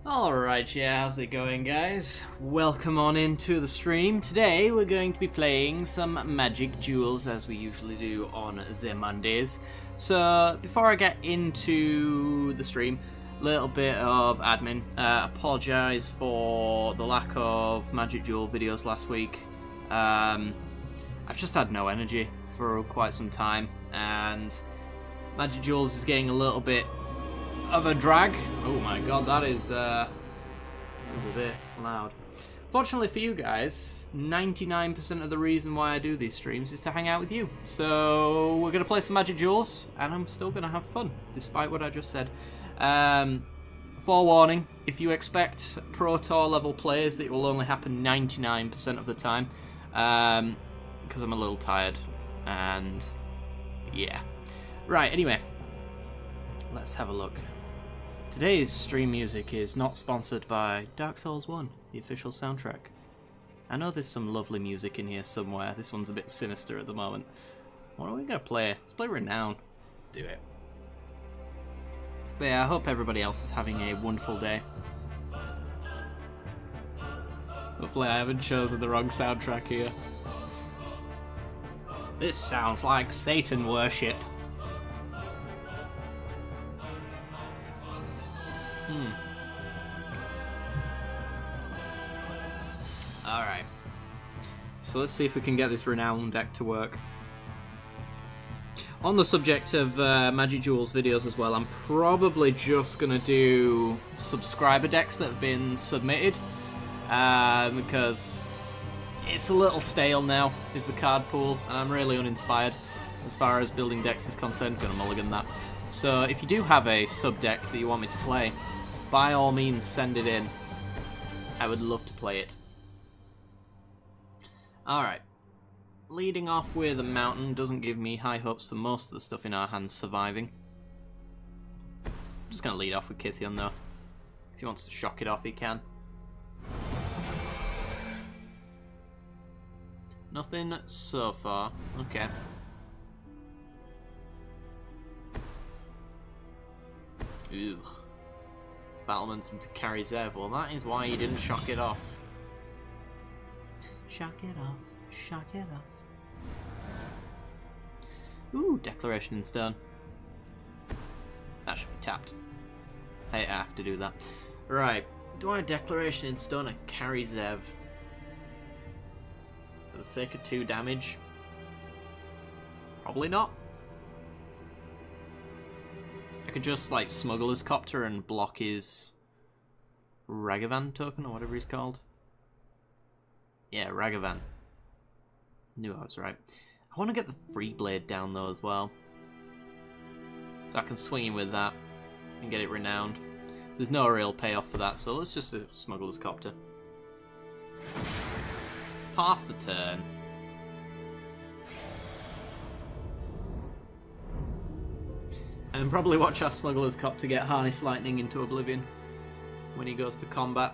Alright, yeah, how's it going, guys? Welcome on into the stream. Today we're going to be playing some Magic Duels as we usually do on the Mondays. So, before I get into the stream, a little bit of admin. Apologise for the lack of Magic Duel videos last week. I've just had no energy for quite some time, and Magic Duels is getting a little bit of a drag. Oh my god, that is a bit loud. Fortunately for you guys, 99% of the reason why I do these streams is to hang out with you. So we're going to play some Magic Duels, and I'm still going to have fun, despite what I just said. Forewarning, if you expect Pro Tour level plays, it will only happen 99% of the time, because I'm a little tired, and yeah. Right, anyway, let's have a look. Today's stream music is not sponsored by Dark Souls 1, the official soundtrack. I know there's some lovely music in here somewhere. This one's a bit sinister at the moment. What are we going to play? Let's play Renown. Let's do it. But yeah, I hope everybody else is having a wonderful day. Hopefully I haven't chosen the wrong soundtrack here. This sounds like Satan worship. Alright. So let's see if we can get this Renown deck to work. On the subject of Magic Duels videos as well, I'm probably just going to do subscriber decks that have been submitted. Because it's a little stale now, is the card pool, and I'm really uninspired as far as building decks is concerned. Going to mulligan that. So if you do have a sub deck that you want me to play, by all means send it in. I would love to play it. Alright. Leading off with a mountain doesn't give me high hopes for most of the stuff in our hands surviving. I'm just going to lead off with Kithion though. If he wants to shock it off, he can. Nothing so far. Okay. Ugh. Battlements into Karizev. Well, that is why he didn't shock it off. Shock it off. Shock it off. Ooh, Declaration in Stone. That should be tapped. I have to do that. Right. Do I have Declaration in Stone or Karizev? For the sake of 2 damage? Probably not. I could just, like, smuggle his Copter and block his Ragavan token, or whatever he's called. Yeah, Ragavan. Knew I was right. I want to get the Free Blade down, though, as well. So I can swing him with that and get it renowned. There's no real payoff for that, so let's just smuggle his Copter. Pass the turn. And probably watch our Smuggler's Cop to get Harness Lightning into Oblivion when he goes to combat.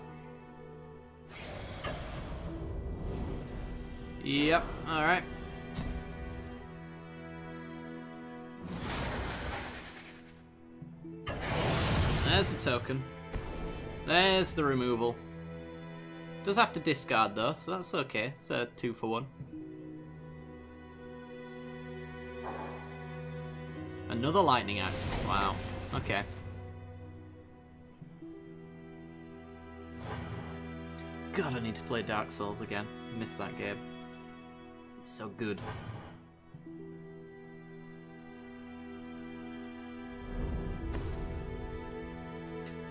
Yep, alright. There's the token. There's the removal. Does have to discard though, so that's okay. It's a 2 for 1. Another Lightning Axe. Wow. Okay. God, I need to play Dark Souls again. I missed that game. It's so good.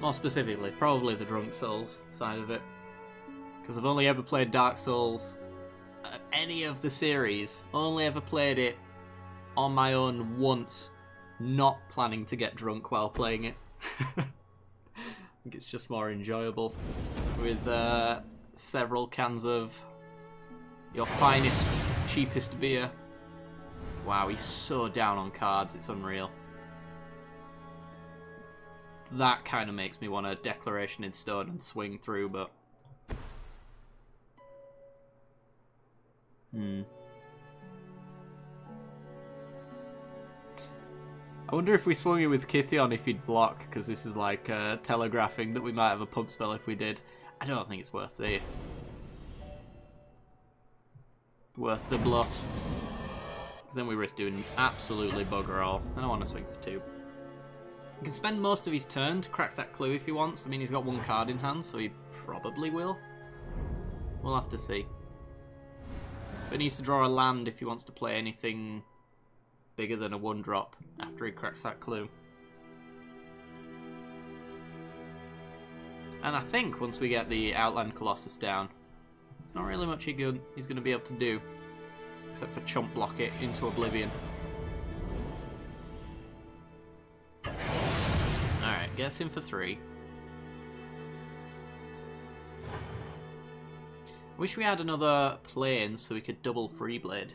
More specifically, probably the Drunk Souls side of it. Because I've only ever played Dark Souls, any of the series, only ever played it on my own once. Not planning to get drunk while playing it. I think it's just more enjoyable with several cans of your finest, cheapest beer. Wow, he's so down on cards, it's unreal. That kind of makes me want a Declaration in Stone and swing through, but... I wonder if we swung it with Kithion if he'd block, because this is like telegraphing that we might have a pump spell if we did. I don't think it's worth the bluff. Because then we risk doing absolutely bugger all. I don't want to swing for 2. He can spend most of his turn to crack that clue if he wants. I mean, he's got 1 card in hand, so he probably will. We'll have to see. But he needs to draw a land if he wants to play anything bigger than a 1-drop after he cracks that clue. And I think once we get the Outland Colossus down, there's not really much he's going to be able to do, except for chump block it into oblivion. Alright, gets him for 3. Wish we had another plane so we could double Freeblade.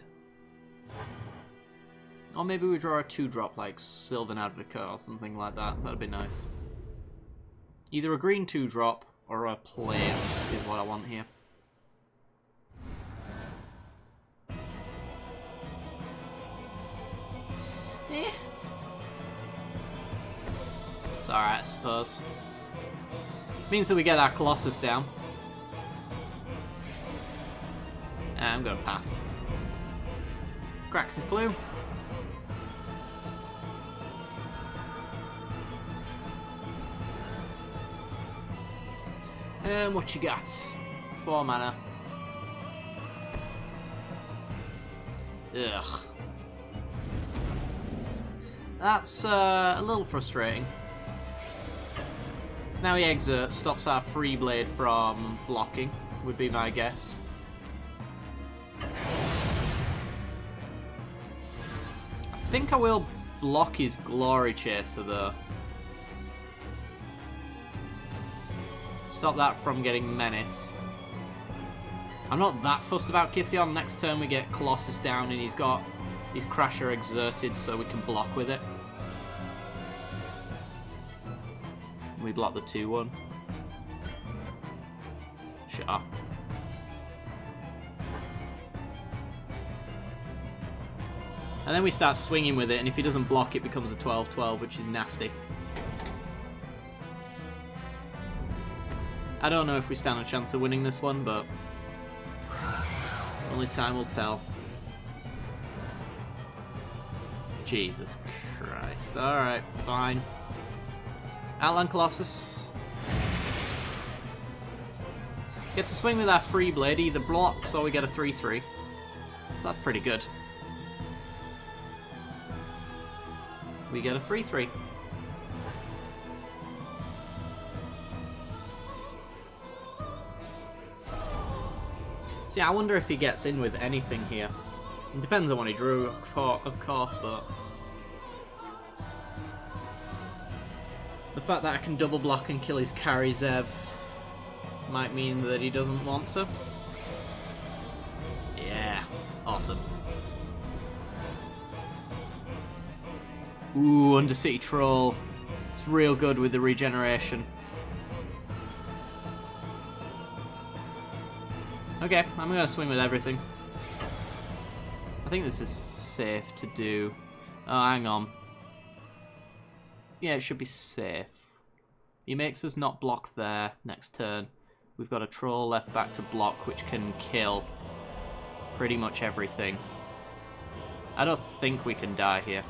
Or maybe we draw a 2-drop like Sylvan Advocate or something like that. That'd be nice. Either a green 2-drop or a plains is what I want here. Eh. It's alright, I suppose. Means that we get our Colossus down. I'm gonna pass. Cracks his clue. What you got? 4 mana. Ugh. That's a little frustrating. So now he exerts, stops our free blade from blocking, would be my guess. I think I will block his Glory Chaser though. Stop that from getting Menace. I'm not that fussed about Kithion. Next turn we get Colossus down and he's got his Crasher exerted so we can block with it. We block the 2-1. Sure. And then we start swinging with it, and if he doesn't block it becomes a 12-12, which is nasty. I don't know if we stand a chance of winning this one, but only time will tell. Jesus Christ. Alright, fine. Outland Colossus. Get to swing with our free blade, either blocks or we get a 3-3. So that's pretty good. We get a 3-3. See, I wonder if he gets in with anything here. It depends on what he drew, of course, but the fact that I can double block and kill his carry Zev might mean that he doesn't want to. Yeah, awesome. Ooh, Undercity Troll. It's real good with the regeneration. Okay, I'm gonna swing with everything. I think this is safe to do. Oh, hang on. Yeah, it should be safe. He makes us not block there next turn. We've got a troll left back to block, which can kill pretty much everything. I don't think we can die here.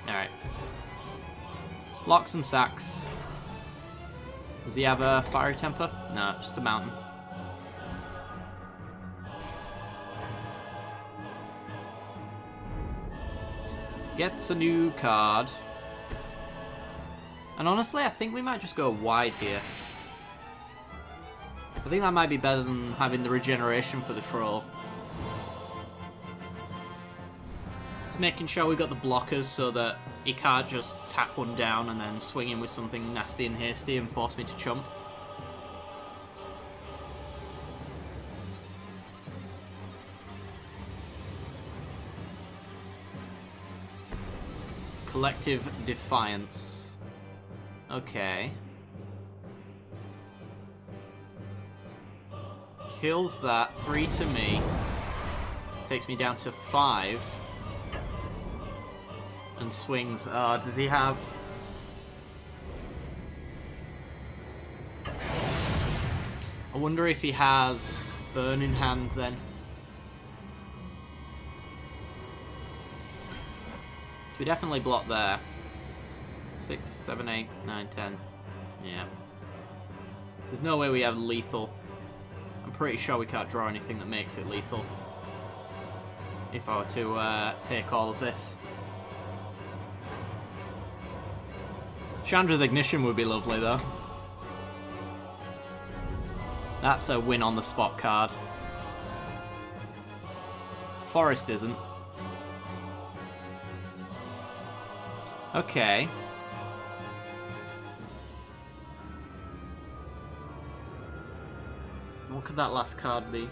Alright. Locks and sacks. Does he have a fiery temper? No, just a mountain. Gets a new card. And honestly, I think we might just go wide here. I think that might be better than having the regeneration for the troll. It's making sure we got the blockers so that he can't just tap one down and then swing in with something nasty and hasty and force me to chump. Collective Defiance. Okay. Kills that. 3 to me. Takes me down to 5. And swings. Does he have... I wonder if he has Burn in hand then. So we definitely block there. 6, 7, 8, 9, 10. Yeah. There's no way we have lethal. I'm pretty sure we can't draw anything that makes it lethal. If I were to take all of this. Chandra's Ignition would be lovely though. That's a win on the spot card. Forest isn't. Okay. What could that last card be?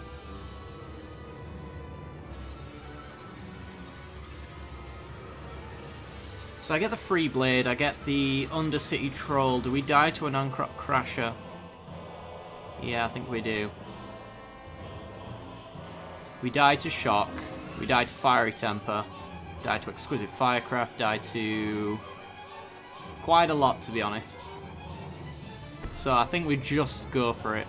So I get the Free Blade, I get the Undercity Troll. Do we die to an Uncrop Crasher? Yeah, I think we do. We die to Shock, we die to Fiery Temper, die to Exquisite Firecraft, die to quite a lot to be honest. So I think we just go for it.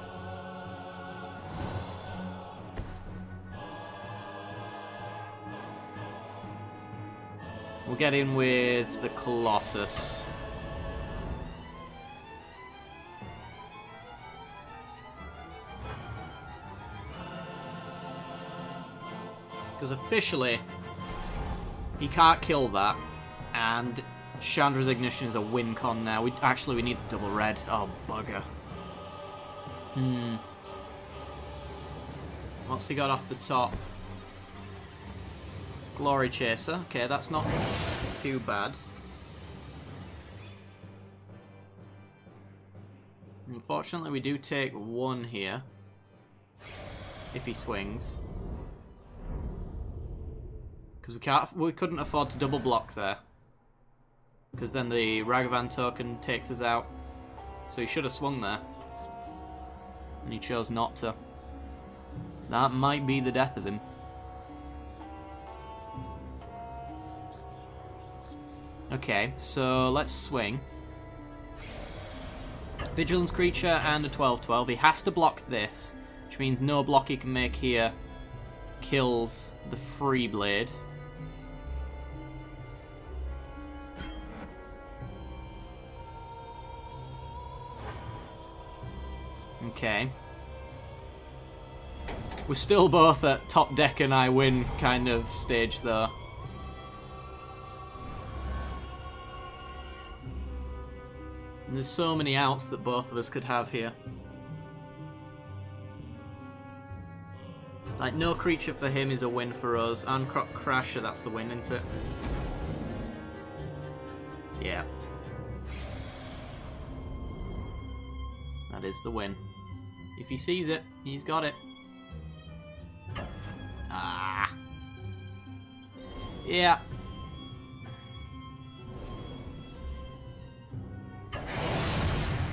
We'll get in with the Colossus. Because officially, he can't kill that, and Chandra's Ignition is a win con now. We need the double red. Oh, bugger. What's he got off the top? Glory Chaser. Okay, that's not too bad. Unfortunately, we do take 1 here. If he swings. Because we couldn't afford to double block there. Because then the Ragavan token takes us out. So he should have swung there. And he chose not to. That might be the death of him. Okay, so let's swing. Vigilance creature and a 12/12. He has to block this, which means no block he can make here kills the Free Blade. Okay. We're still both at top deck and I win kind of stage though. And there's so many outs that both of us could have here. Like, no creature for him is a win for us. And Crasher, that's the win, isn't it? Yeah. That is the win. If he sees it, he's got it. Ah. Yeah.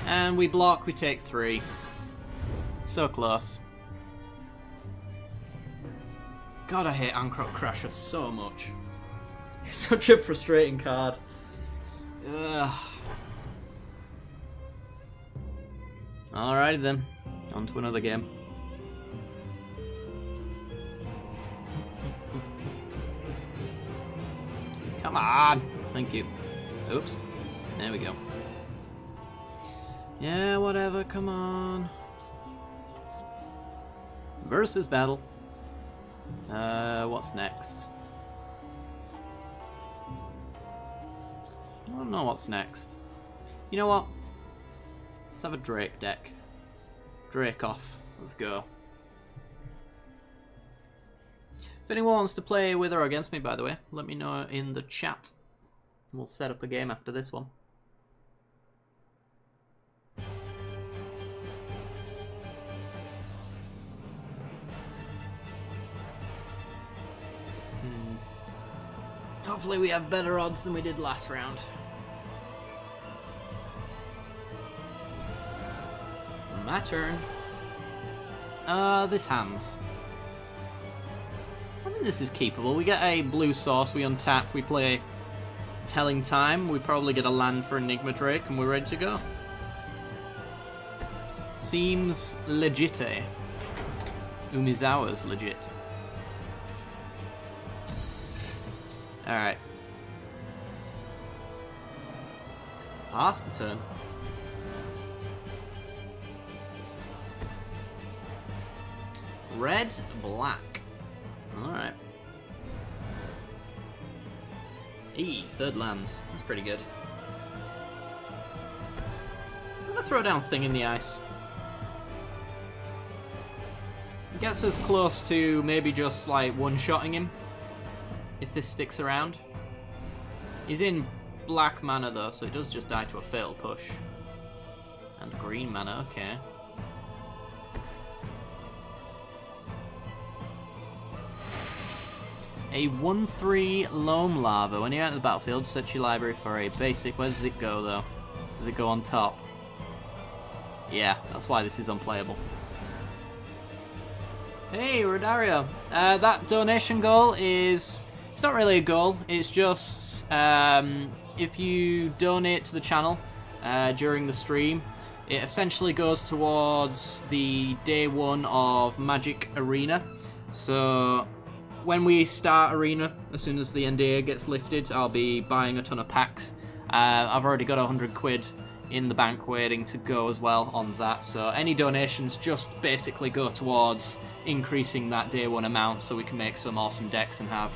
And we block, we take 3. So close. God, I hate Ancrop Crasher so much. It's such a frustrating card. Ugh. Alrighty then. On to another game. Come on! Thank you. Oops. There we go. Yeah, whatever, come on. Versus battle. What's next? I don't know what's next. You know what? Let's have a Drake deck. Drake off. Let's go. If anyone wants to play with or against me, by the way, let me know in the chat. We'll set up a game after this one. Hopefully we have better odds than we did last round. My turn. This hand. I'm This is keepable. We get a blue source, we untap, we play Telling Time, we probably get a land for Enigma Drake, and we're ready to go. Seems legit. Umizawa's legit. Alright. Pass the turn. Red, black. Alright. Third land. That's pretty good. I'm gonna throw down Thing in the Ice. It gets us close to maybe just like one-shotting him, if this sticks around. He's in black mana though, so it does just die to a fatal push. And green mana, okay. A 1/3 Loam Lava. When you enter the battlefield, search your library for a basic. Where does it go though? Does it go on top? Yeah, that's why this is unplayable. Hey, Rodario. That donation goal is... It's not really a goal. It's just if you donate to the channel during the stream, it essentially goes towards the day one of Magic Arena. So when we start Arena, as soon as the NDA gets lifted, I'll be buying a ton of packs. I've already got 100 quid in the bank waiting to go as well on that. So any donations just basically go towards increasing that day one amount so we can make some awesome decks and have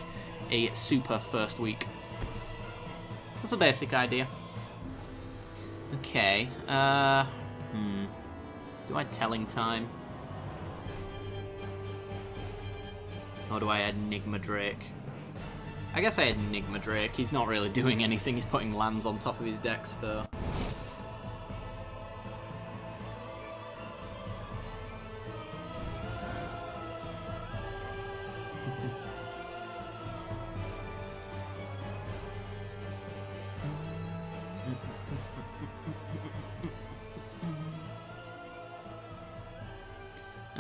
a super first week. That's a basic idea. Okay. Do I Telling Time? Or do I Enigma Drake? I guess I Enigma Drake. He's not really doing anything. He's putting lands on top of his decks, though.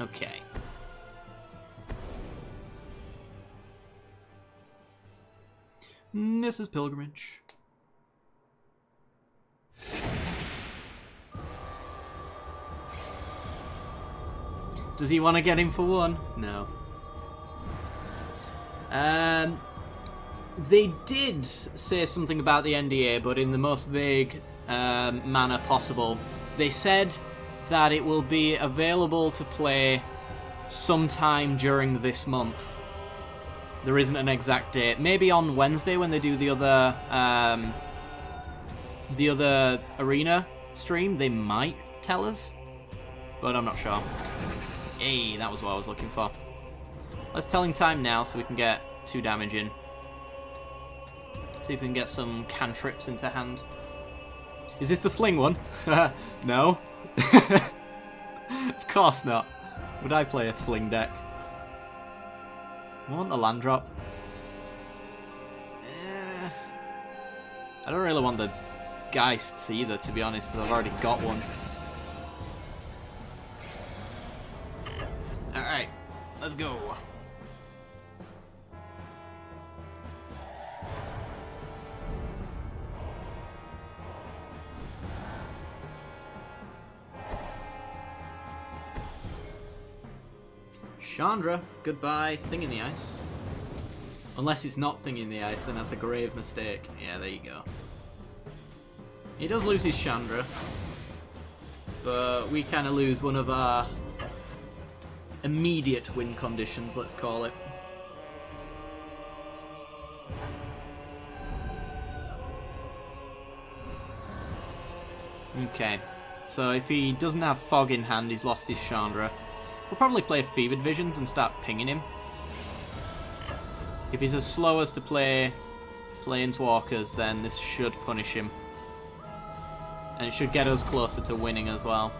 Okay. Mrs. Pilgrimage. Does he want to get him for one? No. They did say something about the NDA, but in the most vague manner possible. They said that it will be available to play sometime during this month. There isn't an exact date. Maybe on Wednesday when they do the other arena stream, they might tell us, but I'm not sure. Hey, that was what I was looking for. Let's Telling Time now so we can get 2 damage in. See if we can get some cantrips into hand. Is this the fling one? No. Of course not. Would I play a fling deck? I want the land drop. I don't really want the Geists either, to be honest, I've already got one. Alright, let's go. Chandra, goodbye, Thing in the Ice. Unless it's not Thing in the Ice, then that's a grave mistake. Yeah, there you go. He does lose his Chandra, but we kind of lose one of our immediate win conditions, let's call it. Okay, so if he doesn't have Fog in hand, he's lost his Chandra. We'll probably play Fevered Visions and start pinging him. If he's as slow as to play Planeswalkers, then this should punish him. And it should get us closer to winning as well.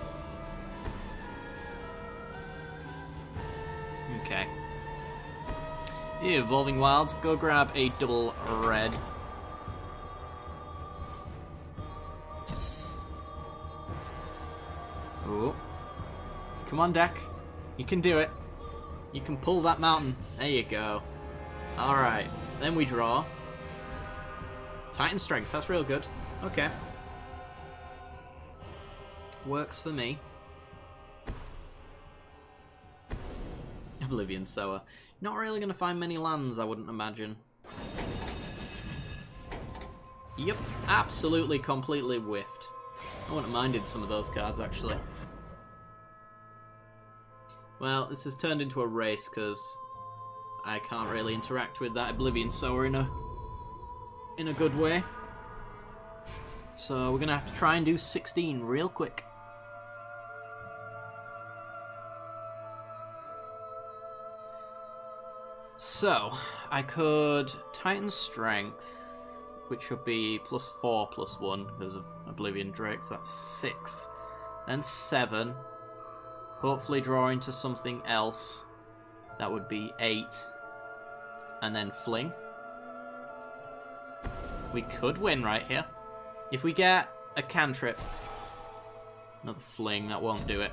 Okay. Evolving Wilds, go grab a double red. Oh. Come on, deck. You can do it. You can pull that mountain. There you go. Alright, then we draw. Titan Strength, that's real good. Okay. Works for me. Oblivion Sower. Not really going to find many lands, I wouldn't imagine. Yep, absolutely, completely whiffed. I wouldn't have minded some of those cards, actually. Well, this has turned into a race, because I can't really interact with that Oblivion Sower in a good way. So we're going to have to try and do 16 real quick. So, I could Titan Strength, which should be +4/+1 because of Oblivion Drakes, that's 6. Then 7. Hopefully draw into something else. That would be 8. And then Fling. We could win right here. If we get a cantrip, another Fling, that won't do it.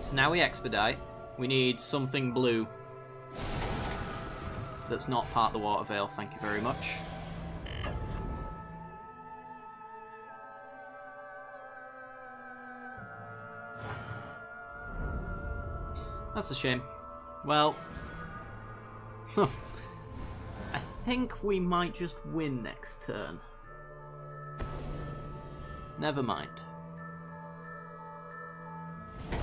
So now we expedite. We need something blue that's not part of the Water Veil, thank you very much. That's a shame. Well, I think we might just win next turn. Never mind. I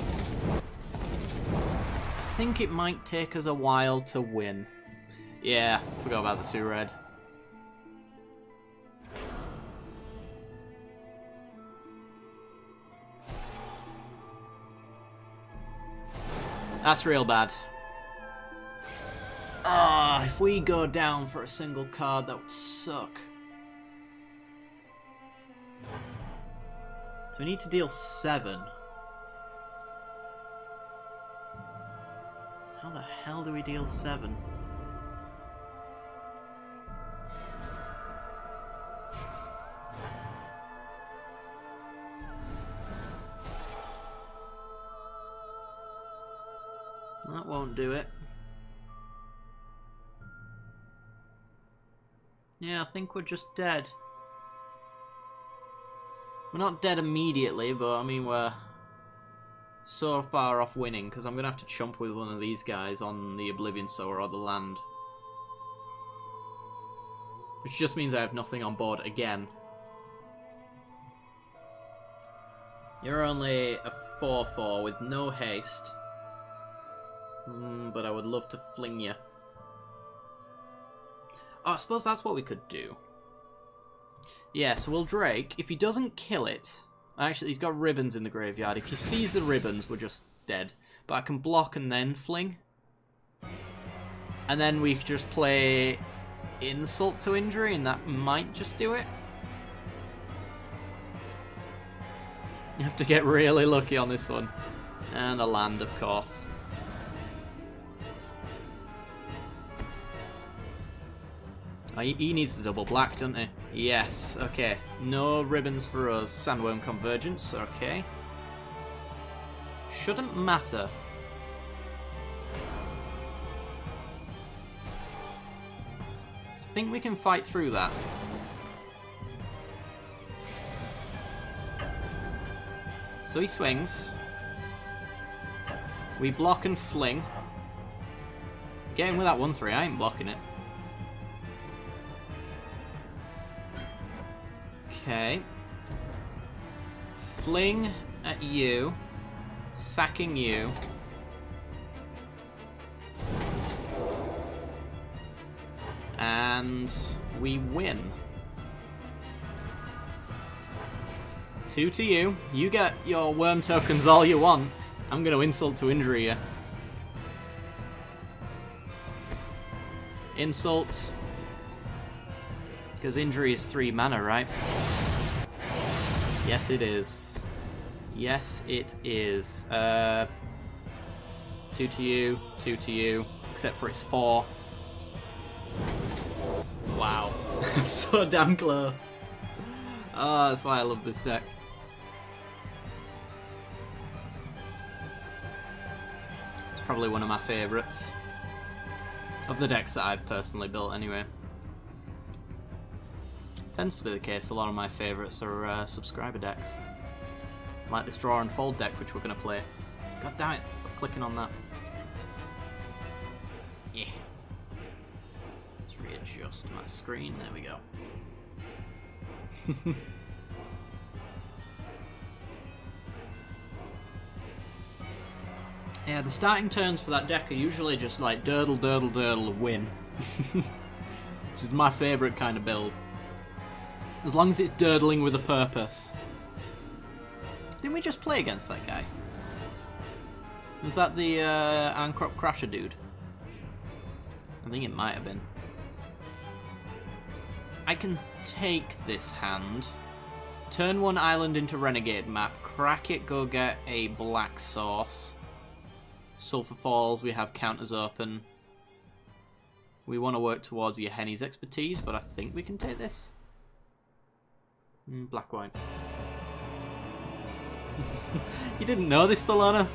think it might take us a while to win. Yeah, forgot about the 2 red. That's real bad. Ah, if we go down for a single card, that would suck. So we need to deal 7. How the hell do we deal 7? That won't do it. Yeah, I think we're just dead. We're not dead immediately, but I mean we're so far off winning because I'm going to have to chump with one of these guys on the Oblivion Sower or the land. Which just means I have nothing on board again. You're only a 4/4 with no haste. But I would love to fling you. Oh, I suppose that's what we could do. Yeah, so we'll Drake. If he doesn't kill it... Actually, he's got ribbons in the graveyard. If he sees the ribbons, we're just dead. But I can block and then fling. And then we could just play Insult to Injury, and that might just do it. You have to get really lucky on this one. And a land, of course. Oh, he needs the double black, doesn't he? Yes, okay. No ribbons for us. Sandworm Convergence, okay. Shouldn't matter. I think we can fight through that. So he swings. We block and fling. Getting with that 1/3, I ain't blocking it. Okay. Fling at you. Sacking you. And we win. 2 to you. You get your worm tokens all you want. I'm going to Insult to Injury you. Insult. Because injury is 3 mana, right? Yes, it is. Yes, it is. 2 to you, 2 to you. Except for it's 4. Wow. So damn close. Oh, that's why I love this deck. It's probably one of my favourites. Of the decks that I've personally built, anyway. Tends to be the case. A lot of my favourites are subscriber decks. Like this draw and fold deck, which we're going to play. God damn it, stop clicking on that. Yeah. Let's readjust my screen, there we go. Yeah, the starting turns for that deck are usually just like durdle, durdle, durdle, win. Which is my favourite kind of build. As long as it's durdling with a purpose. Didn't we just play against that guy? Was that the Ancrop Crasher dude? I think it might have been. I can take this hand, turn one island into Renegade map, crack it, go get a black source. Sulphur Falls, we have counters open. We want to work towards your Henny's expertise, but I think we can take this. Black white. You didn't know this, Thalana?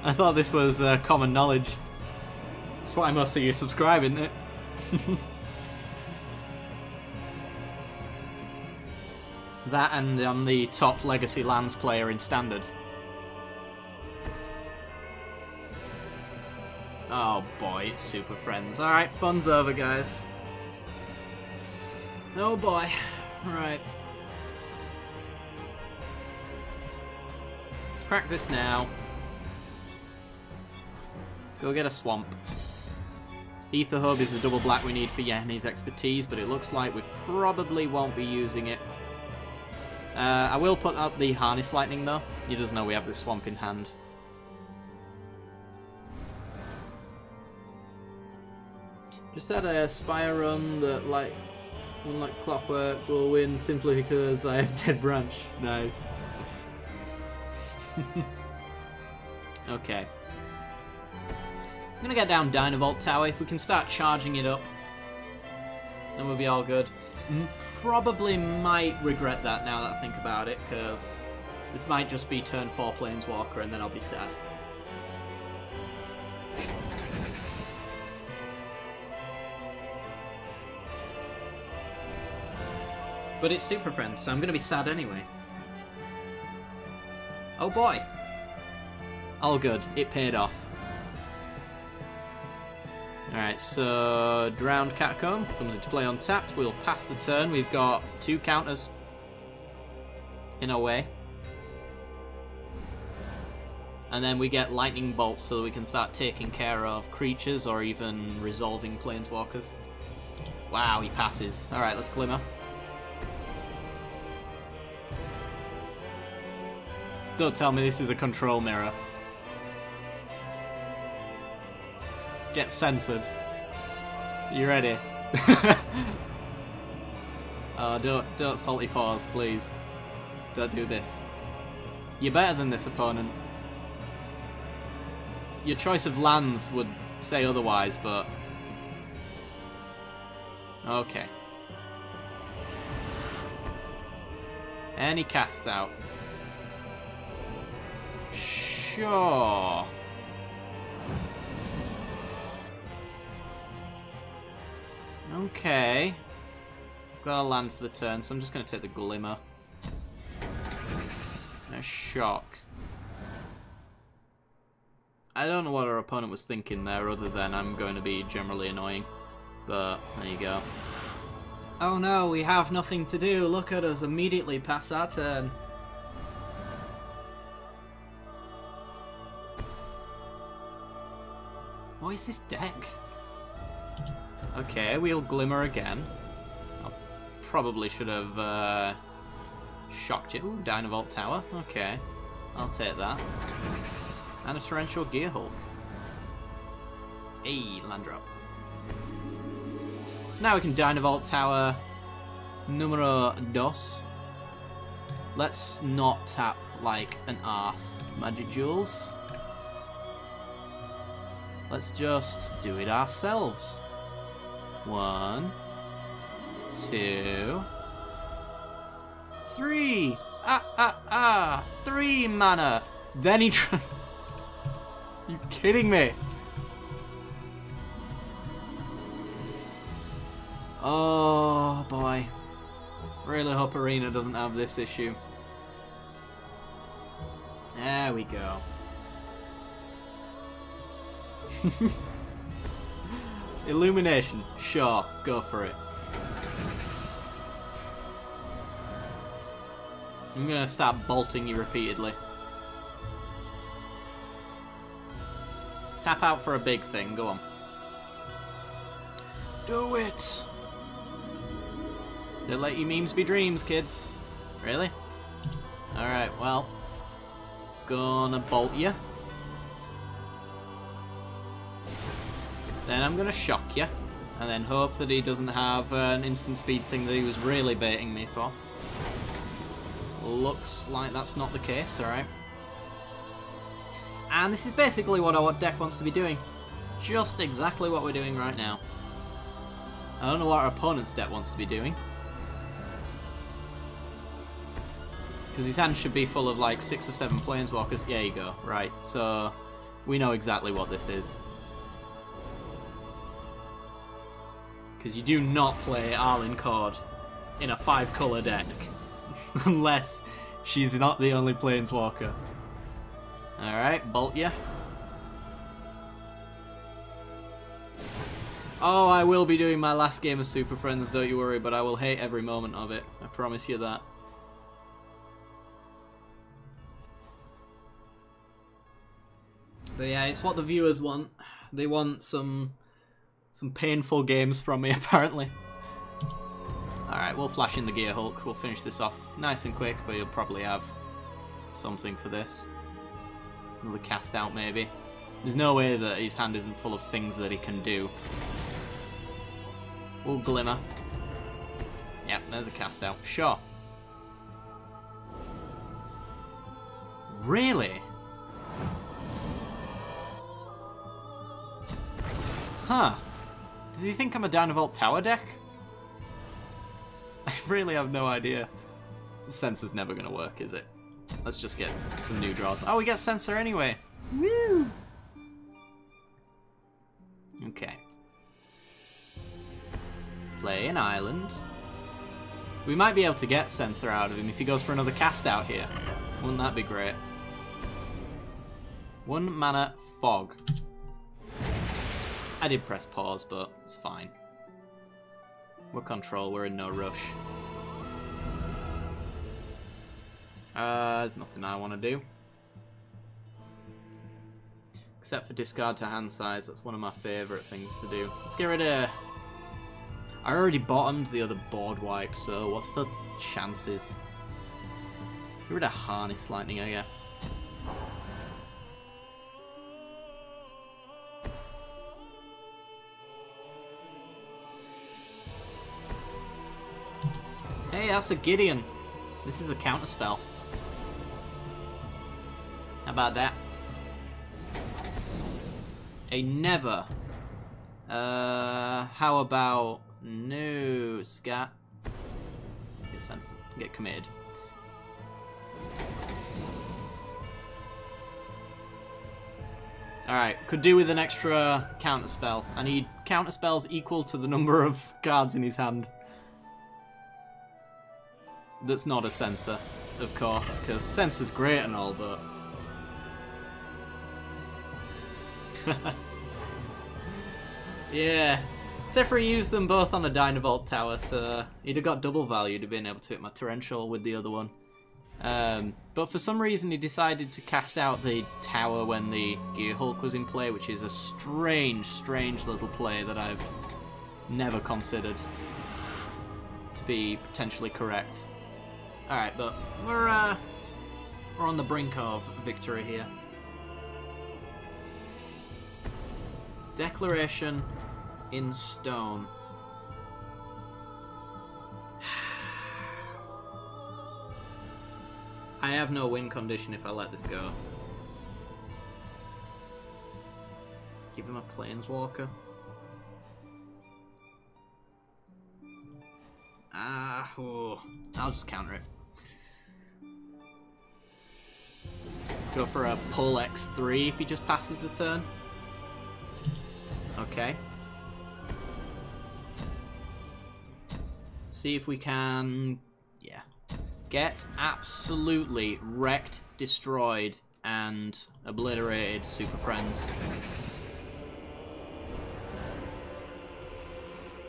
I thought this was common knowledge. That's why most of you subscribe, isn't it? That, and I'm the top Legacy Lands player in Standard. Oh boy, it's Super Friends. Alright, fun's over, guys. Oh boy. Right. Let's crack this now. Let's go get a swamp. Ether Hub is the double black we need for Yenny's expertise, but it looks like we probably won't be using it. I will put up the Harness Lightning though. He doesn't know we have this swamp in hand. Just had a Spire run that, like, unlike Clockwork, will win simply because I have Dead Branch. Nice. Okay. I'm gonna get down Dynavolt Tower. If we can start charging it up, then we'll be all good. Probably might regret that now that I think about it, because this might just be turn 4 Planeswalker and then I'll be sad. But it's Super Friends, so I'm going to be sad anyway. Oh boy! All good. It paid off. Alright, so Drowned Catacomb comes into play untapped. We'll pass the turn. We've got 2 counters in our way. And then we get Lightning Bolts so that we can start taking care of creatures or even resolving Planeswalkers. Wow, he passes. Alright, let's Glimmer. Don't tell me this is a control mirror. Get censored. You ready? Oh, don't salty paws, please. Don't do this. You're better than this, opponent. Your choice of lands would say otherwise, but... Okay. And he casts out. Sure. Okay. Got a land for the turn, so I'm just going to take the Glimmer. A shock. I don't know what our opponent was thinking there, other than I'm going to be generally annoying. But, there you go. Oh no, we have nothing to do. Look at us immediately pass our turn. What is this deck? Okay, we'll Glimmer again. I probably should have shocked it. Ooh, Dynavolt Tower. Okay, I'll take that. And a Torrential Gearhulk. Hey, land drop. So now we can Dynavolt Tower numero dos. Let's not tap like an arse. Magic Duels. Let's just do it ourselves. 1, 2, 3. 3 mana. Then he tries. You kidding me? Oh boy. Really hope Arena doesn't have this issue. There we go. Illumination. Sure, go for it. I'm gonna start bolting you repeatedly. Tap out for a big thing, go on. Do it! Don't let your memes be dreams, kids. Really? Alright, well. Gonna bolt you. Then I'm gonna shock you. And then hope that he doesn't have an instant speed thing that he was really baiting me for. Looks like that's not the case, alright. And this is basically what our deck wants to be doing. Just exactly what we're doing right now. I don't know what our opponent's deck wants to be doing. Because his hand should be full of like 6 or 7 planeswalkers. There you go, right. So, we know exactly what this is. Because you do not play Arlinn Kord in a 5-colour deck. Unless she's not the only planeswalker. Alright, bolt ya. Oh, I will be doing my last game of Super Friends, don't you worry, but I will hate every moment of it. I promise you that. But yeah, it's what the viewers want. They want some painful games from me, apparently. Alright, we'll flash in the Gear Hulk. We'll finish this off nice and quick, but you'll probably have something for this. Another cast out, maybe. There's no way that his hand isn't full of things that he can do. We'll Glimmer. Yep, there's a cast out. Sure. Really? Huh. Does he think I'm a Dynavolt Tower deck? I really have no idea. Sensor's never going to work, is it? Let's just get some new draws. Oh, we get Sensor anyway. Woo! Okay. Play an island. We might be able to get Sensor out of him if he goes for another cast out here. Wouldn't that be great? 1 mana Fog. I did press pause, but it's fine. We're control, we're in no rush. There's nothing I want to do. Except for discard to hand size, that's one of my favourite things to do. Let's get rid of... I already bottomed the other board wipe, so what's the chances? Get rid of Harness Lightning, I guess. Hey, that's a Gideon. This is a counterspell. How about that? A Never. How about... No, Scat. Get sense. Get committed. Alright, could do with an extra counterspell. I need counterspells equal to the number of cards in his hand. That's not a Censor, of course, because Censor's great and all, but... yeah. Except for he used them both on a Dynavolt Tower, so he'd have got double value to being able to hit my Torrential with the other one. But for some reason he decided to cast out the tower when the Gear Hulk was in play, which is a strange, strange little play that I've never considered to be potentially correct. Alright, but we're on the brink of victory here. Declaration in stone. I have no win condition if I let this go. Give him a Planeswalker. Oh, I'll just counter it. Go for a pull X3 if he just passes the turn. Okay. See if we can, yeah, get absolutely wrecked, destroyed, and obliterated Super Friends.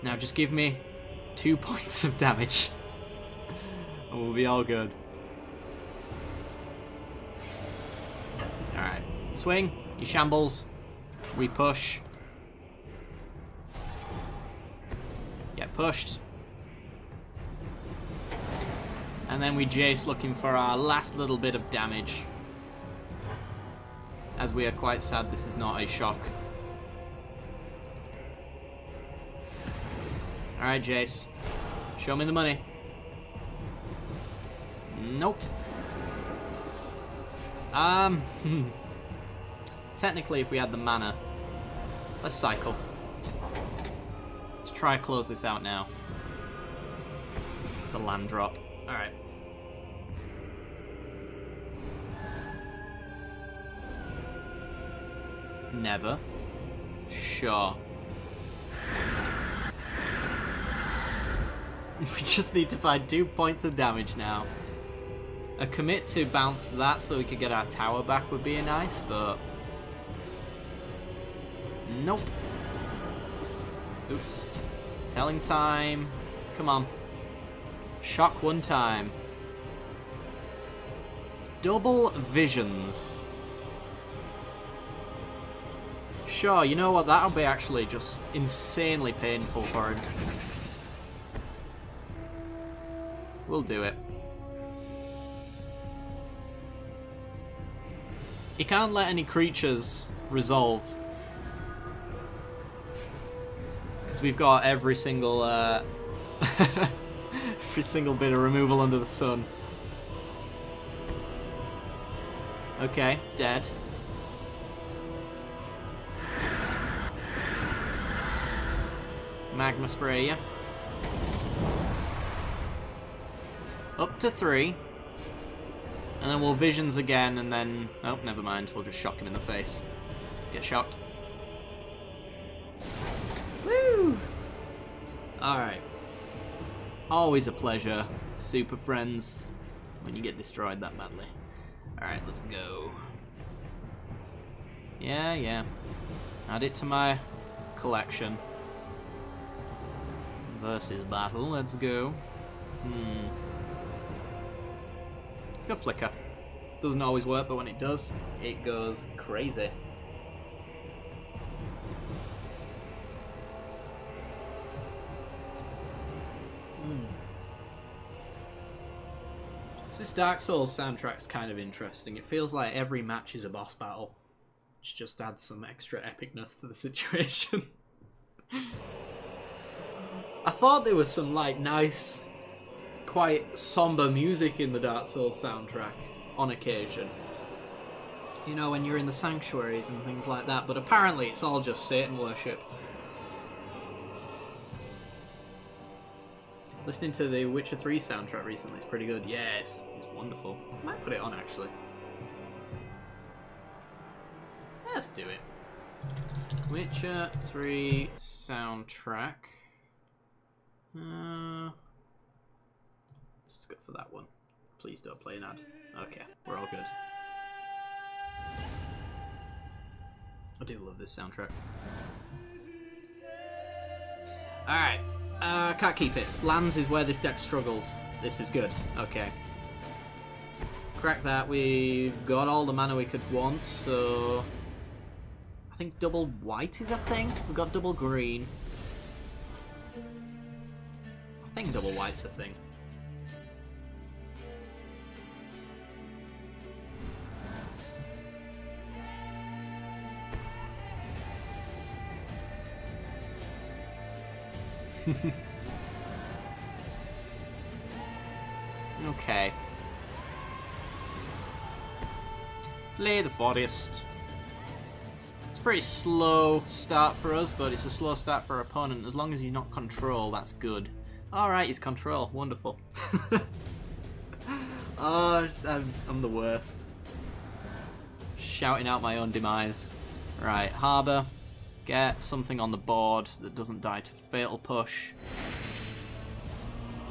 Now just give me 2 points of damage and we'll be all good. Alright, swing, you shambles, we push. Get pushed. And then we Jace looking for our last little bit of damage. As we are quite sad this is not a shock. Alright, Jace. Show me the money. Nope. Technically, if we had the mana, let's cycle. Let's try to close this out now. It's a land drop. Alright. Never. Sure. We just need to find 2 points of damage now. A commit to bounce that so we could get our tower back would be nice, but... Nope. Oops. Telling time. Come on. Shock one time. Double visions. Sure, you know what? That'll be actually just insanely painful for him. We'll do it. He can't let any creatures resolve. Because we've got every single every single bit of removal under the sun. Okay, dead. Magma spray ya. Up to 3. And then we'll visions again and then... Oh, never mind. We'll just shock him in the face. Get shocked. Woo! Alright. Always a pleasure, Super Friends, when you get destroyed that badly. Alright, let's go. Yeah. Add it to my collection. Versus battle, let's go. Let's go Flicker. Doesn't always work, but when it does, it goes crazy. This Dark Souls soundtrack's kind of interesting. It feels like every match is a boss battle, which just adds some extra epicness to the situation. I thought there was some like nice, quite somber music in the Dark Souls soundtrack on occasion. You know, when you're in the sanctuaries and things like that, but apparently it's all just Satan worship. Listening to the Witcher 3 soundtrack recently is pretty good. Yes, it's wonderful. I might put it on actually. Let's do it. Witcher 3 soundtrack. Let's just go for that one. Please don't play an ad. Okay, we're all good. I do love this soundtrack. Alright. Can't keep it. Lands is where this deck struggles. This is good. Okay. Crack that. We've got all the mana we could want, so... I think double white is a thing. We've got double green. I think double white's a thing. Okay. Play the Forest. It's a pretty slow start for us, but it's a slow start for our opponent. As long as he's not control, that's good. Alright, he's control. Wonderful. Oh, I'm the worst. Shouting out my own demise. Right, Harbour. Get something on the board that doesn't die to Fatal Push.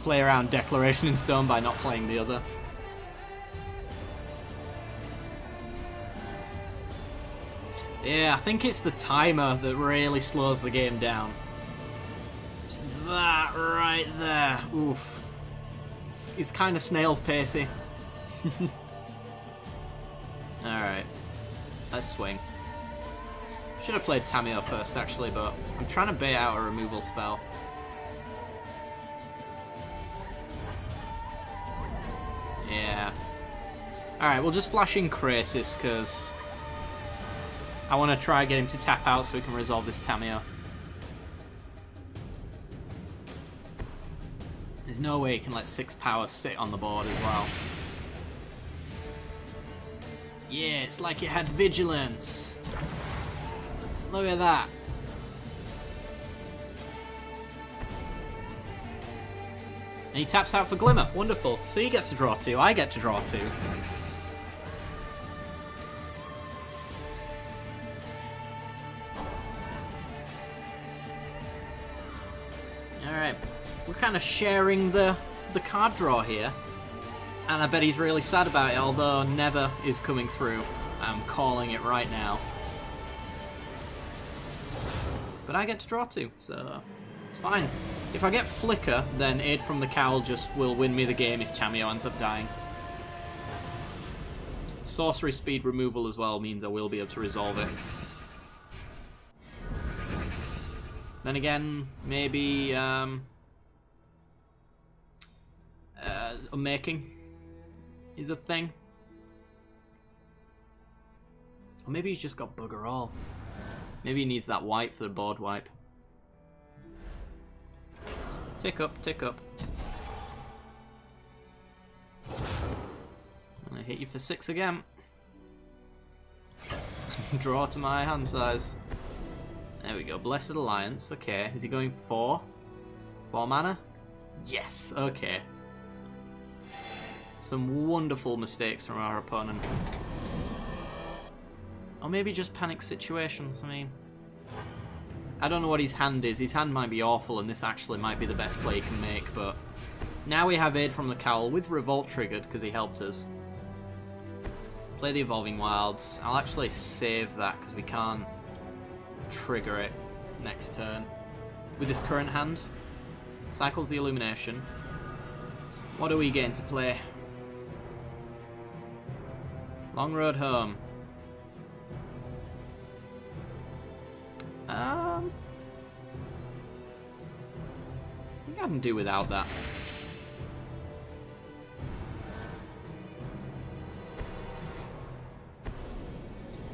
play around Declaration in Stone by not playing the other. Yeah, I think it's the timer that really slows the game down. It's that right there. Oof. It's kind of snail's pacey. Alright. Let's swing. Should have played Tamio first, actually, but I'm trying to bait out a removal spell. Yeah. Alright, we'll just flash in Krasis, because I want to try and get him to tap out so we can resolve this Tamio. There's no way he can let 6 power sit on the board as well. Yeah, it's like it had vigilance. Look at that. And he taps out for Glimmer. Wonderful. So he gets to draw 2. I get to draw 2. Alright. We're kind of sharing the card draw here. And I bet he's really sad about it, although Never is coming through. I'm calling it right now. But I get to draw 2, so it's fine. If I get Flicker, then Aid from the Cowl just will win me the game if Tamio ends up dying. Sorcery speed removal as well means I will be able to resolve it. Then again, maybe Unmaking is a thing. Or maybe he's just got bugger all. Maybe he needs that wipe for the board wipe. Tick up, tick up. I'm gonna hit you for 6 again. Draw to my hand size. There we go, Blessed Alliance. Okay, is he going 4? 4 mana? Yes, okay. Some wonderful mistakes from our opponent. Or maybe just panic situations, I mean. I don't know what his hand is. His hand might be awful and this actually might be the best play he can make, but now we have Aid from the Cowl with Revolt triggered because he helped us. Play the Evolving Wilds. I'll actually save that because we can't trigger it next turn. With his current hand, cycles the Illumination. What are we getting to play? Long Road Home. I think I can do without that.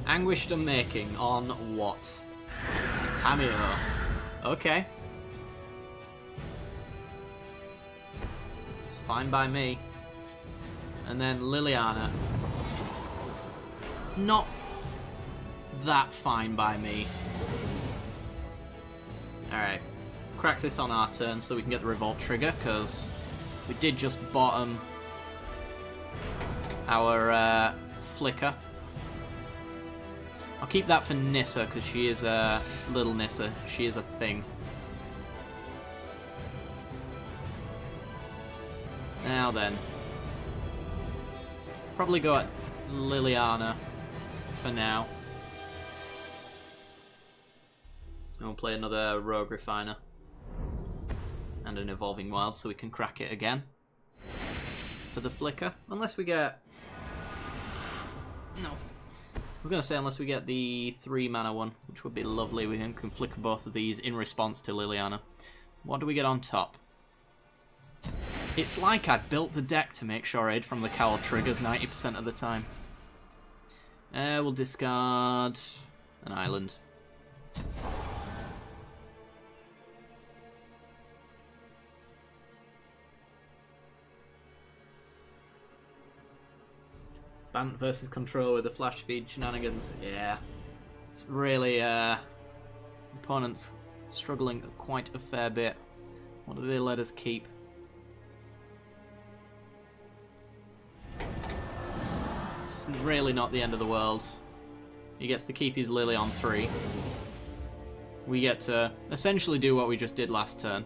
Anguished Unmaking on what? Tamio. Okay. It's fine by me. And then Liliana. Not that fine by me. Alright. Crack this on our turn so we can get the Revolt trigger, because we did just bottom our Flicker. I'll keep that for Nissa, because she is a little Nissa. She is a thing. Now then. Probably go at Liliana for now. And we'll play another Rogue Refiner. And an Evolving Wild so we can crack it again. For the Flicker. Unless we get... No. I was going to say unless we get the 3 mana one, which would be lovely. We can flicker both of these in response to Liliana. What do we get on top? It's like I built the deck to make sure Aid from the Cowl triggers 90% of the time. We'll discard an island. Bant versus Control with the flash speed shenanigans. Yeah. It's really, opponents struggling quite a fair bit. What do they let us keep? It's really not the end of the world. He gets to keep his Lily on 3. We get to essentially do what we just did last turn.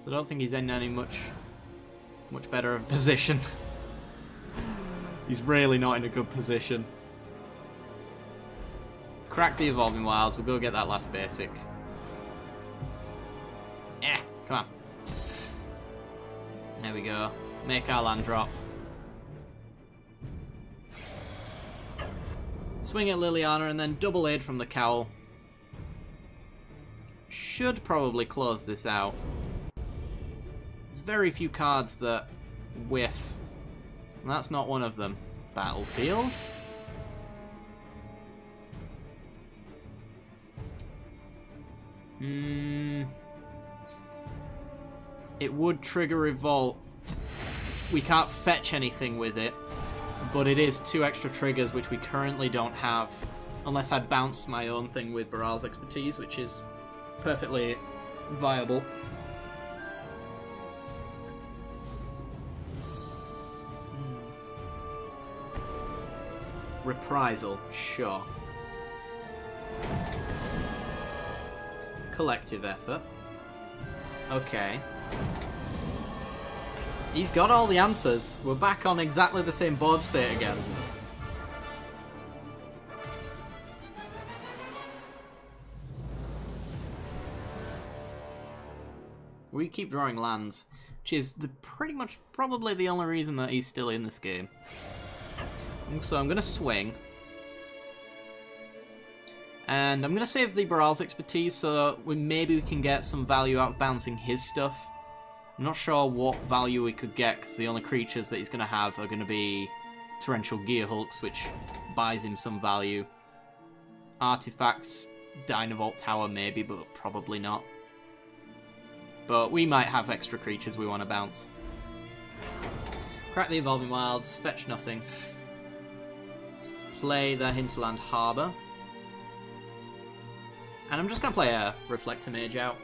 So I don't think he's in any much better of a position. He's really not in a good position. Crack the Evolving Wilds. We'll go get that last basic. Yeah, come on. There we go. Make our land drop. Swing at Liliana and then double aid from the cowl. Should probably close this out. There's very few cards that whiff. And that's not one of them. Battlefield? It would trigger Revolt. We can't fetch anything with it. But it is 2 extra triggers, which we currently don't have. Unless I bounce my own thing with Baral's Expertise, which is perfectly viable. Reprisal, sure. Collective effort. Okay. He's got all the answers. We're back on exactly the same board state again. We keep drawing lands, which is pretty much probably the only reason that he's still in this game. So I'm going to swing. And I'm going to save the Baral's Expertise so that maybe we can get some value out of bouncing his stuff. I'm not sure what value we could get because the only creatures that he's going to have are going to be Torrential Gearhulks, which buys him some value. Artifacts, Dynavolt Tower maybe, but probably not. But we might have extra creatures we want to bounce. Crack the Evolving Wilds, fetch nothing. Play the Hinterland Harbour. And I'm just going to play a Reflector Mage out.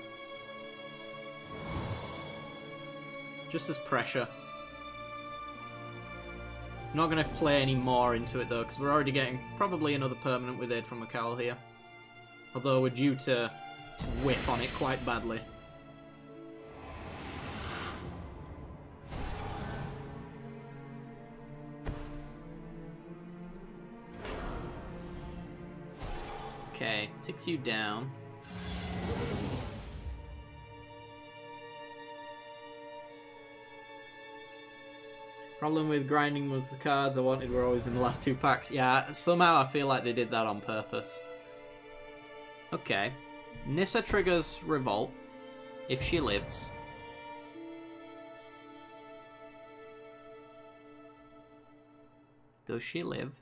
Just as pressure. I'm not going to play any more into it though, because we're already getting probably another permanent with aid from a cowl here. Although we're due to whiff on it quite badly. Okay, ticks you down. Problem with grinding was the cards I wanted were always in the last 2 packs. Yeah, somehow I feel like they did that on purpose. Okay. Nissa triggers Revolt if she lives. Does she live?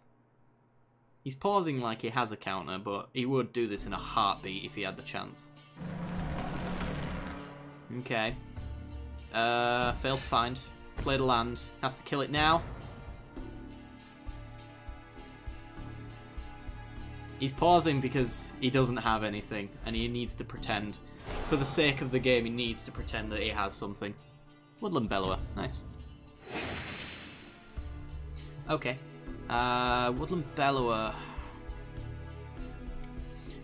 He's pausing like he has a counter, but he would do this in a heartbeat if he had the chance. Okay. Failed to find. Played a land. Has to kill it now. He's pausing because he doesn't have anything, and he needs to pretend. For the sake of the game, he needs to pretend that he has something. Woodland Bellower. Nice. Okay. Woodland Bellower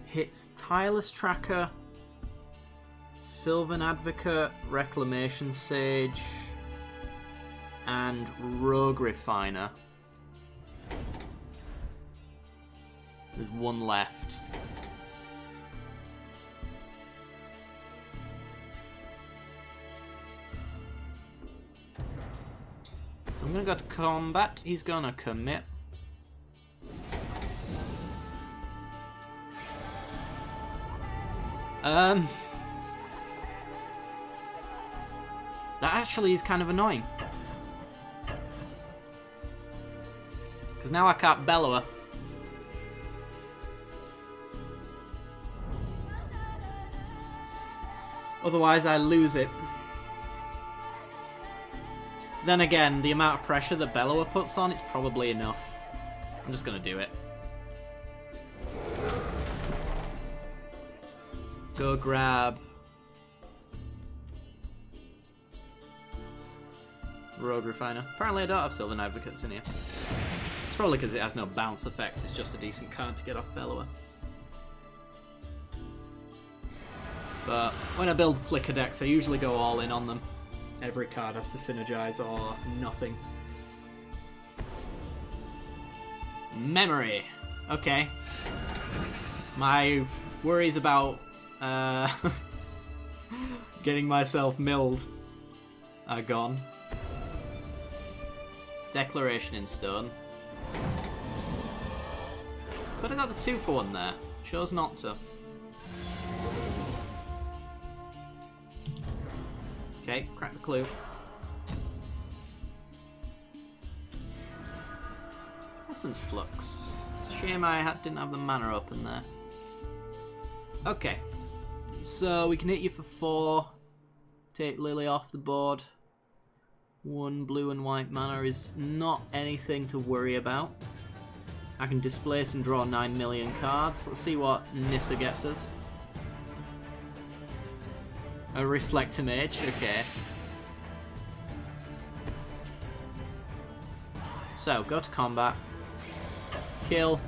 hits Tireless Tracker, Sylvan Advocate, Reclamation Sage, and Rogue Refiner. There's one left. So I'm gonna go to combat. He's gonna commit. That actually is kind of annoying. Because now I can't Bellower. Otherwise I lose it. Then again, the amount of pressure that Bellower puts on, it's probably enough. I'm just going to do it. Go grab Rogue Refiner. Apparently I don't have Sylvan Advocates in here. It's probably because it has no bounce effect, it's just a decent card to get off Bellower. But when I build Flicker decks, I usually go all in on them. Every card has to synergize or nothing. Memory. Okay. My worries about getting myself milled are gone. Declaration in Stone. Could have got the 2-for-1 there. Chose not to. Okay, crack the clue. Essence Flux. It's a shame I didn't have the mana open there. Okay. So we can hit you for 4. Take Lily off the board. 1 blue and white mana is not anything to worry about. I can displace and draw 9 million cards. Let's see what Nissa gets us. A Reflector Mage, okay. So, go to combat. Kill.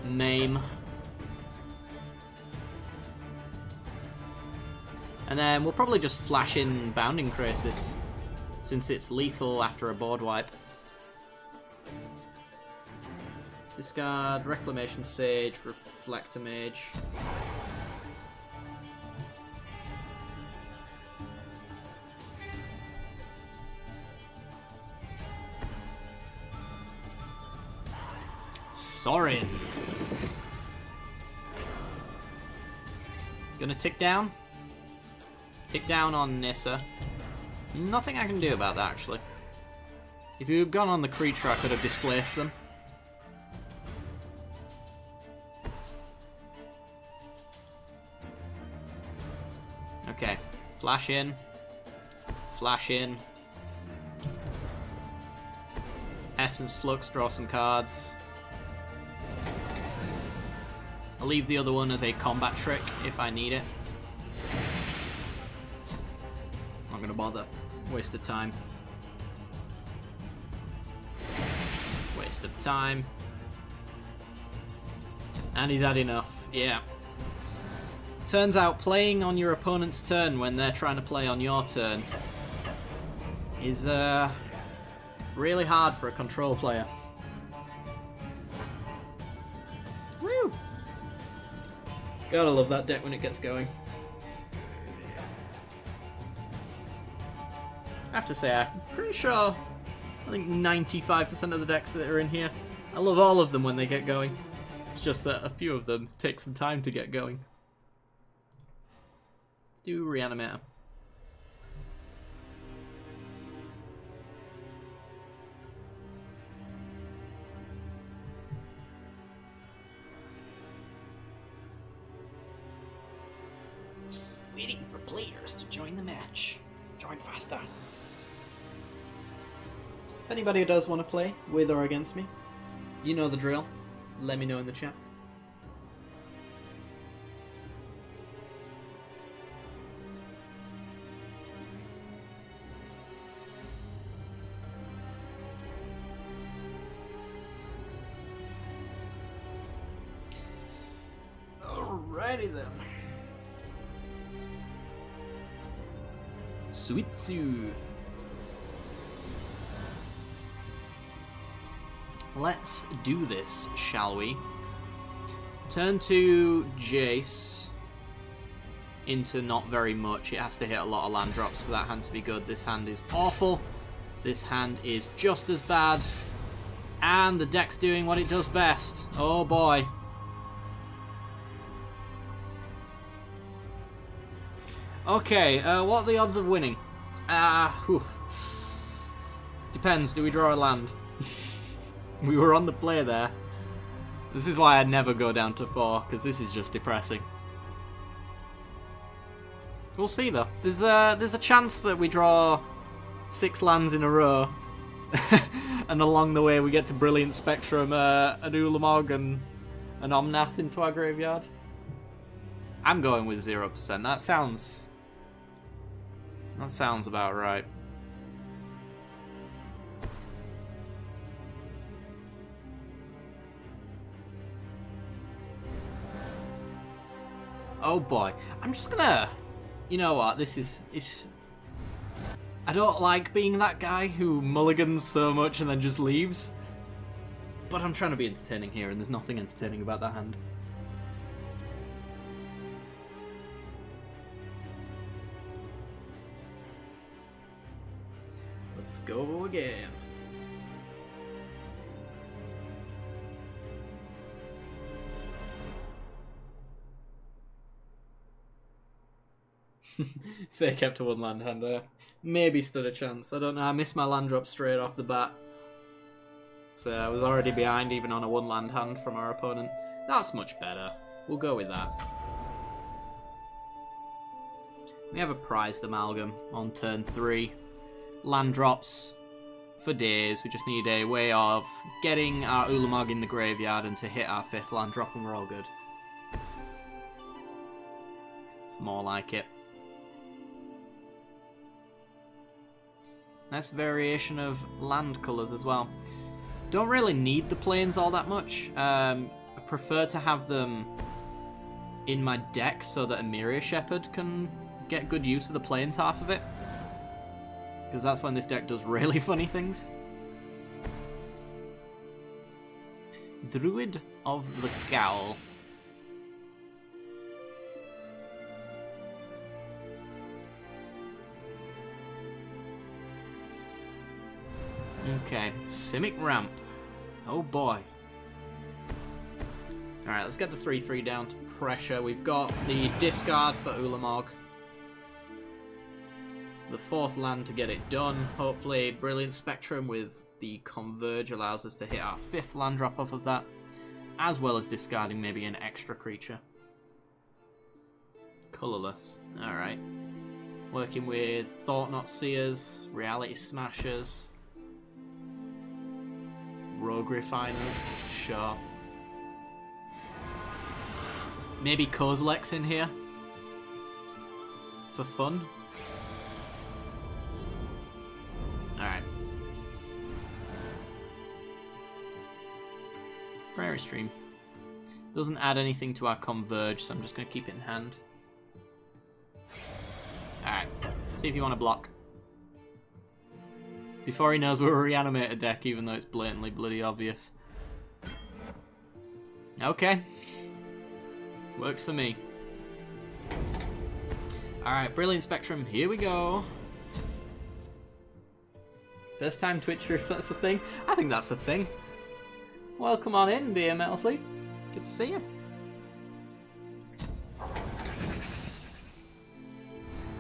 Maim. And then we'll probably just flash in Bounding Crisis, since it's lethal after a board wipe. Discard Reclamation Sage, Reflector Mage. Sorin. Gonna tick down? Tick down on Nissa. Nothing I can do about that, actually. If you had gone on the creature, I could have displaced them. Okay. Flash in. Flash in. Essence Flux, draw some cards. I'll leave the other one as a combat trick if I need it. Not gonna bother. Waste of time. Waste of time. And he's had enough. Yeah. Turns out playing on your opponent's turn when they're trying to play on your turn is really hard for a control player. Woo! Gotta love that deck when it gets going. I have to say, I'm pretty sure, I think 95% of the decks that are in here, I love all of them when they get going. It's just that a few of them take some time to get going. Let's do Reanimator. Waiting for players to join the match. Join faster. If anybody does want to play, with or against me, you know the drill. Let me know in the chat. Alrighty then. Suitsu. Let's do this, shall we? Turn to Jace into not very much. It has to hit a lot of land drops for that hand to be good. This hand is awful. This hand is just as bad. And the deck's doing what it does best. Oh boy. Okay, what are the odds of winning? Depends, do we draw a land? We were on the play there. This is why I never go down to 4, because this is just depressing. We'll see though. There's a chance that we draw 6 lands in a row, and along the way we get to Brilliant Spectrum, an Ulamog and an Omnath into our graveyard. I'm going with 0%. That sounds about right. Oh boy. I'm just gonna... You know what? I don't like being that guy who mulligans so much and then just leaves. But I'm trying to be entertaining here, and there's nothing entertaining about that hand. Let's go again. If they kept a one land hand there, maybe stood a chance. I don't know. I missed my land drop straight off the bat. So I was already behind even on a one land hand from our opponent. That's much better. We'll go with that. We have a prized amalgam on turn 3. Land drops for days. We just need a way of getting our Ulamog in the graveyard and to hit our 5th land drop and we're all good. It's more like it. Nice variation of land colours as well. Don't really need the plains all that much. I prefer to have them in my deck so that Emiria Shepherd can get good use of the plains half of it. Because that's when this deck does really funny things. Druid of the Cowl. Okay, Simic Ramp. Oh boy. Alright, let's get the 3-3 down to pressure. We've got the discard for Ulamog. The 4th land to get it done. Hopefully Brilliant Spectrum with the Converge allows us to hit our 5th land drop off of that. As well as discarding maybe an extra creature. Colourless. Alright. Working with Thought-Knot Seers, Reality Smashers, Rogue Refiners, sure. Maybe Kozilek's in here for fun. Alright. Prairie Stream. Doesn't add anything to our Converge, so I'm just going to keep it in hand. Alright. See if you want to block. Before he knows we're a reanimator deck, even though it's blatantly bloody obvious. Okay. Works for me. Alright, Brilliant Spectrum, here we go. First time Twitcher, if that's a thing. I think that's a thing. Welcome on in, Beer Metal Sleep. Good to see you.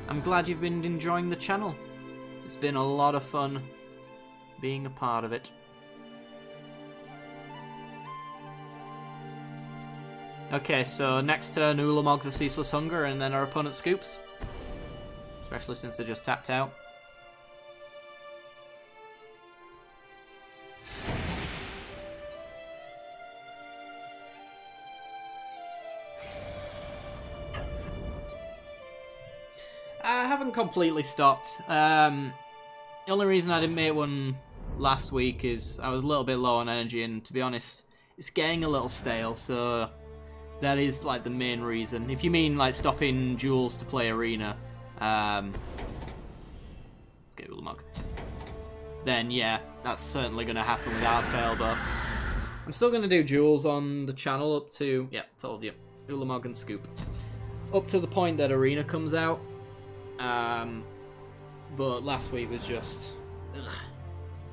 I'm glad you've been enjoying the channel. It's been a lot of fun being a part of it. Okay, so next turn Ulamog the Ceaseless Hunger and then our opponent scoops. Especially since they just tapped out. I haven't completely stopped. The only reason I didn't make one last week is I was a little bit low on energy, and to be honest, it's getting a little stale, so that is like the main reason. If you mean like stopping Duels to play Arena, let's get Ulamog, then yeah, that's certainly going to happen without fail, but I'm still going to do Duels on the channel up to, yeah, told you, Ulamog and Scoop. Up to the point that Arena comes out. But last week was just... ugh.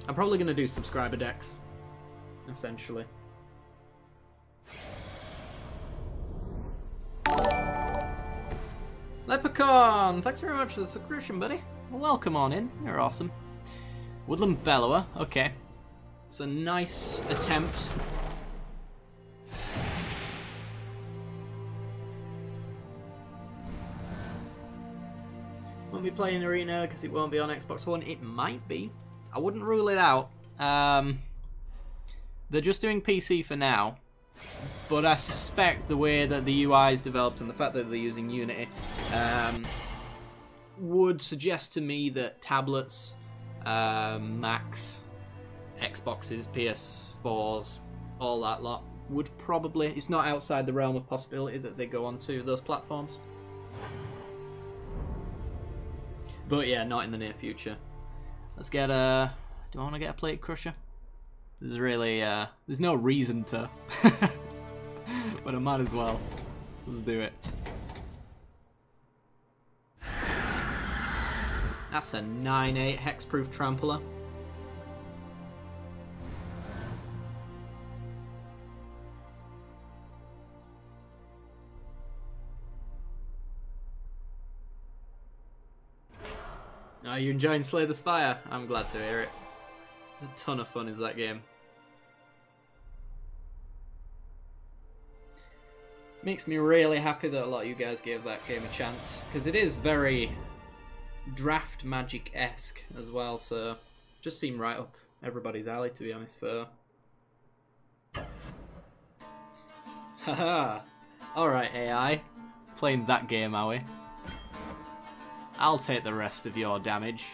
I'm probably going to do subscriber decks, essentially. Leprechaun! Thanks very much for the subscription, buddy. Welcome on in. You're awesome. Woodland Bellower. Okay. It's a nice attempt. Won't be playing Arena because it won't be on Xbox One. It might be. I wouldn't rule it out. They're just doing PC for now. But I suspect the way that the UI is developed and the fact that they're using Unity would suggest to me that tablets, Macs, Xboxes, PS4s, all that lot would probably... It's not outside the realm of possibility that they go onto those platforms. But yeah, not in the near future. Let's get a... Do I want to get a plate crusher? There's really... there's no reason to. But I might as well. Let's do it. That's a 9/8 hexproof trampler. Are you enjoying Slay the Spire? I'm glad to hear it. There's a ton of fun in that game. Makes me really happy that a lot of you guys gave that game a chance, because it is very draft magic-esque as well, so just seemed right up everybody's alley, to be honest, so... Haha! Alright, AI. Playing that game, are we? I'll take the rest of your damage.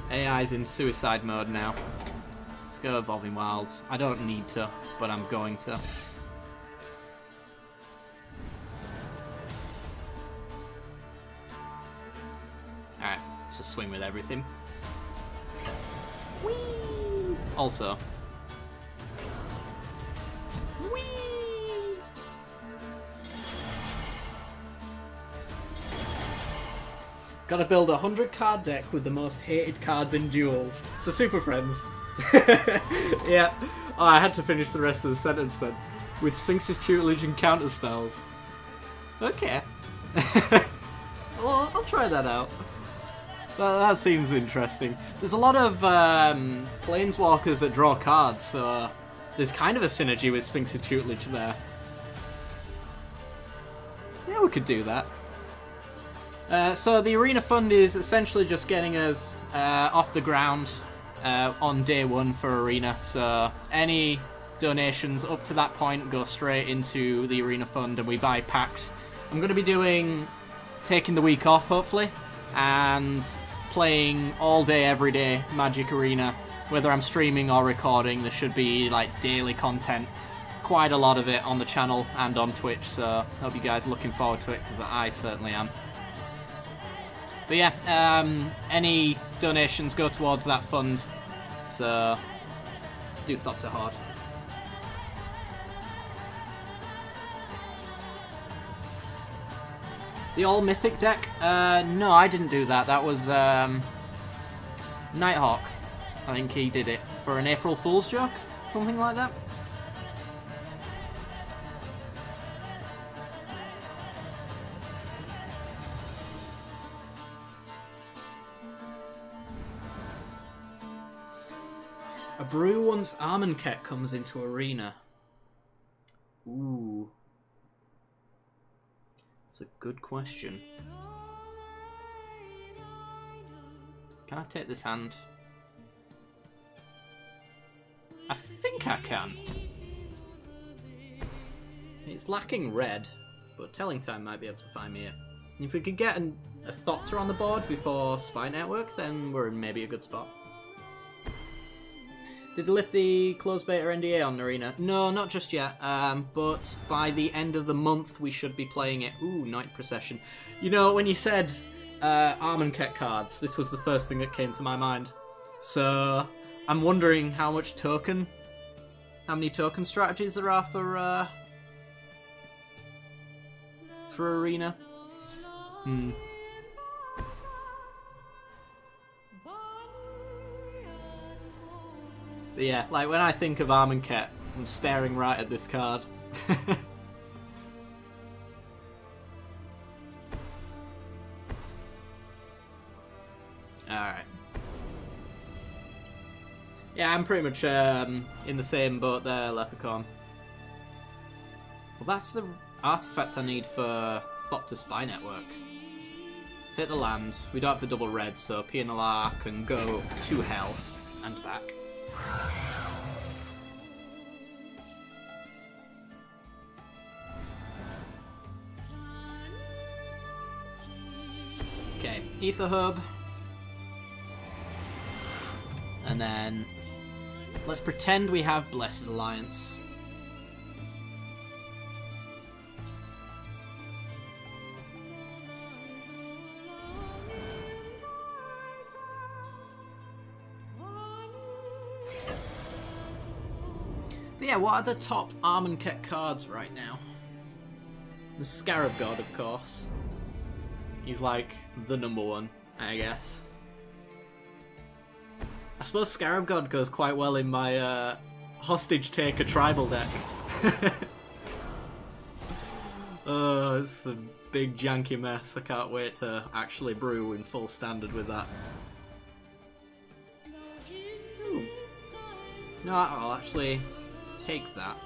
AI's in suicide mode now. Let's go Evolving Wilds. I don't need to, but I'm going to. Alright, let's just swing with everything. Whee! Also. Whee! Gotta build a 100 card deck with the most hated cards in Duels. So Super Friends. Yeah. Oh, I had to finish the rest of the sentence then. With Sphinx's tutelage and counter spells. Okay. Well, I'll try that out. That seems interesting. There's a lot of planeswalkers that draw cards, so there's kind of a synergy with Sphinx's tutelage there. Yeah, we could do that. So the Arena Fund is essentially just getting us off the ground on day one for Arena. So any donations up to that point go straight into the Arena Fund and we buy packs. I'm going to be taking the week off hopefully and playing all day every day Magic Arena. Whether I'm streaming or recording, there should be like daily content. Quite a lot of it on the channel and on Twitch, so I hope you guys are looking forward to it because I certainly am. But yeah, any donations go towards that fund, so let's do Thought to Horde. The All Mythic deck? No, I didn't do that. That was Nighthawk. I think he did it for an April Fool's joke, something like that. A brew once Armenket comes into Arena. Ooh. That's a good question. Can I take this hand? I think I can. It's lacking red, but Telling Time might be able to find me it. If we could get a Thopter on the board before Spy Network, then we're in maybe a good spot. Did they lift the closed beta NDA on Arena? No, not just yet, but by the end of the month we should be playing it. Ooh, Night Procession. You know, when you said Armenket cards, this was the first thing that came to my mind. So, I'm wondering how many token strategies there are for Arena. But yeah, like when I think of Armenket, I'm staring right at this card. Alright. Yeah, I'm pretty much in the same boat there, Leprechaun. Well, that's the artifact I need for Thopter Spy Network. Take the land. We don't have the double red, so PNLR can go to hell and back. Okay, Ether Hub. And then Let's pretend we have Blessed Alliance. But yeah, what are the top Armenket cards right now? The Scarab God, of course. He's like the number one, I guess. I suppose Scarab God goes quite well in my Hostage Taker tribal deck. Oh, it's a big janky mess. I can't wait to actually brew in full standard with that. Ooh. No, I'll actually take that.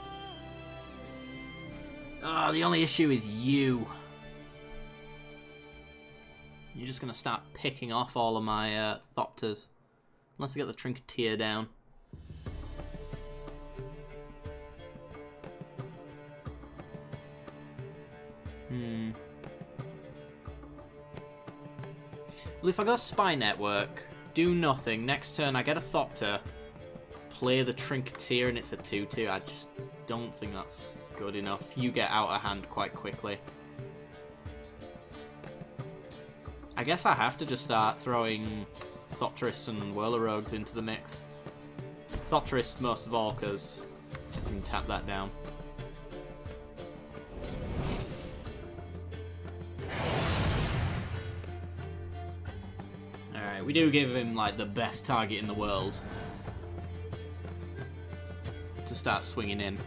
Oh, the only issue is you. You're just going to start picking off all of my Thopters. Unless I get the Trinketeer down. Well, if I go Spy Network, do nothing, next turn I get a Thopter, play the Trinketeer and it's a 2-2, I just don't think that's good enough. You get out of hand quite quickly. I guess I have to just start throwing Thopterists and Whirler Rogues into the mix. Thopterists most of all, because I can tap that down. Alright, we do give him like the best target in the world to start swinging in.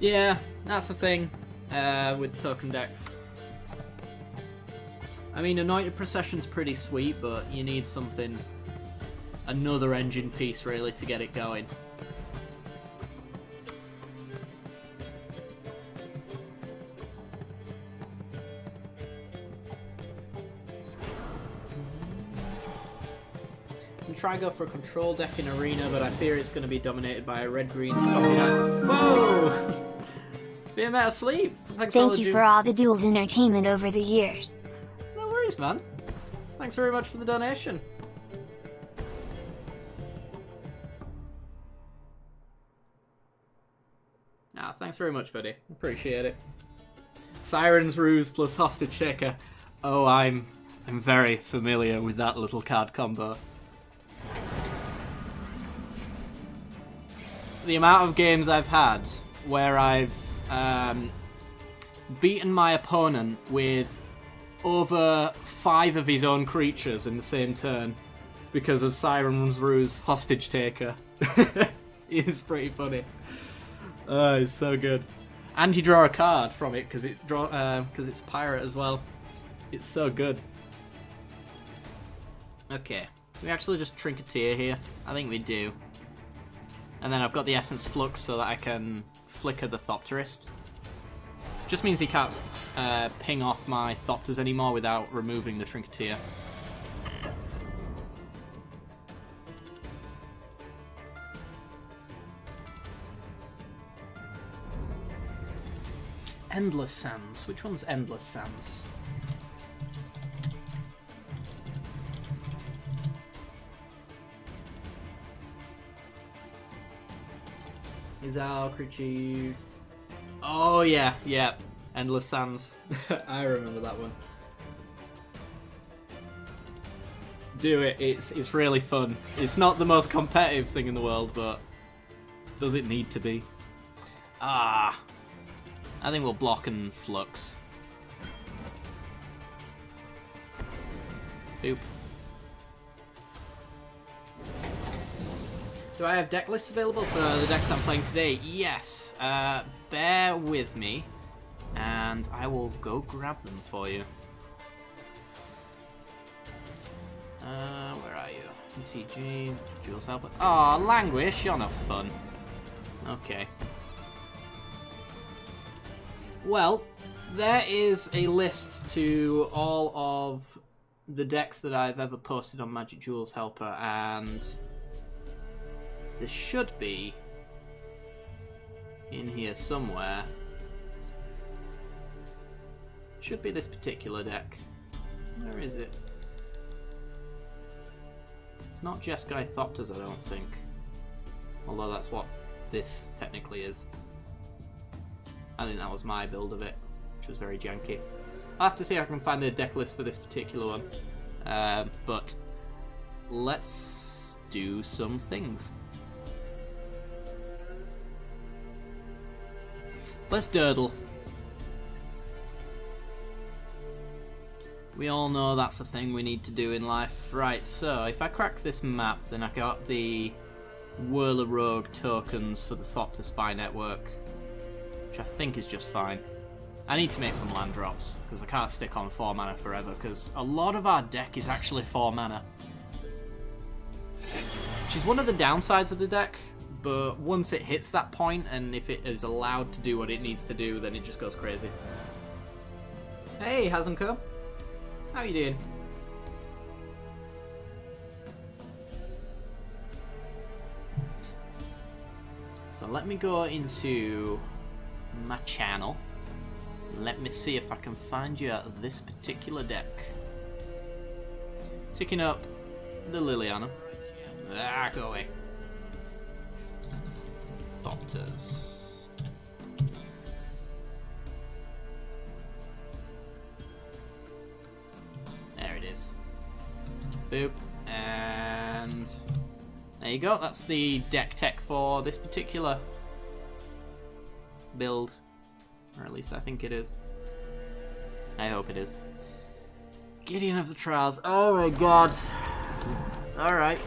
Yeah, that's the thing with token decks. I mean, Anointed Procession's pretty sweet, but you need something, another engine piece really to get it going. I'm trying to go for a control deck in Arena, but I fear it's going to be dominated by a red-green stopping out. Whoa! Being out of sleep. Thank you for all the Duels entertainment over the years. No worries, man. Thanks very much for the donation. Ah, thanks very much, buddy. Appreciate it. Siren's Ruse plus Hostage Taker. Oh, I'm very familiar with that little card combo. The amount of games I've had where I've beaten my opponent with over 5 of his own creatures in the same turn because of Siren's Ruse Hostage Taker. It's pretty funny. Oh, it's so good. And you draw a card from it because it's pirate as well. It's so good. Okay, do we actually just Trinketeer here? I think we do. And then I've got the Essence Flux so that I can flicker the Thopterist. Just means he can't ping off my Thopters anymore without removing the Trinketeer. Endless Sands. Which one's Endless Sands? Is our creature... Oh yeah, yeah. Endless Sands. I remember that one. Do it. It's really fun. It's not the most competitive thing in the world, but does it need to be? Ah. I think we'll block and flux. Boop. Do I have deck lists available for the decks I'm playing today? Yes. Bear with me, and I will go grab them for you. Where are you? MTG, Duels Helper. Aw, Languish, you're no fun. Okay. Well, there is a list to all of the decks that I've ever posted on Magic Duels Helper, and there should be in here somewhere. Should be this particular deck. Where is it? It's not Jeskai Thopters, I don't think. Although that's what this technically is. I think that was my build of it, which was very janky. I'll have to see if I can find the deck list for this particular one. But let's do some things. Let's durdle. We all know that's the thing we need to do in life. Right, so if I crack this map, then I got the Whirler Rogue tokens for the Thopter Spy network, which I think is just fine. I need to make some land drops, because I can't stick on 4 mana forever, because a lot of our deck is actually 4 mana. Which is one of the downsides of the deck, but once it hits that point, and if it is allowed to do what it needs to do, then it just goes crazy. Hey, Hazenko. How you doing? So let me go into my channel. Let me see if I can find you this particular deck. Ticking up the Liliana. Ah, go away. Thopters. There it is. Boop. And there you go. That's the deck tech for this particular build. Or at least I think it is. I hope it is. Gideon of the Trials. Oh my god. Alright.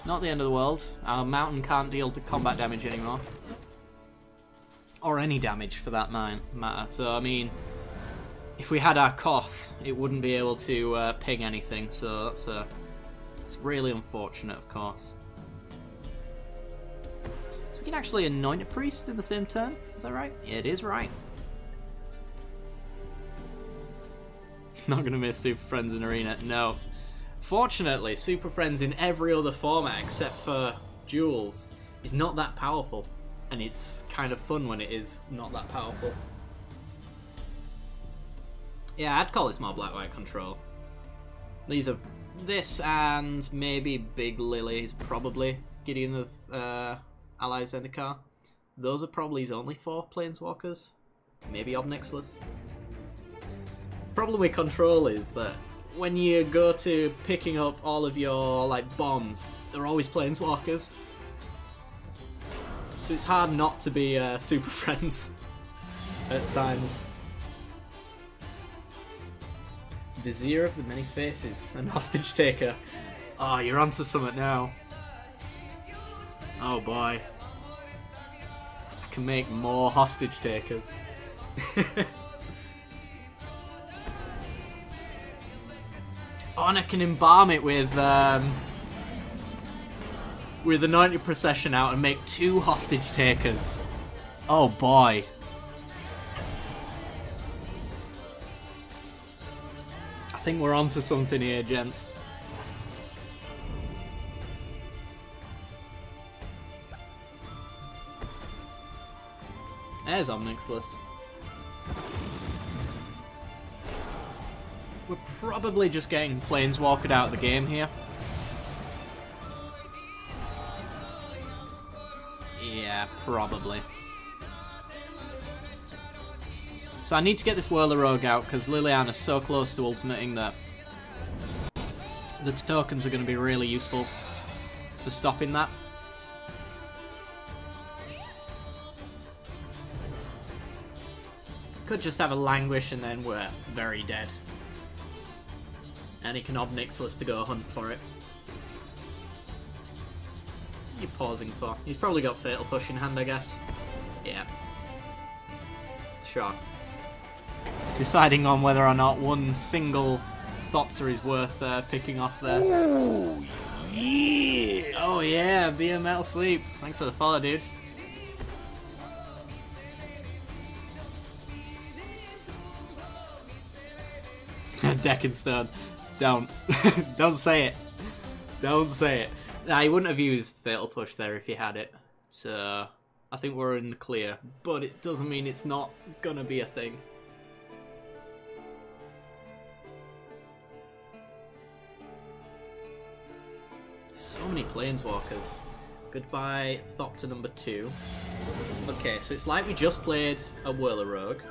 Not the end of the world. Our mountain can't deal to combat damage anymore. Or any damage for that matter. So, I mean, if we had our Koth, it wouldn't be able to ping anything. So, it's really unfortunate, of course. So, we can actually anoint a priest in the same turn. Is that right? It is right. Not going to miss Super Friends in Arena. No. Fortunately, Super Friends in every other format except for Duels is not that powerful. And it's kind of fun when it is not that powerful. Yeah, I'd call this more black-white control. These are this and maybe Big Lily is probably Gideon of Allied Zendikar. Those are probably his only 4 Planeswalkers. Maybe Obnixilus. Problem with control is that when you go to picking up all of your like bombs, they're always Planeswalkers. So it's hard not to be Super Friends at times. Vizier of the Many Faces and Hostage Taker. Oh, you're onto something now. Oh boy. I can make more Hostage Takers. Oh, and I can embalm it with Anointed Procession out and make 2 Hostage Takers. Oh boy. I think we're onto something here, gents. There's Omnixilus. We're probably just getting Planeswalkered out of the game here. Yeah, probably. So I need to get this Whirler Rogue out because Liliana's so close to ultimating that the tokens are going to be really useful for stopping that. Could just have a Languish and then we're very dead. And he can Obnixilus to go hunt for it. What are you pausing for? He's probably got Fatal Push in hand, I guess. Yeah. Sure. Deciding on whether or not one single Thopter is worth picking off there. Oh yeah! Oh yeah, be a Metal Sleep. Thanks for the follow, dude. Deck in stone. Don't. Don't say it. Don't say it. Nah, you wouldn't have used Fatal Push there if you had it. So, I think we're in the clear. But it doesn't mean it's not gonna be a thing. So many planeswalkers. Goodbye, Thopter number 2. Okay, so it's like we just played a Whirler Rogue.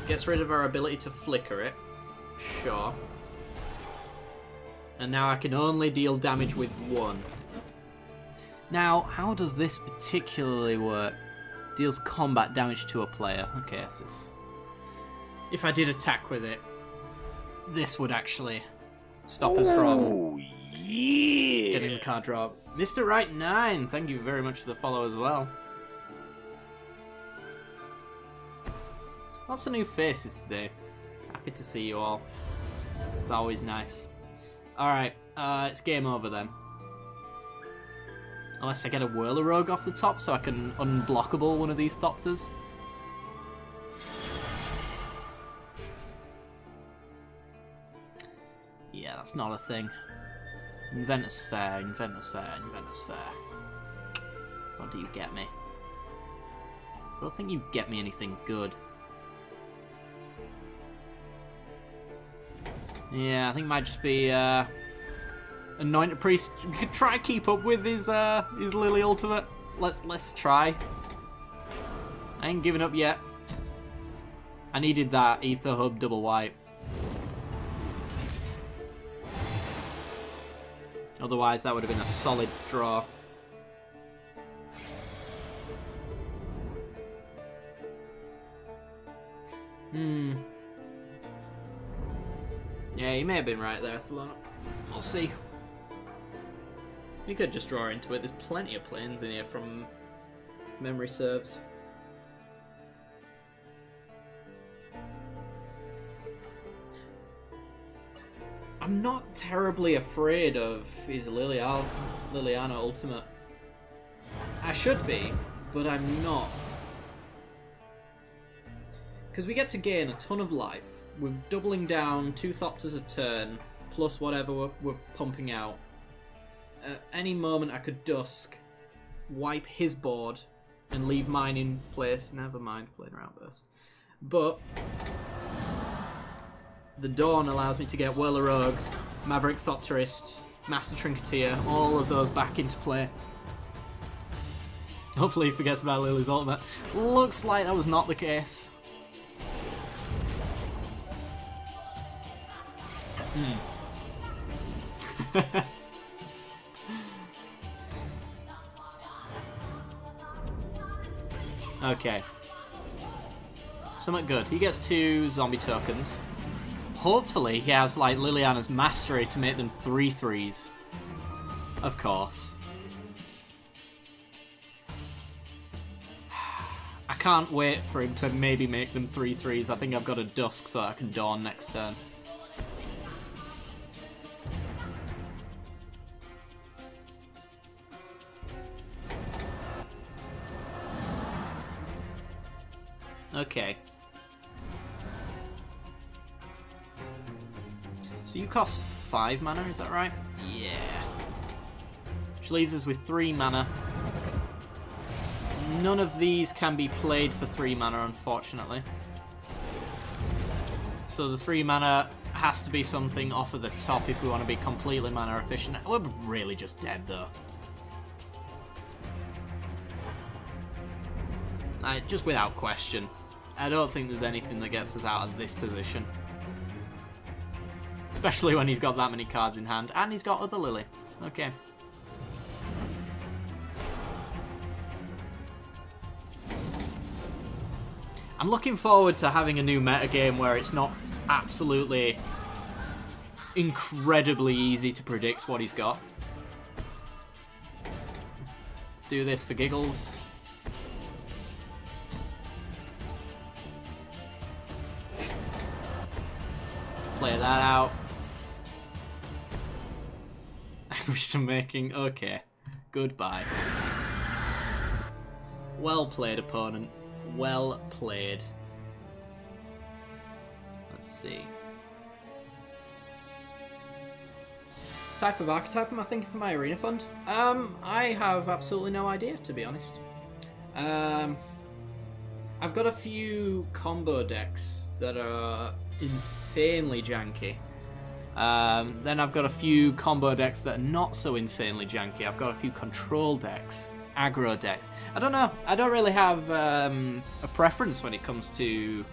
Gets rid of our ability to flicker it. Sure. And now I can only deal damage with 1. Now, how does this particularly work? Deals combat damage to a player. Okay, so if I did attack with it, this would actually stop us from getting the card draw. Mr. Right 9, thank you very much for the follow as well. Lots of new faces today. Happy to see you all. It's always nice. Alright, it's game over then. Unless I get a Whirler Rogue off the top so I can unblockable one of these Thopters. Yeah, that's not a thing. Inventor's Fair, Inventor's Fair, Inventor's Fair. What do you get me? I don't think you get me anything good. Yeah, I think it might just be Anointed Priest. We could try to keep up with his Lily ultimate. Let's try. I ain't giving up yet. I needed that Ether Hub double wipe. Otherwise that would have been a solid draw. Yeah, he may have been right there, Thelona. We'll see. You could just draw into it. There's plenty of planes in here from memory serves. I'm not terribly afraid of his Liliana ultimate. I should be, but I'm not. Because we get to gain a ton of life. We're doubling down 2 Thopters a turn, plus whatever we're pumping out. At any moment I could Dusk, wipe his board, and leave mine in place. Never mind playing around burst. But the Dawn allows me to get Whirler Rogue, Maverick Thopterist, Master Trinketeer, all of those back into play. Hopefully he forgets about Lily's ultimate. Looks like that was not the case. Okay. Somewhat good. He gets 2 zombie tokens. Hopefully he has like Liliana's Mastery to make them 3/3s. Of course. I can't wait for him to maybe make them 3/3s. I think I've got a Dusk so I can Dawn next turn. Okay. So you cost 5 mana, is that right? Yeah. Which leaves us with 3 mana. None of these can be played for 3 mana, unfortunately. So the 3 mana has to be something off of the top if we want to be completely mana efficient. We're really just dead, though. Just without question. I don't think there's anything that gets us out of this position. Especially when he's got that many cards in hand. And he's got other Lily. Okay. I'm looking forward to having a new metagame where it's not absolutely incredibly easy to predict what he's got. Let's do this for giggles. Play that out. I wish I'm making... Okay. Goodbye. Well played, opponent. Well played. Let's see. Type of archetype am I thinking for my arena fund? I have absolutely no idea, to be honest. I've got a few combo decks that are insanely janky. Then I've got a few combo decks that are not so insanely janky. I've got a few control decks, aggro decks. I don't know. I don't really have a preference when it comes to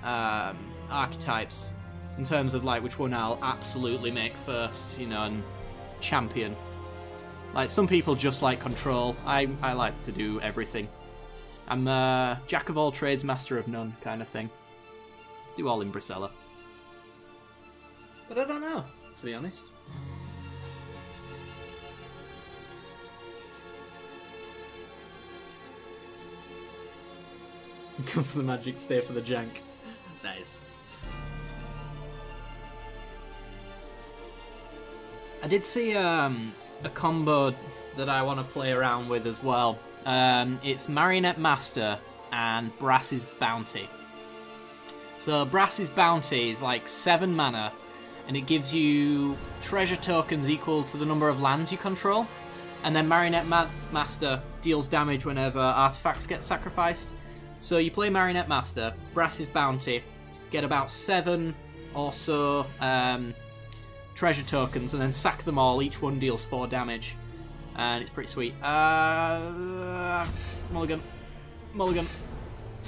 archetypes in terms of like which one I'll absolutely make first, you know, and champion. Like some people just like control. I like to do everything. I'm a jack of all trades, master of none kind of thing. Do all in Bracella. But I don't know, to be honest. Come for the magic, stay for the jank. Nice. I did see a combo that I want to play around with as well. It's Marionette Master and Brass's Bounty. So Brass's Bounty is like 7 mana, and it gives you treasure tokens equal to the number of lands you control. And then Marionette Master deals damage whenever artifacts get sacrificed. So you play Marionette Master, Brass's Bounty, get about 7 or so treasure tokens, and then sack them all. Each one deals 4 damage. And it's pretty sweet. Mulligan. Mulligan.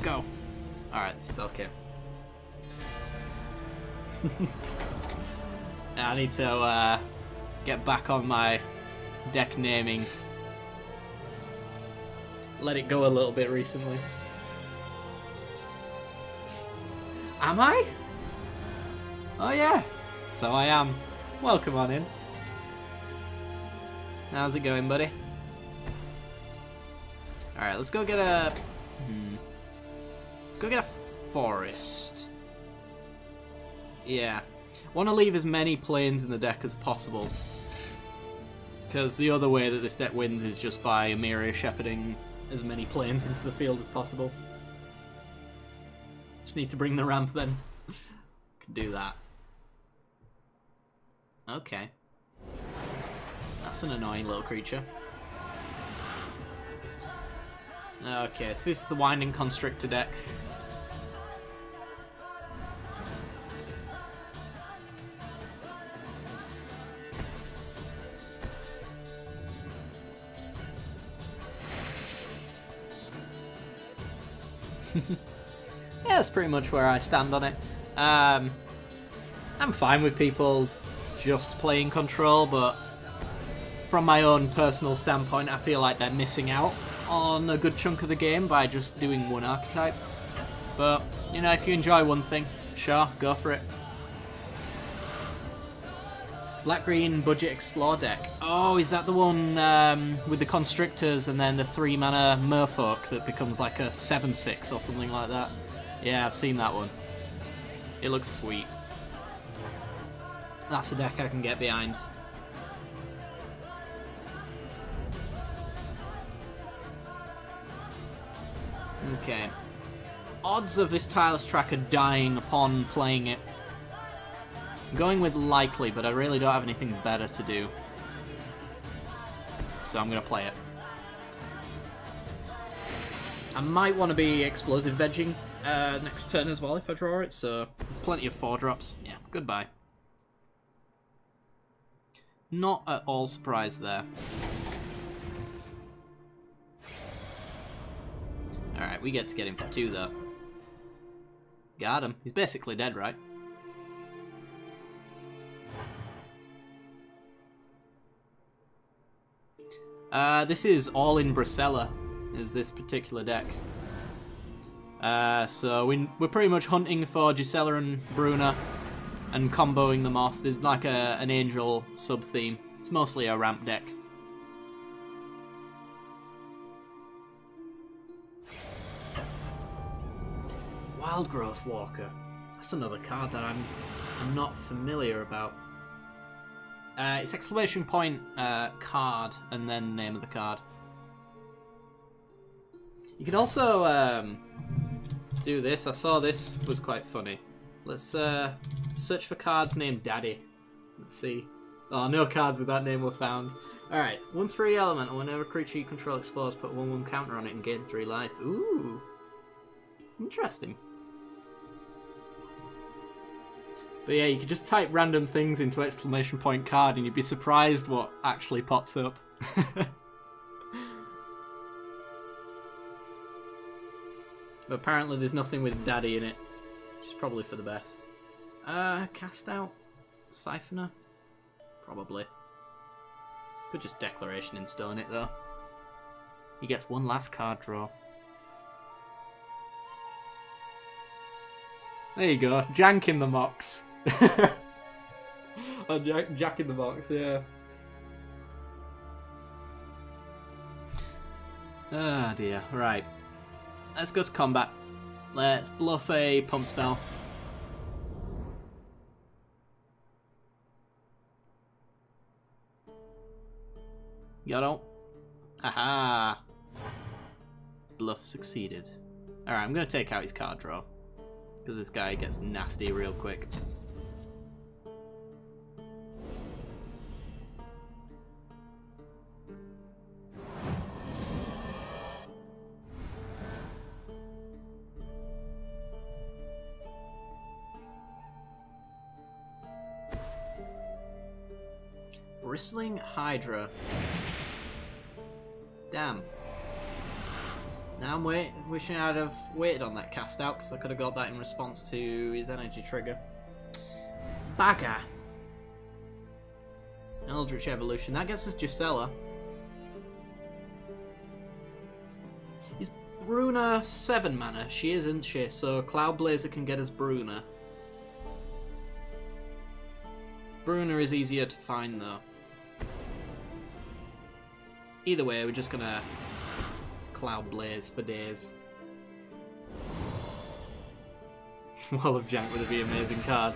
Go. Alright, this is okay. Now I need to get back on my deck naming. Let it go a little bit recently. Am I? Oh yeah, so I am. Welcome on in. How's it going, buddy? Alright, let's go get a... Let's go get a forest. Yeah. Want to leave as many planes in the deck as possible. Because the other way that this deck wins is just by Emiria shepherding as many planes into the field as possible. Just need to bring the ramp then. Can do that. Okay. That's an annoying little creature. Okay, so this is the Winding Constrictor deck. Yeah, that's pretty much where I stand on it. I'm fine with people just playing control, but from my own personal standpoint, I feel like they're missing out on a good chunk of the game by just doing one archetype. But, you know, if you enjoy one thing, sure, go for it. Black-green Budget Explore deck. Oh, is that the one with the Constrictors and then the 3 mana Merfolk that becomes like a 7/6 or something like that? Yeah, I've seen that one. It looks sweet. That's a deck I can get behind. Okay. Odds of this Tireless Tracker dying upon playing it. I'm going with likely, but I really don't have anything better to do. So I'm going to play it. I might want to be Explosive Vegging next turn as well if I draw it, so there's plenty of 4-drops. Yeah, goodbye. Not at all surprised there. Alright, we get to get him for 2 though. Got him. He's basically dead, right? This is all in Bracella, is this particular deck. So we're pretty much hunting for Gisela and Bruna and comboing them off. There's like an angel sub-theme. It's mostly a ramp deck. Wildgrowth Walker. That's another card that I'm not familiar about. It's exclamation point card and then name of the card. You can also do this. I saw this was quite funny. Let's search for cards named Daddy. Let's see. Oh, no cards with that name were found. Alright, 1/3 elemental. Whenever a creature you control explores, put 1/1 counter on it and gain 3 life. Ooh. Interesting. But yeah, you could just type random things into exclamation point card and you'd be surprised what actually pops up. But apparently there's nothing with Daddy in it, which is probably for the best. Cast out? Siphoner? Probably. Could just Declaration in Stone it though. He gets one last card draw. There you go, Jank in the Mox. Oh, Jack in the Box, yeah. Ah dear, right. Let's go to combat. Let's bluff a pump spell. Got Haha! Bluff succeeded. Alright, I'm gonna take out his card draw. Because this guy gets nasty real quick. Bristling Hydra. Damn. Now I'm wishing I'd have waited on that cast out because I could have got that in response to his energy trigger. Bagger. Eldritch Evolution. That gets us Gisela. Is Bruna 7 mana? She is, isn't she? So Cloud Blazer can get us Bruna. Bruna is easier to find though. Either way, we're just gonna Cloud Blaze for days. Wall of Jank would be an amazing card.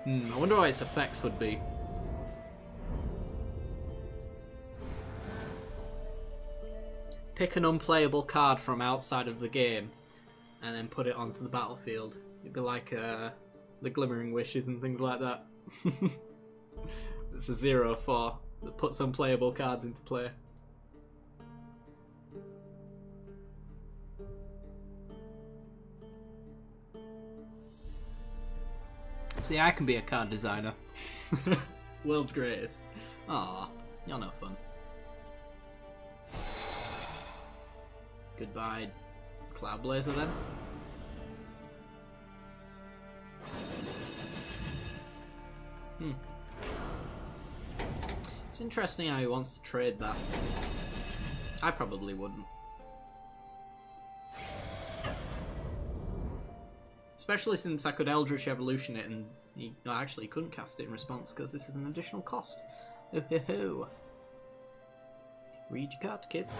I wonder what its effects would be. Pick an unplayable card from outside of the game and then put it onto the battlefield. It'd be like the Glimmering Wishes and things like that. It's a 0/4 that puts unplayable cards into play. See, I can be a card designer. World's greatest. Aw, you're no fun. Goodbye, Cloud Blazer then. It's interesting how he wants to trade that. I probably wouldn't. Especially since I could Eldritch Evolution it and no, actually you couldn't cast it in response because this is an additional cost. Ho ho ho. Read your card, kids.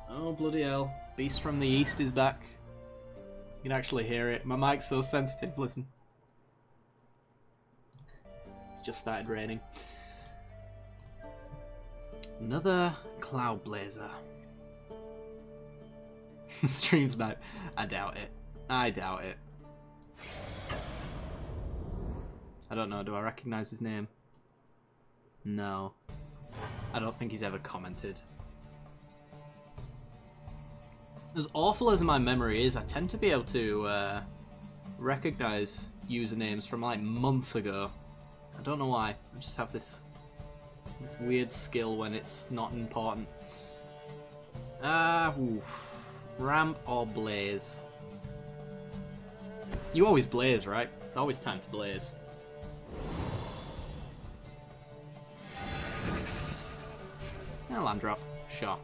Oh bloody hell. Beast from the East is back. You can actually hear it. My mic's so sensitive, listen. It's just started raining. Another Cloud Blazer. Stream snipe. I doubt it. I doubt it. I don't know, do I recognise his name? No. I don't think he's ever commented. As awful as my memory is, I tend to be able to recognise usernames from like months ago. I don't know why. I just have this weird skill when it's not important. Ramp or Blaze? You always Blaze, right? It's always time to Blaze. Land drop. Sure.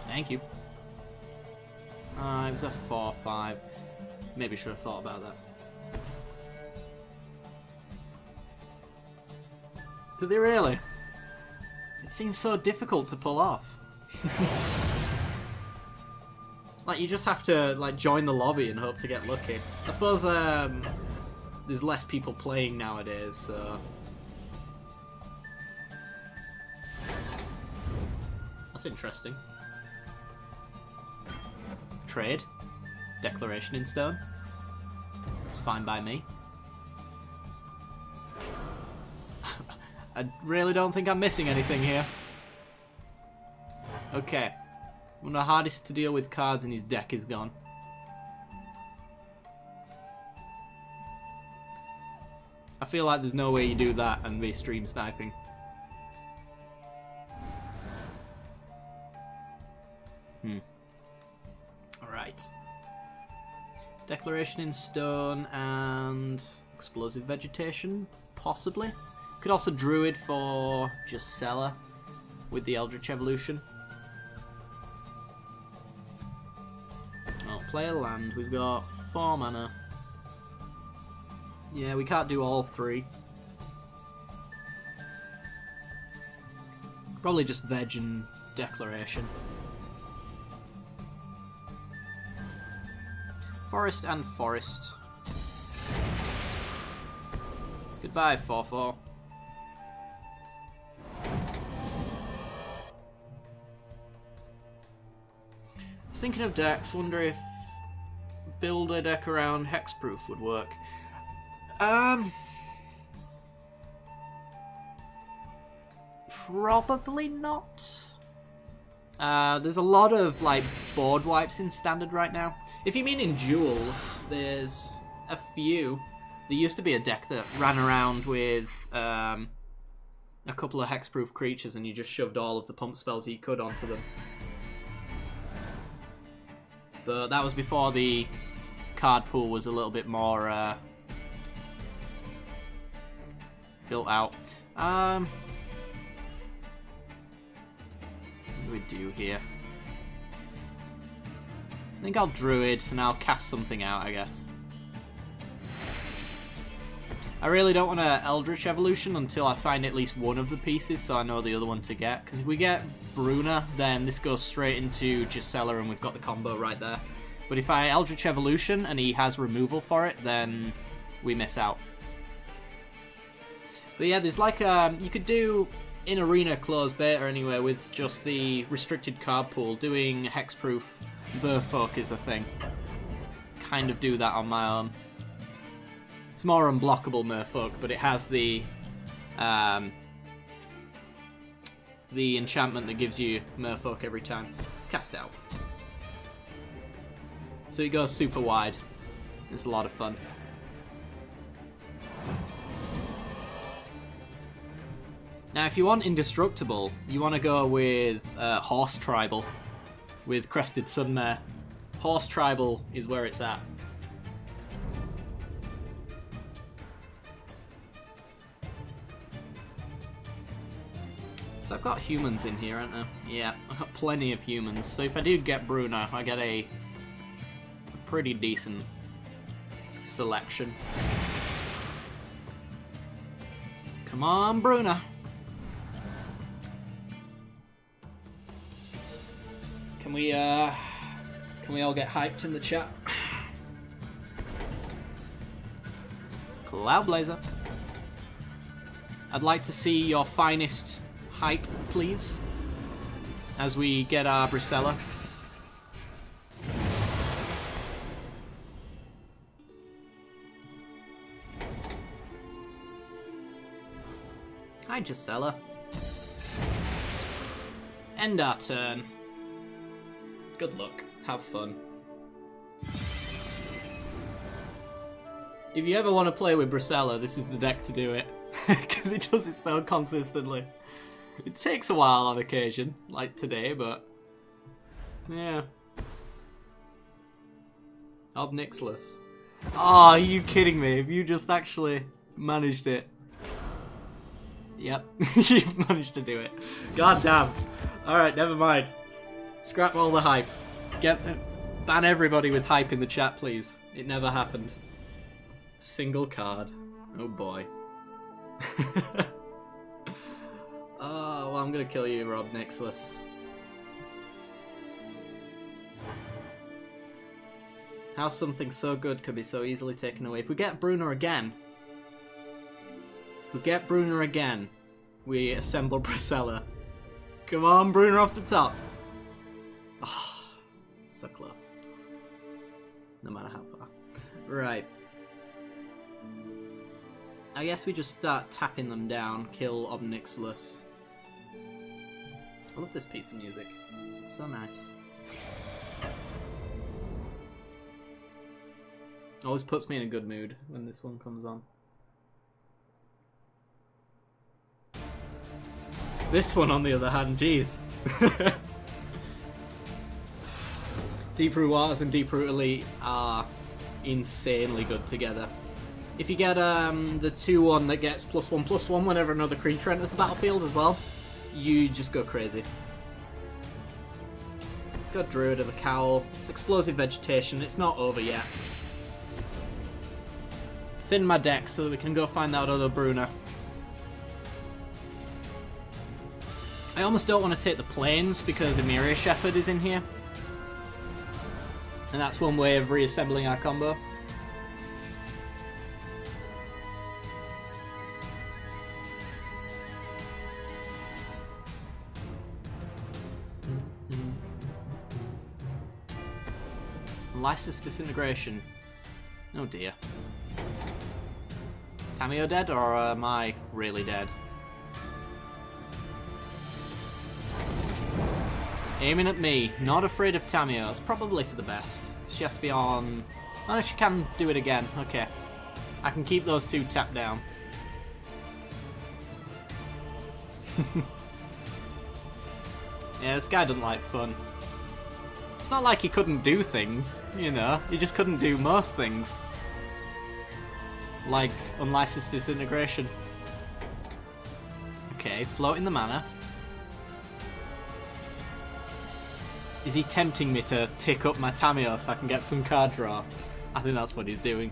Thank you. It was a 4/5. Maybe should have thought about that. Did they really? It seems so difficult to pull off. Like, you just have to like join the lobby and hope to get lucky. I suppose there's less people playing nowadays, so... That's interesting. Trade. Declaration in Stone. It's fine by me. I really don't think I'm missing anything here. Okay. One of the hardest to deal with cards in his deck is gone. I feel like there's no way you do that and be stream sniping. Alright. Declaration in Stone and Explosive Vegetation, possibly. Could also Druid for just Seller with the Eldritch Evolution. I'll play a land. We've got 4 mana. Yeah, we can't do all 3. Probably just Veg and Declaration. Forest and Forest. Goodbye, 4/4. I was thinking of decks, wonder if build a deck around Hexproof would work. Probably not. There's a lot of like board wipes in Standard right now. If you mean in Duels, there's a few. There used to be a deck that ran around with a couple of hexproof creatures and you just shoved all of the pump spells you could onto them. But that was before the card pool was a little bit more built out. What do we do here? I think I'll Druid and I'll cast something out, I guess. I really don't want to Eldritch Evolution until I find at least one of the pieces so I know the other one to get. Because if we get Bruna, then this goes straight into Gisela and we've got the combo right there. But if I Eldritch Evolution and he has removal for it, then we miss out. But yeah, there's like, you could do in Arena closed beta anyway with just the restricted card pool. Doing Hexproof Merfolk is a thing. Kind of do that on my own. It's more unblockable Merfolk, but it has the enchantment that gives you Merfolk every time. It's cast out. So it goes super wide. It's a lot of fun. Now, if you want Indestructible, you want to go with Horse Tribal with Crested Sunmare. Horse Tribal is where it's at. So I've got humans in here, haven't I? Yeah, I've got plenty of humans. So if I do get Bruno, I get a pretty decent selection. Come on, Bruno. Can we all get hyped in the chat? Cloudblazer. I'd like to see your finest hype, please, as we get our Bricella. Hi, Gisela. End our turn. Good luck. Have fun. If you ever want to play with Bricella, this is the deck to do it. Because it does it so consistently. It takes a while on occasion, like today, but yeah. Obnixless. Oh, are you kidding me? Have you just actually managed it? Yep, you've managed to do it. God damn. Alright, never mind. Scrap all the hype. Ban everybody with hype in the chat, please. It never happened. Single card. Oh boy. Oh, well, I'm gonna kill you, Rob Nixless. How something so good could be so easily taken away. If we get Bruno again, we assemble Bricella. Come on, Bruno off the top. Oh, so close. No matter how far. Right. I guess we just start tapping them down, kill Obnixless. I love this piece of music. It's so nice. Always puts me in a good mood when this one comes on. This one, on the other hand, jeez. Deep-Root Waters and Deep-Root Elite are insanely good together. If you get the 2-1 that gets +1/+1 whenever another creature enters the battlefield as well, you just go crazy. It's got Druid of a Cowl, it's Explosive Vegetation, it's not over yet. Thin my deck so that we can go find that other Bruna. I almost don't want to take the planes because Emiria Shepherd is in here. And that's one way of reassembling our combo. Lysis Disintegration. Oh dear. Tamio dead, or am I really dead? Aiming at me, not afraid of Tamio. It's probably for the best. She has to be on... Oh no, she can do it again. Okay. I can keep those two tapped down. Yeah, this guy doesn't like fun. It's not like he couldn't do things, you know. He just couldn't do most things. Like Unlicensed Disintegration. Okay, floating the mana. Is he tempting me to tick up my Tamio so I can get some card draw? I think that's what he's doing.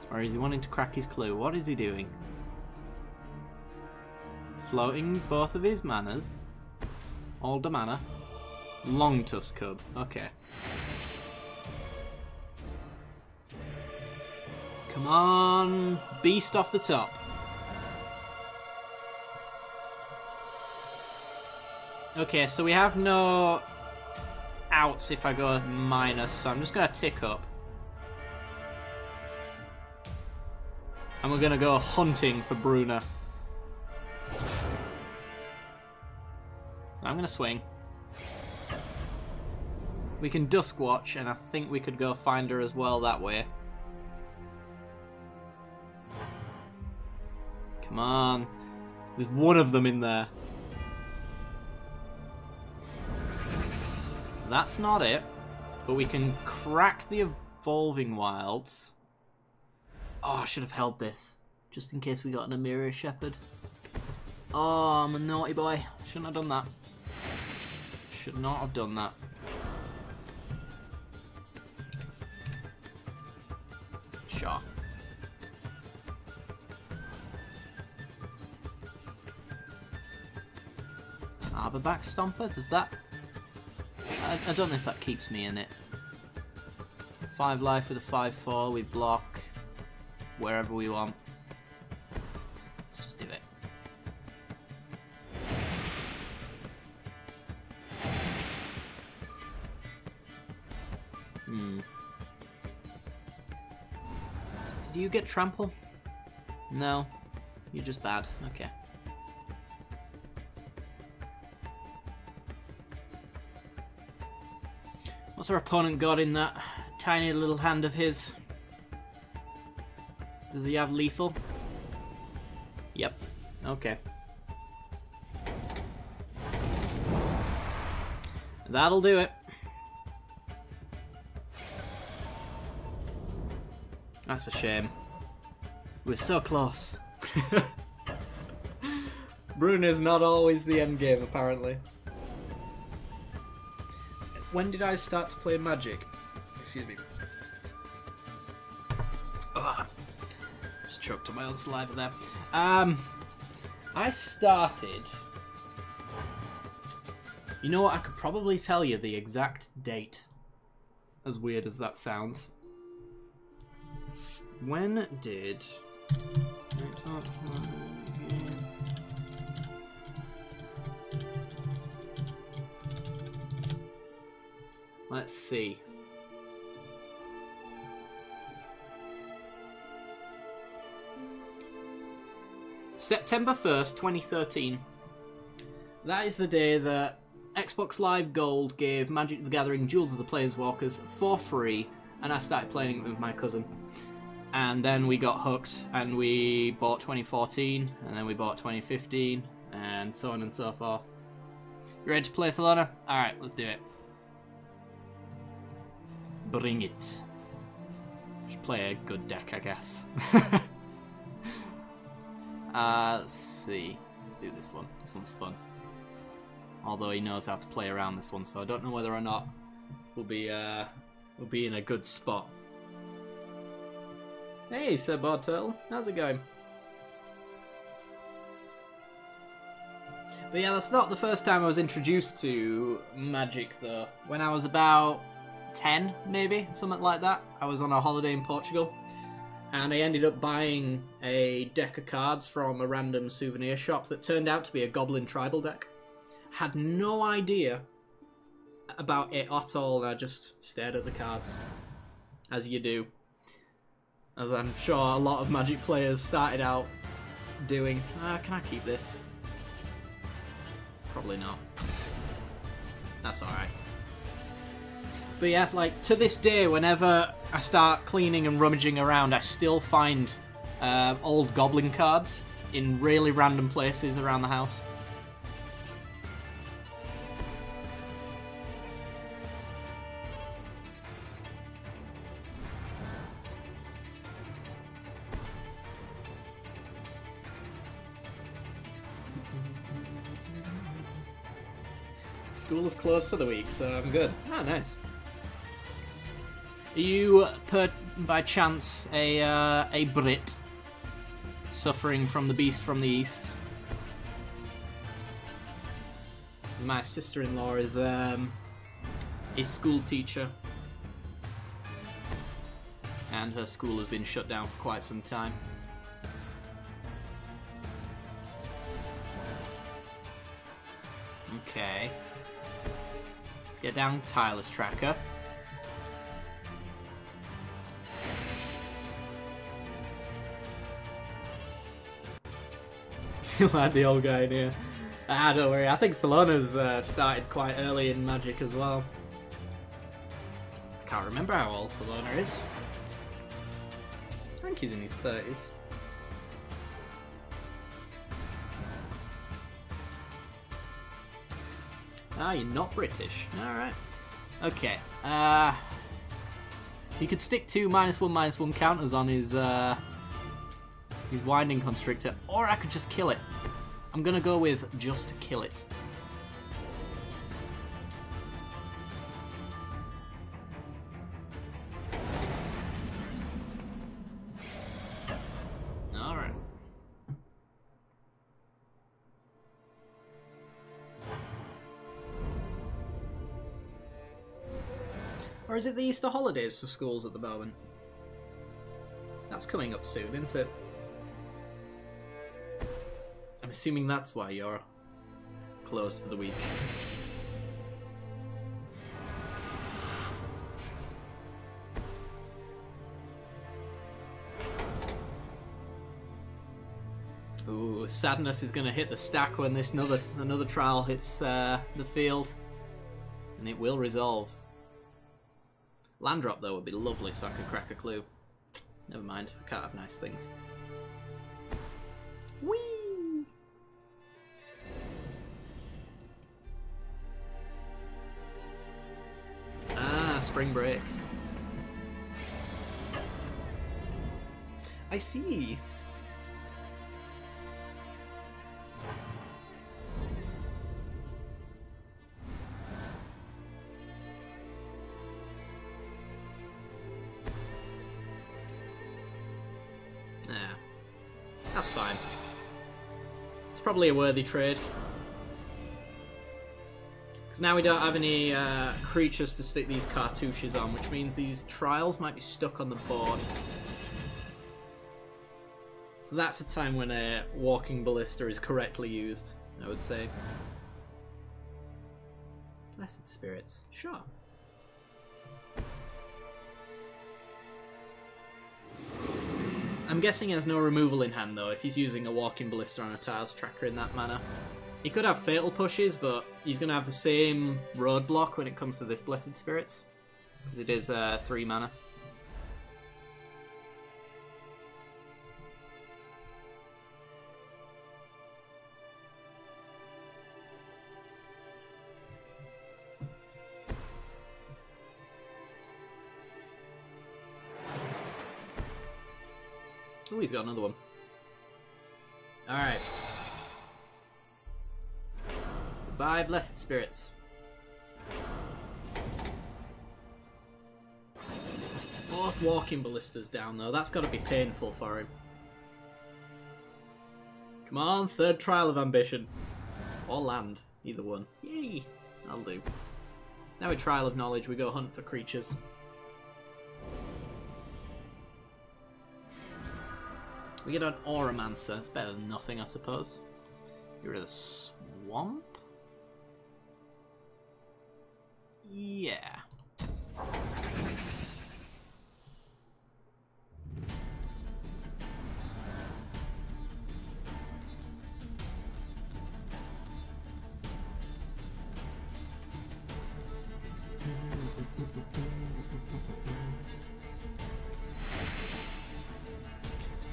Or is he wanting to crack his clue? What is he doing? Floating both of his manas. Alder mana. Long Tusk Cub. Okay. Come on. Beast off the top. Okay, so we have no outs if I go minus, so I'm just going to tick up. And we're going to go hunting for Bruna. I'm going to swing. We can Dusk Watch, and I think we could go find her as well that way. Come on. There's one of them in there. That's not it, but we can crack the Evolving Wilds. Oh, I should have held this, just in case we got an Emiria Shepherd. Oh, I'm a naughty boy. Shouldn't have done that. Should not have done that. Sure. Arborback Stomper, does that... I don't know if that keeps me in it. 5 life with a 5/4, we block wherever we want. Let's just do it. Do you get trample? No. You're just bad. Okay. What's our opponent got in that tiny little hand of his? Does he have lethal? Yep. Okay. That'll do it. That's a shame. We're so close. Bruna's not always the end game, apparently. When did I start to play Magic? Excuse me. Ugh. Just choked on my own saliva there. I started... You know what? I could probably tell you the exact date. As weird as that sounds. When did... Let's see. September 1st, 2013. That is the day that Xbox Live Gold gave Magic the Gathering Duels of the Planeswalkers for free, and I started playing it with my cousin. And then we got hooked, and we bought 2014, and then we bought 2015, and so on and so forth. You ready to play, Thelona? Alright, let's do it. Bring it. Should play a good deck, I guess. Let's see. Let's do this one. This one's fun. Although he knows how to play around this one, so I don't know whether or not we'll be in a good spot. Hey, Sir Board Turtle. How's it going? But yeah, that's not the first time I was introduced to Magic, though. When I was about 10, maybe, something like that. I was on a holiday in Portugal, and I ended up buying a deck of cards from a random souvenir shop that turned out to be a Goblin Tribal deck. Had no idea about it at all, and I just stared at the cards. As you do. As I'm sure a lot of Magic players started out doing. Can I keep this? Probably not. That's alright. But yeah, like, to this day, whenever I start cleaning and rummaging around, I still find old Goblin cards in really random places around the house. School is closed for the week, so I'm good. Ah, nice. Are you, by chance, a Brit suffering from the beast from the east? My sister-in-law is a school teacher, and her school has been shut down for quite some time. Okay. Get down Tyler's tracker. Like the old guy in here. Don't worry. I think Thelona's started quite early in Magic as well. I can't remember how old Thelona is. I think he's in his 30s. Ah, you're not British. Alright. Okay. He could stick two -1/-1 counters on his Winding Constrictor, or I could just kill it. I'm gonna go with just kill it. Alright. Or is it the Easter holidays for schools at the moment? That's coming up soon, isn't it? I'm assuming that's why you're closed for the week. Ooh, sadness is going to hit the stack when this another trial hits the field, and it will resolve. Land drop, though, would be lovely, so I could crack a clue. Never mind, I can't have nice things. Whee! Ah, spring break. I see. That's fine. It's probably a worthy trade. Because now we don't have any creatures to stick these cartouches on, which means these trials might be stuck on the board. So that's a time when a Walking Ballista is correctly used, I would say. Blessed Spirits, sure. I'm guessing he has no removal in hand, though, if he's using a Walking Ballista on a Tiles Tracker in that manner. He could have Fatal Pushes, but he's going to have the same roadblock when it comes to this Blessed Spirits, because it is 3 mana. Oh, he's got another one. Alright. Goodbye, Blessed Spirits. It's both Walking Ballistas down, though. That's got to be painful for him. Come on, third Trial of Ambition. Or land. Either one. Yay! That'll do. Now with Trial of Knowledge, we go hunt for creatures. We get an Auramancer. It's better than nothing, I suppose. Get rid of the swamp? Yeah.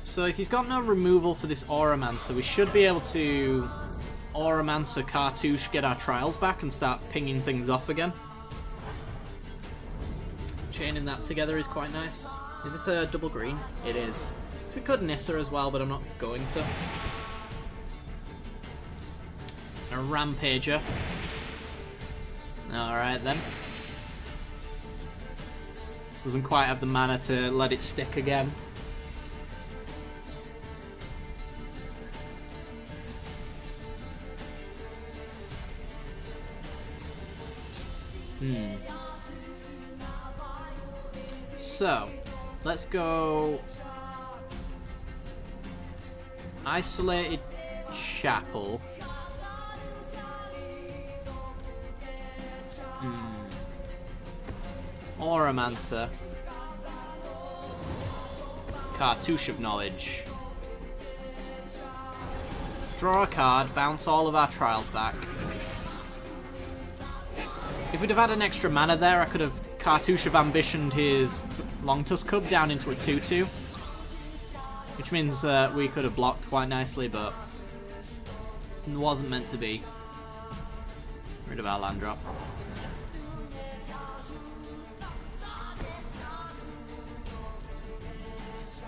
So if he's got no removal for this Auramancer, we should be able to Auramancer Cartouche, get our trials back and start pinging things off again. Chaining that together is quite nice. Is this a double green? It is. So we could Nissa as well, but I'm not going to. A Rampager. Alright then. Doesn't quite have the mana to let it stick again. So, let's go Isolated Chapel. Auramancer. Cartouche of Knowledge. Draw a card, bounce all of our trials back. If we'd have had an extra mana there, I could have Cartouche of Ambitioned his Longtusk Cub down into a 2-2. Which means we could have blocked quite nicely, but it wasn't meant to be. Rid of our land drop.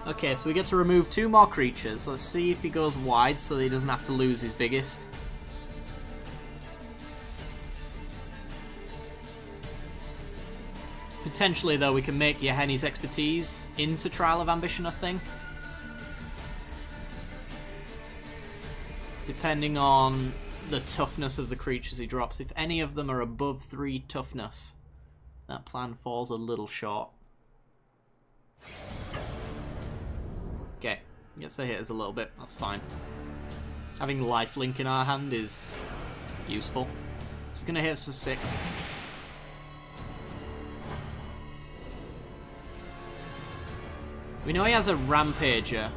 Okay, so we get to remove 2 more creatures. Let's see if he goes wide so that he doesn't have to lose his biggest. Potentially, though, we can make Yahenni's Expertise into Trial of Ambition a thing. Depending on the toughness of the creatures he drops. If any of them are above 3 toughness, that plan falls a little short. Okay, gets to hit us a little bit, that's fine. Having lifelink in our hand is useful. So it's going to hit us for 6. We know he has a Rampager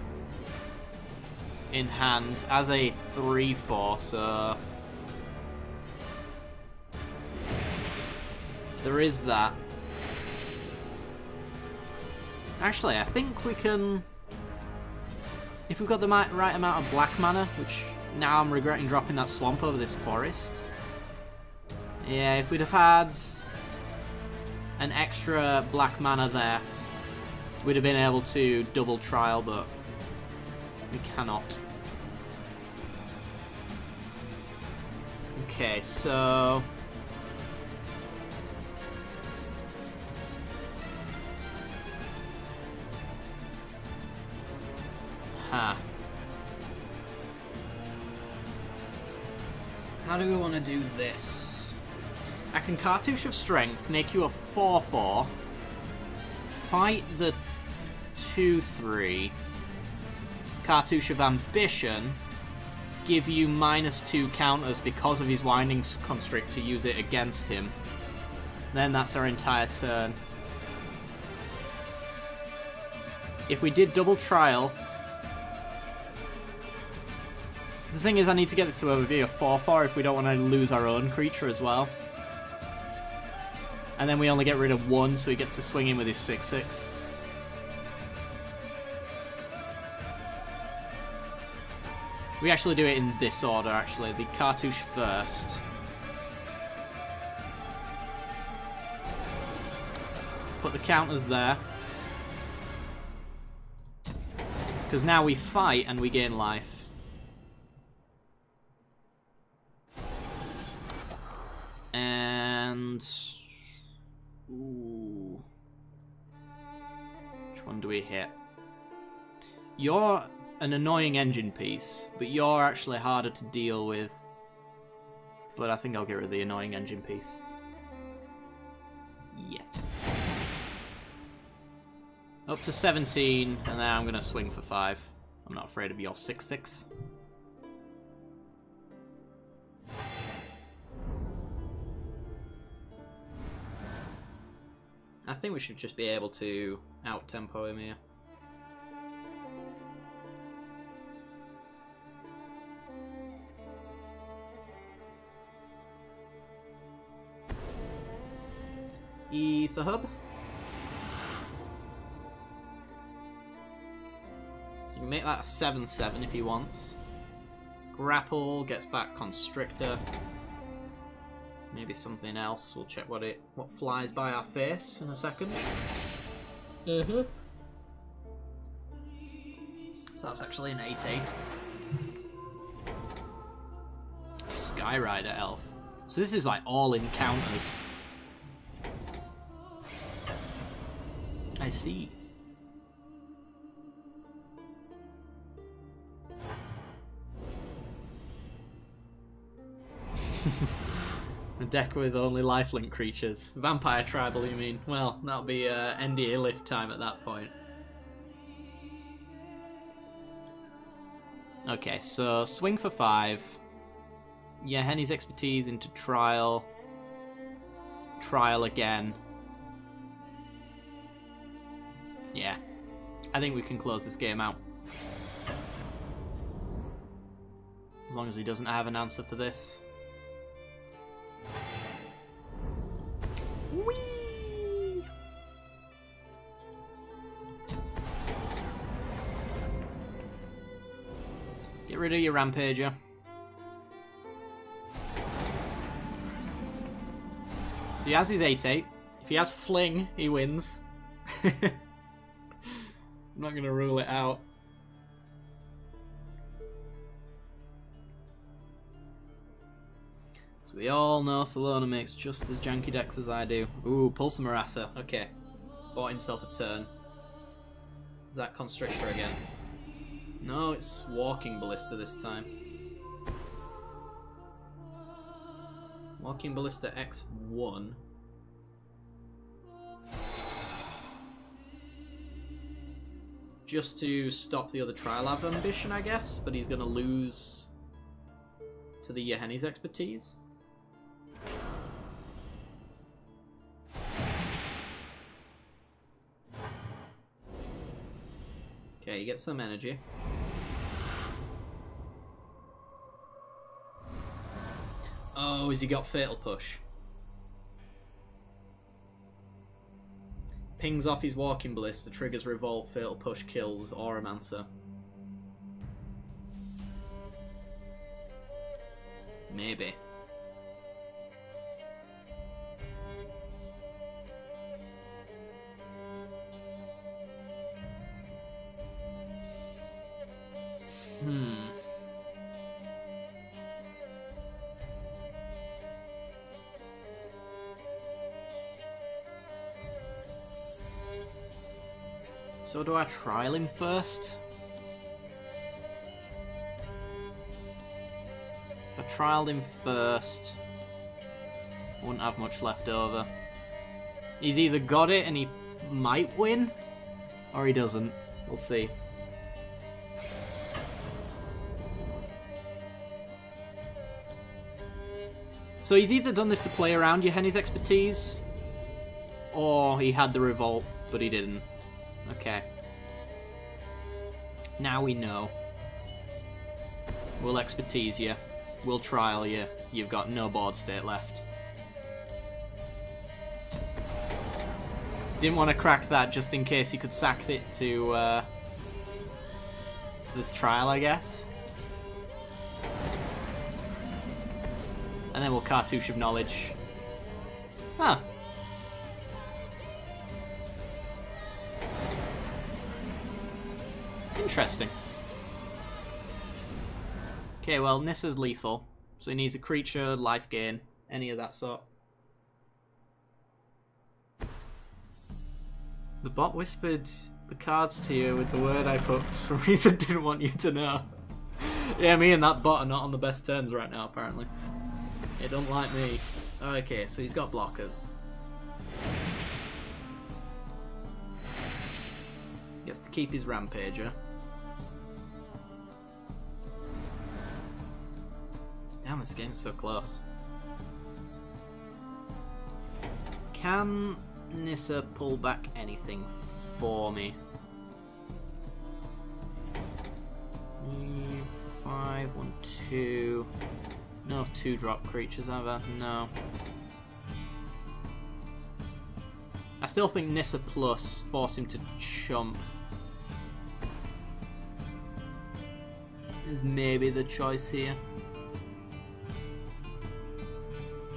in hand as a 3-4, so there is that. Actually, I think we can, if we've got the right amount of black mana, which now I'm regretting dropping that swamp over this forest. Yeah, if we'd have had an extra black mana there, we'd have been able to double trial, but we cannot. Okay, so how do we want to do this? I can Cartouche of Strength, make you a 4-4, fight the 2-3, Cartouche of Ambition, give you -2 counters because of his Winding Constrict to use it against him. Then that's our entire turn. If we did double trial... The thing is, I need to get this to over be a 4-4 if we don't want to lose our own creature as well. And then we only get rid of one, so he gets to swing in with his 6/6. We actually do it in this order, actually. The cartouche first. Put the counters there. Because now we fight and we gain life. And... Ooh. Which one do we hit? You're an annoying engine piece, but you're actually harder to deal with. But I think I'll get rid of the annoying engine piece. Yes. Up to 17, and then I'm going to swing for 5. I'm not afraid of your 6/6. I think we should just be able to out-tempo him here. Ether Hub. So you can make that a 7/7 if he wants. Grapple, gets back Constrictor. Maybe something else. We'll check what flies by our face in a second. So that's actually an 8/8. Skyrider Elf. So this is like all encounters. I see. A deck with only lifelink creatures. Vampire Tribal, you mean? Well, that'll be NDA lift time at that point. Okay, so swing for 5. Yeah, Henny's Expertise into Trial. Trial again. Yeah. I think we can close this game out. As long as he doesn't have an answer for this. Whee! Get rid of your Rampager. So he has his 8/8. If he has Fling, he wins. I'm not going to rule it out. So we all know Thelona makes just as janky decks as I do. Ooh, Pulsar Marassa. Okay. Bought himself a turn. Is that Constrictor again? No, it's Walking Ballista this time. Walking Ballista X1. Just to stop the other Trial Lab ambition, I guess, but he's going to lose to the Yahenni's Expertise. Okay, you get some energy. Oh, has he got Fatal Push? Pings off his Walking Ballista, triggers Revolt, Fatal Push, kills Auramancer. Maybe. So do I trial him first? If I trialed him first, I wouldn't have much left over. He's either got it and he might win, or he doesn't. We'll see. So he's either done this to play around Yahenni's Expertise, or he had the Revolt, but he didn't. Okay. Now we know. We'll expertise you. We'll trial you. You've got no board state left. Didn't want to crack that just in case he could sack it to this trial, I guess. And then we'll Cartouche of Knowledge. Huh. Interesting. Okay, well, Nissa's lethal, so he needs a creature, life gain, any of that sort. The bot whispered the cards to you with the word I put for some reason didn't want you to know. Yeah, me and that bot are not on the best terms right now, apparently. It don't like me. Okay, so he's got blockers. He has to keep his Rampager. Damn, this game's so close. Can Nissa pull back anything for me? 5, 1, 2. No 2-drop creatures ever. No. I still think Nissa plus force him to chump is maybe the choice here.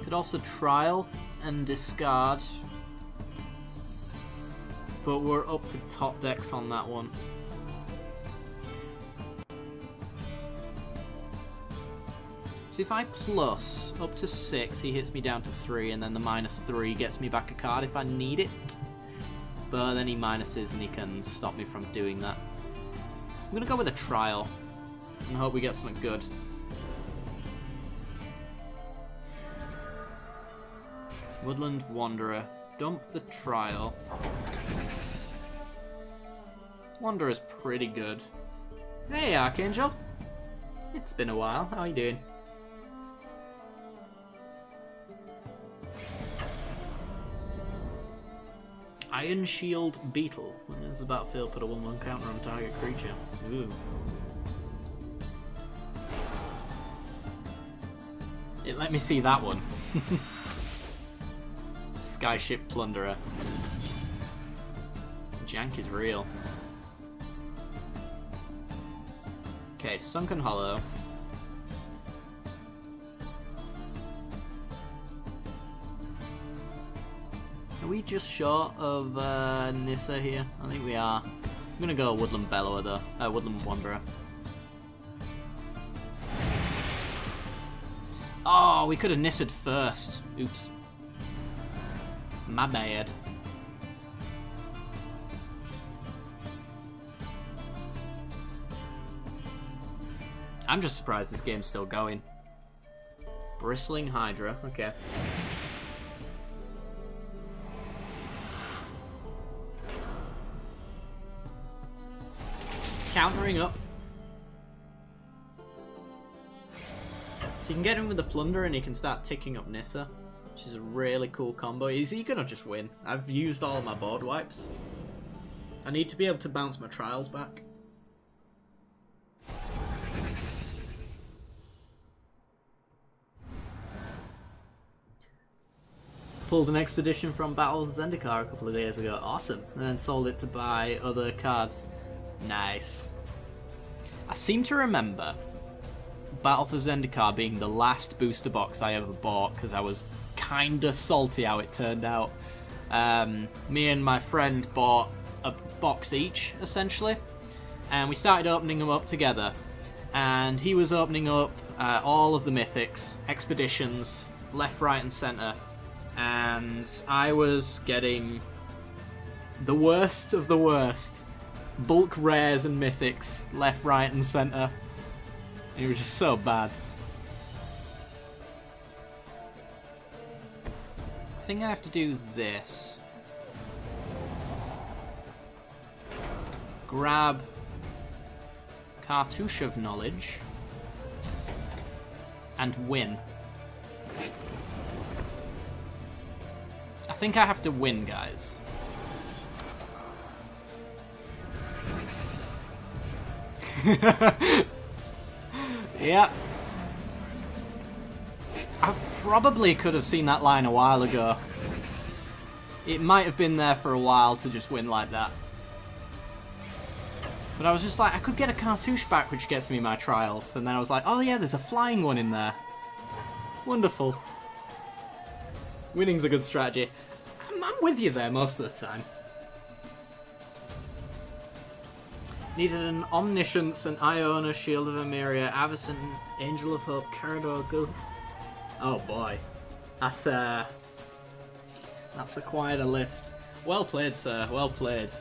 Could also trial and discard, but we're up to top decks on that one. So if I plus up to 6, he hits me down to 3, and then the -3 gets me back a card if I need it. But then he minuses and he can stop me from doing that. I'm gonna go with a trial and hope we get something good. Woodland Wanderer. Dump the trial. Wanderer's pretty good. Hey, Archangel. It's been a while. How are you doing? Iron Shield Beetle. When this is battlefield, put a 1/1 counter on target creature. Ooh. It let me see that one. Skyship Plunderer. Jank is real. Okay, Sunken Hollow. Are we just short of Nissa here? I think we are. I'm gonna go Woodland Bellower though. Woodland Wanderer. Oh, we could have Nissa'd first. Oops. My bad. I'm just surprised this game's still going. Bristling Hydra, okay. Countering up. So you can get him with the Plunder and he can start ticking up Nissa, which is a really cool combo. Is he gonna just win? I've used all of my board wipes. I need to be able to bounce my trials back. Pulled an expedition from Battle of Zendikar a couple of days ago. Awesome. And then sold it to buy other cards. Nice. I seem to remember Battle for Zendikar being the last booster box I ever bought because I was kinda salty how it turned out. Me and my friend bought a box each, essentially, and we started opening them up together. And he was opening up all of the mythics, expeditions, left, right, and centre, and I was getting the worst of the worst. Bulk rares and mythics, left, right, and centre. It was just so bad. I think I have to do this. Grab Cartouche of Knowledge and win. I think I have to win, guys. Yeah. I probably could have seen that line a while ago. It might have been there for a while to just win like that. But I was just like, I could get a cartouche back which gets me my trials. And then I was like, oh yeah, there's a flying one in there. Wonderful. Winning's a good strategy. I'm with you there most of the time. Needed an Omniscience, an Iona, Shield of Emeria, Avacyn, Angel of Hope, Carador, Go. Oh boy. That's quite a list. Well played, sir. Well played.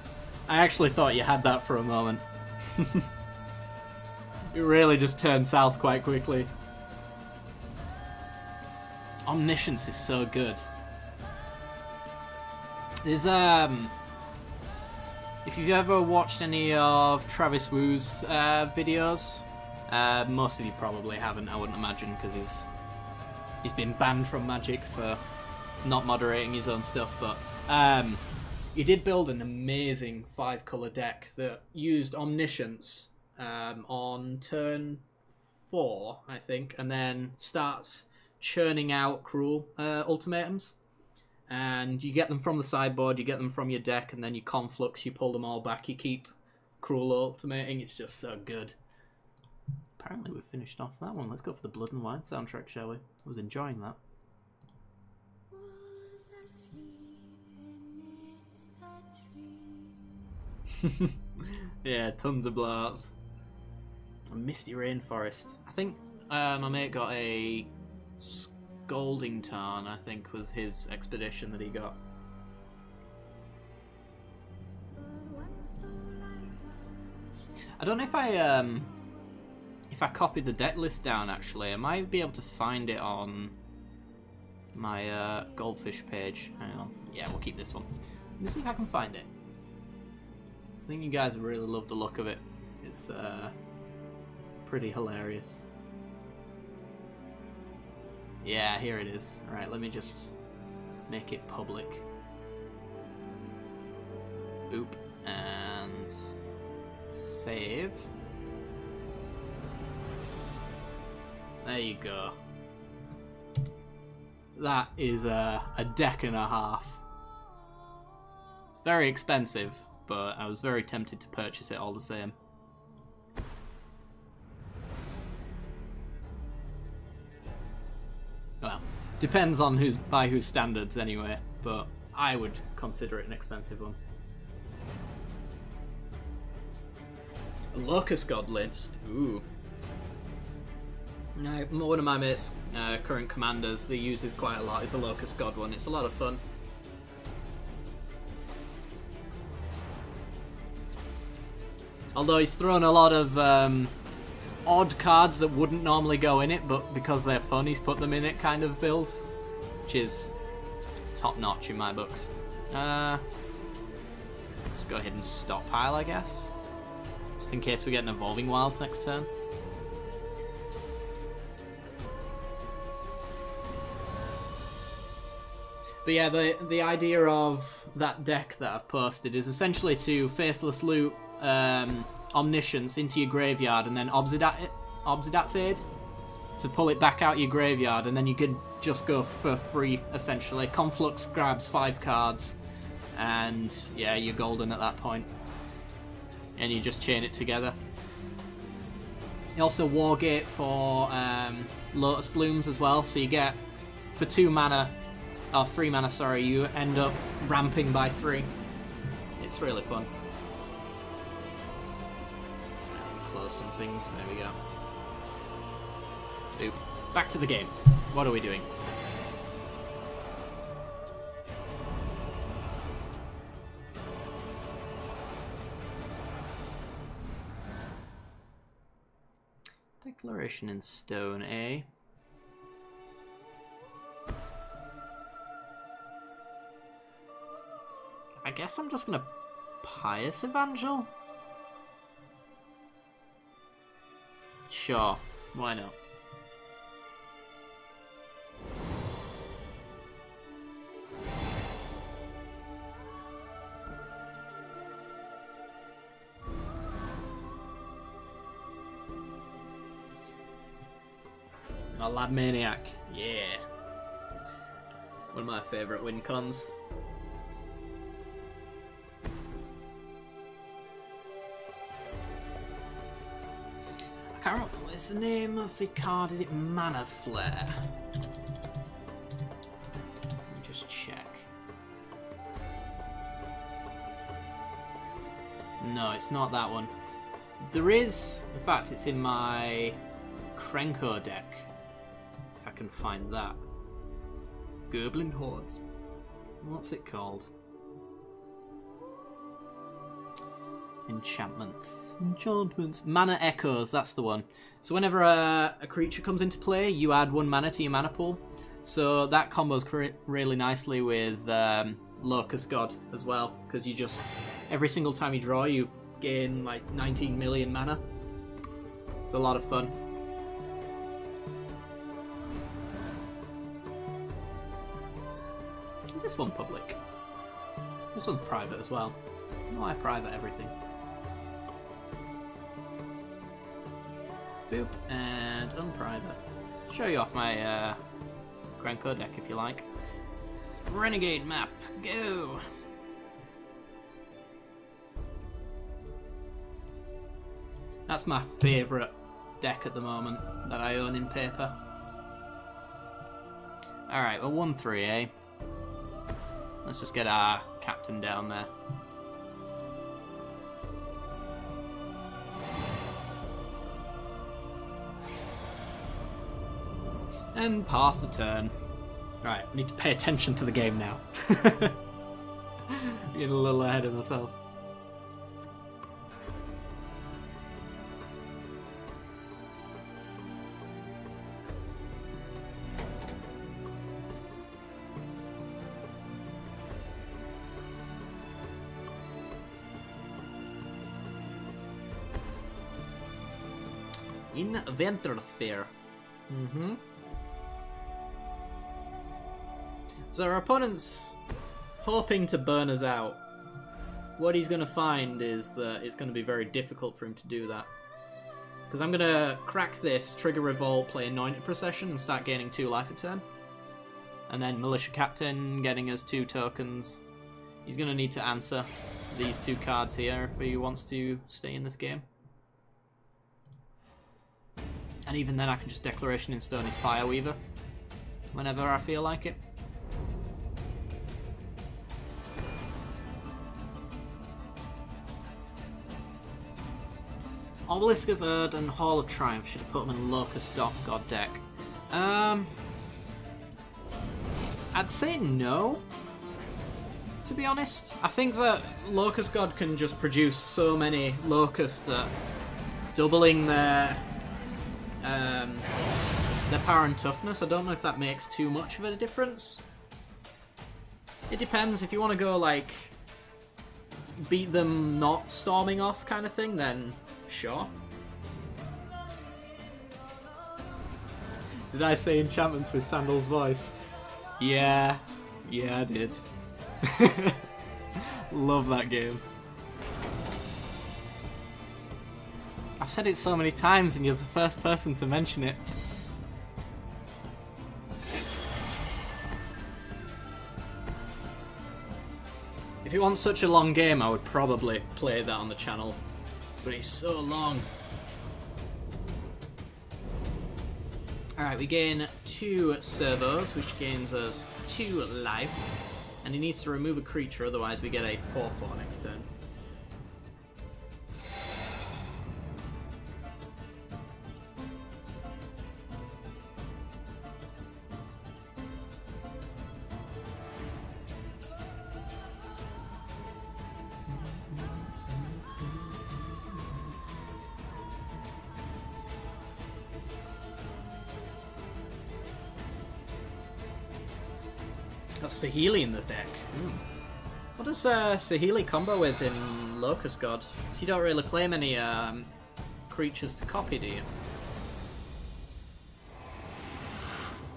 I actually thought you had that for a moment. It really just turned south quite quickly. Omniscience is so good. There's if you've ever watched any of Travis Wu's videos, most of you probably haven't, I wouldn't imagine, because he's been banned from Magic for not moderating his own stuff, but he did build an amazing 5-colour deck that used Omniscience on turn 4, I think, and then starts churning out Cruel ultimatums. And you get them from the sideboard, you get them from your deck, and then you conflux, you pull them all back, you keep Cruel ultimating. It's just so good. Apparently we've finished off that one. Let's go for the Blood and Wine soundtrack, shall we? I was enjoying that. Yeah, tons of blowouts. A Misty Rainforest. I think my mate got a Scalding Tarn, I think, was his expedition that he got. I don't know if I copied the deck list down, actually. I might be able to find it on my Goldfish page. Hang on. Yeah, we'll keep this one. Let me see if I can find it. I think you guys really love the look of it. It's pretty hilarious. Yeah, here it is. Alright, let me just make it public. Boop. And save. There you go. That is a deck and a half. It's very expensive, but I was very tempted to purchase it all the same. Well, depends on by whose standards anyway, but I would consider it an expensive one. A Locust God list. Ooh. No, one of my mates' current commanders, they use this quite a lot. It's a Locust God one. It's a lot of fun. Although he's thrown a lot of odd cards that wouldn't normally go in it, but because they're fun, he's put them in it kind of builds, which is top notch in my books. Let's go ahead and stockpile, I guess, just in case we get an Evolving Wilds next turn. But yeah, the idea of that deck that I've posted is essentially to Faithless Loot Omniscience into your graveyard and then Obsidat's Aid to pull it back out your graveyard, and then you could just go for free, essentially. Conflux grabs 5 cards, and yeah, you're golden at that point. And you just chain it together. You also Wargate for Lotus Blooms as well, so you get, for 2 mana, or 3 mana, sorry, you end up ramping by 3. It's really fun. Close some things, there we go. Boop. Back to the game. What are we doing? Declaration in Stone, eh? I guess I'm just gonna Pious Evangel? Sure, why not? A Lab Maniac. Yeah. One of my favourite win cons. I can't remember, what is the name of the card? Is it Mana Flare? Let me just check. No, it's not that one. There is, in fact, it's in my Krenko deck. If I can find that. Goblin Hordes. What's it called? Enchantments. Enchantments. Mana Echoes, that's the one. So whenever a creature comes into play, you add 1 mana to your mana pool. So that combos really nicely with Locust God as well, because you just, every single time you draw, you gain like 19 million mana. It's a lot of fun. Is this one public? This one's private as well. No, I private everything. Boop, and unprivate. Show you off my Krenko deck if you like. Renegade map, go! That's my favourite deck at the moment that I own in paper. Alright, well 1-3, eh? Let's just get our captain down there. And pass the turn. Right, I need to pay attention to the game now. Getting a little ahead of myself. Inventor Sphere. So our opponent's hoping to burn us out. What he's going to find is that it's going to be very difficult for him to do that. Because I'm going to crack this, trigger Revolt, play Anointed Procession, and start gaining 2 life a turn. And then Militia Captain getting us 2 tokens. He's going to need to answer these 2 cards here if he wants to stay in this game. And even then I can just Declaration in Stone his Fireweaver whenever I feel like it. Obelisk of Erd and Hall of Triumph, should have put them in Locust God deck. I'd say no, to be honest. I think that Locust God can just produce so many Locusts that doubling their power and toughness, I don't know if that makes too much of a difference. It depends. If you want to go like beat them not storming off kind of thing, then sure. Did I say enchantments with Sandal's voice? Yeah, I did. Love that game. I've said it so many times and you're the first person to mention it. If it wasn't such a long game, I would probably play that on the channel. But it's so long. Alright, we gain 2 servos, which gains us 2 life. And he needs to remove a creature, otherwise we get a 4/4 next turn. Got Saheeli in the deck. Ooh. What does Saheeli combo with in Locust God? You don't really play many creatures to copy, do you?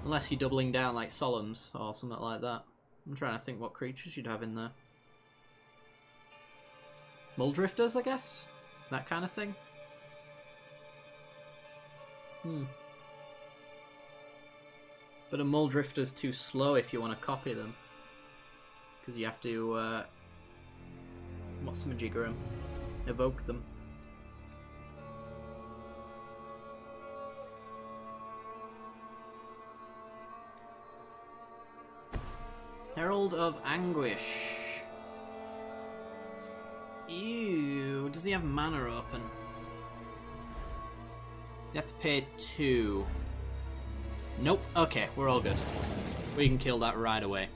Unless you're doubling down like Solemns or something like that. I'm trying to think what creatures you'd have in there. Muldrifters, I guess? That kind of thing? But a Muldrifter's too slow if you want to copy them. Because you have to, what's-the-majigger 'em? Evoke them. Herald of Anguish. Ew, does he have mana open? Does he have to pay 2? Nope. Okay, we're all good. We can kill that right away.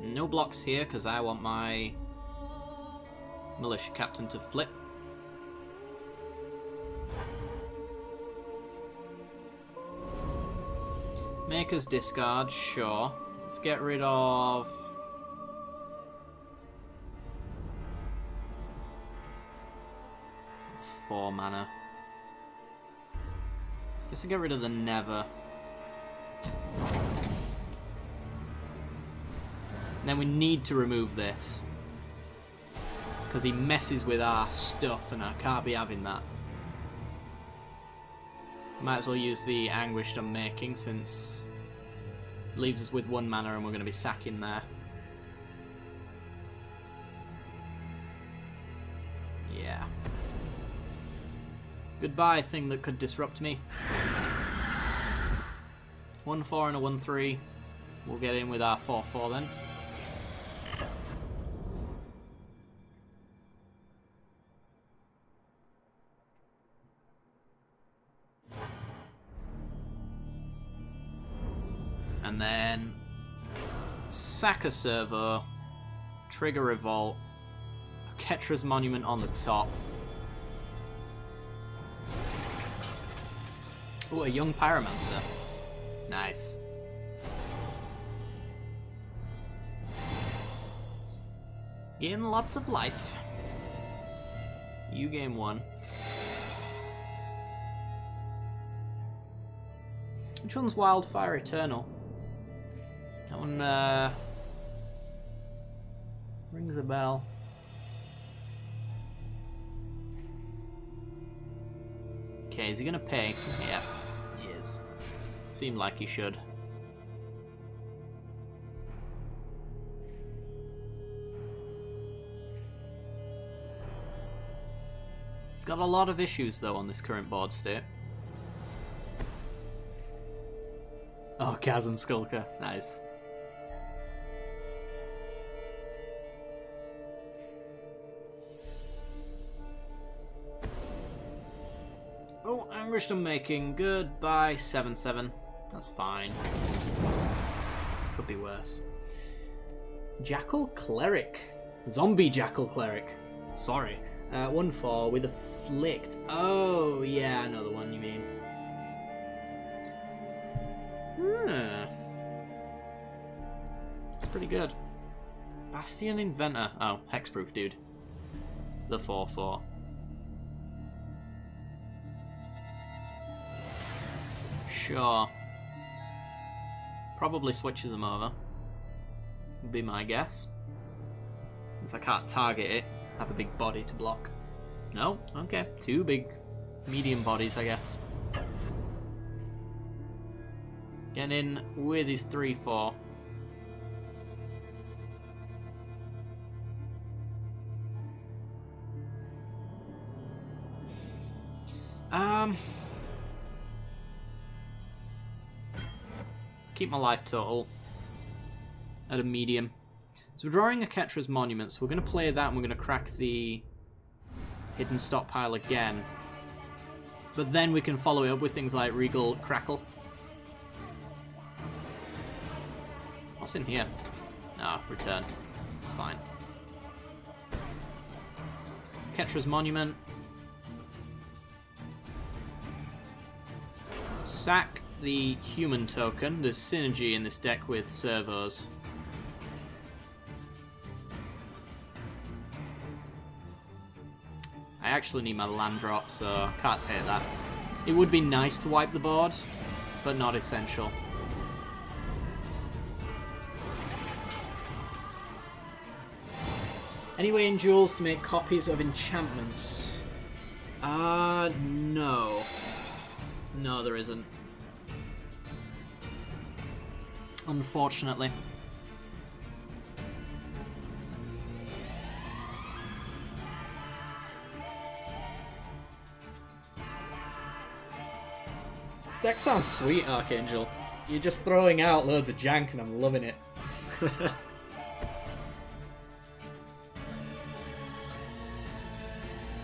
No blocks here, because I want my militia captain to flip. Make us discard, sure. Let's get rid of... 4 mana. Guess I'll get rid of the Never. And then we need to remove this. Because he messes with our stuff and I can't be having that. Might as well use the Anguished Unmaking since it leaves us with 1 mana and we're going to be sacking there. Yeah. Goodbye, thing that could disrupt me. 1-4 and a 1-3. We'll get in with our 4-4 then. And then sack a servo, trigger revolt, Ketra's Monument on the top. Ooh, a young pyromancer. Nice. Gain lots of life. You gain 1. Which one's Wildfire Eternal? That one rings a bell. Okay, is he gonna pay? Yeah, he is. Seemed like he should. He's got a lot of issues though on this current board state. Oh, Chasm Skulker. Nice. Oh, Anguished Unmaking. Goodbye, 7-7. That's fine. Could be worse. Jackal Cleric. Zombie Jackal Cleric. Sorry. 1-4 with Afflict. Oh, yeah, I know the one you mean. It's pretty good. Bastion Inventor. Oh, hexproof, dude. The 4-4. Sure. Probably switches them over. Would be my guess. Since I can't target it, I have a big body to block. No? Okay. 2 big medium bodies, I guess. Getting in with his 3-4. Keep my life total at a medium. So we're drawing a Ketra's Monument, so we're going to play that and we're going to crack the hidden stockpile again. But then we can follow it up with things like Regal Crackle. What's in here? No, return. It's fine. Ketra's Monument. Sack the human token. There's synergy in this deck with servos. I actually need my land drop, so I can't take that. It would be nice to wipe the board, but not essential. Any way in Duels to make copies of enchantments? No. No, there isn't. Unfortunately. This deck sounds sweet, Archangel. You're just throwing out loads of jank and I'm loving it.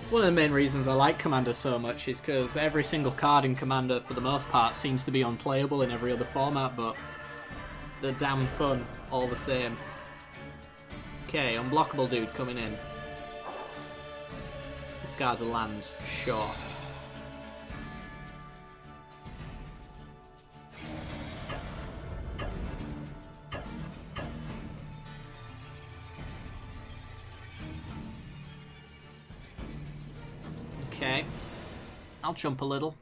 It's one of the main reasons I like Commander so much, is because every single card in Commander, for the most part, seems to be unplayable in every other format, but they're damn fun all the same. Okay, unblockable dude coming in. This card's a land, sure. Okay. I'll jump a little.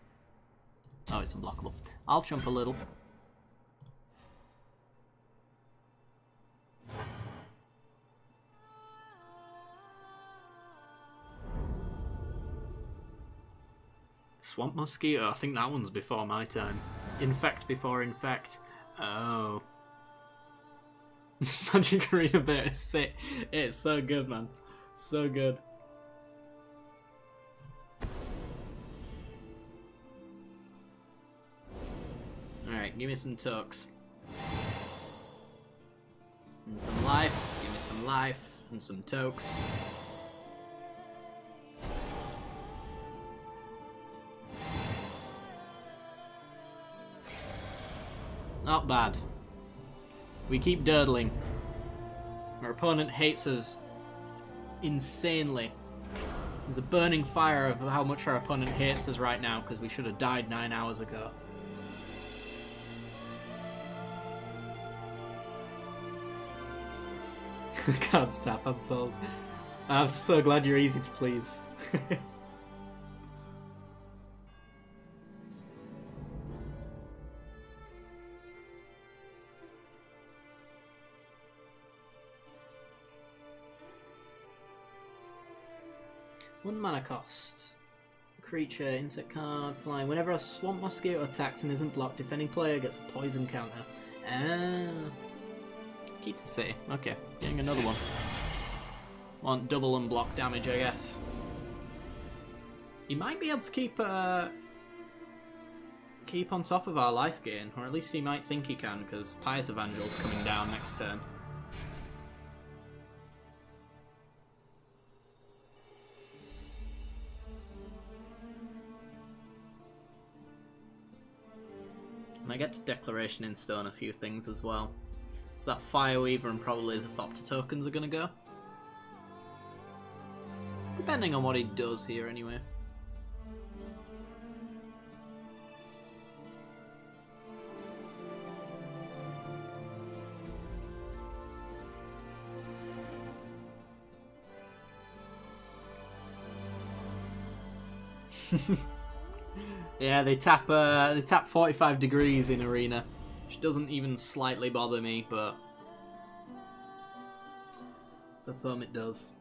Oh, it's unblockable. I'll jump a little. Swamp Mosquito? I think that one's before my time. Infect before Infect. Oh. This Magic Arena bit is sick. It's so good, man. So good. Alright, give me some tokes. And some life. Give me some life. And some tokes. Not bad. We keep durdling. Our opponent hates us insanely. There's a burning fire of how much our opponent hates us right now because we should have died 9 hours ago. Can't stop, I'm sold. I'm so glad you're easy to please. One mana cost. Creature, insect card, flying. Whenever a Swamp Mosquito attacks and isn't blocked, defending player gets a poison counter. Ah. Keeps the city. Okay, getting another one. Want double unblock damage, I guess. He might be able to keep on top of our life gain, or at least he might think he can, because Pious Evangel's coming down next turn. And I get to Declaration in Stone a few things as well. So that Fireweaver and probably the Thopter tokens are going to go. Depending on what he does here anyway. Yeah, they tap 45 degrees in Arena, which doesn't even slightly bother me, but for some it does.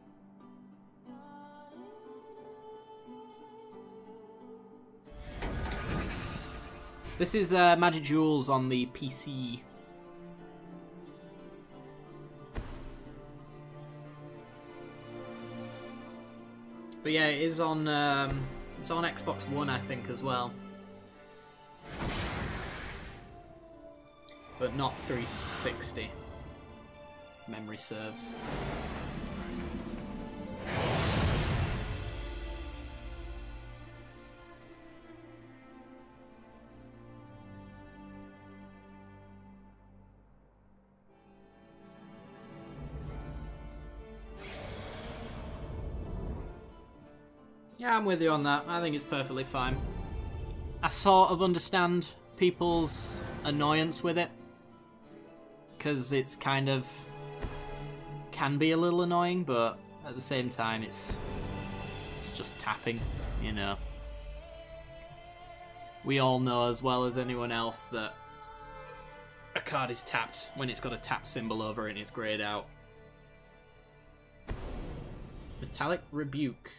This is Magic Duels on the PC. But yeah, it is on it's on Xbox One, I think, as well. But not 360, if memory serves. Yeah, I'm with you on that. I think it's perfectly fine. I sort of understand people's annoyance with it, because it's kind of can be a little annoying, but at the same time it's just tapping, you know. We all know as well as anyone else that a card is tapped when it's got a tap symbol over it and it's grayed out. Metallic Rebuke.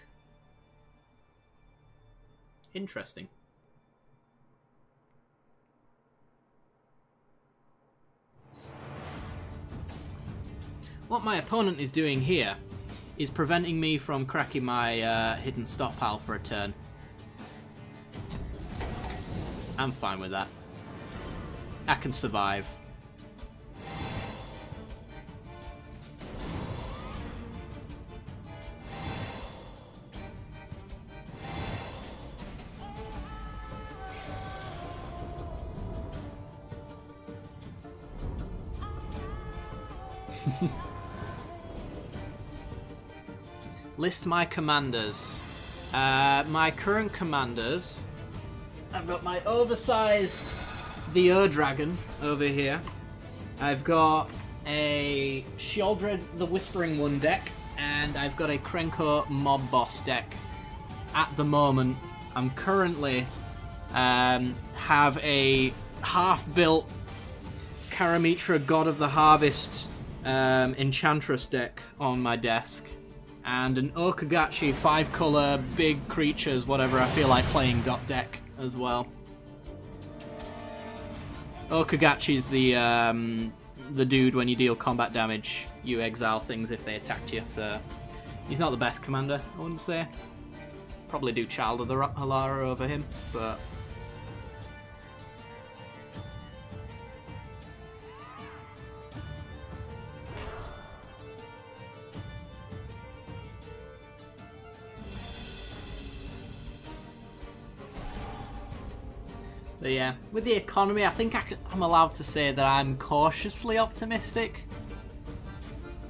Interesting. What my opponent is doing here is preventing me from cracking my hidden stockpile for a turn. I'm fine with that. I can survive. List my commanders. My current commanders, I've got my oversized the Dragon over here. I've got a Sheoldred the Whispering One deck, and I've got a Krenko Mob Boss deck. At the moment, I'm currently have a half-built Karamitra God of the Harvest Enchantress deck on my desk, and an Okagachi 5-color big creatures, whatever I feel like playing deck as well. Okagachi's the dude when you deal combat damage, you exile things if they attacked you, so he's not the best commander, I wouldn't say. Probably do Child of the Halara over him, but... But yeah, with the economy, I think I'm allowed to say that I'm cautiously optimistic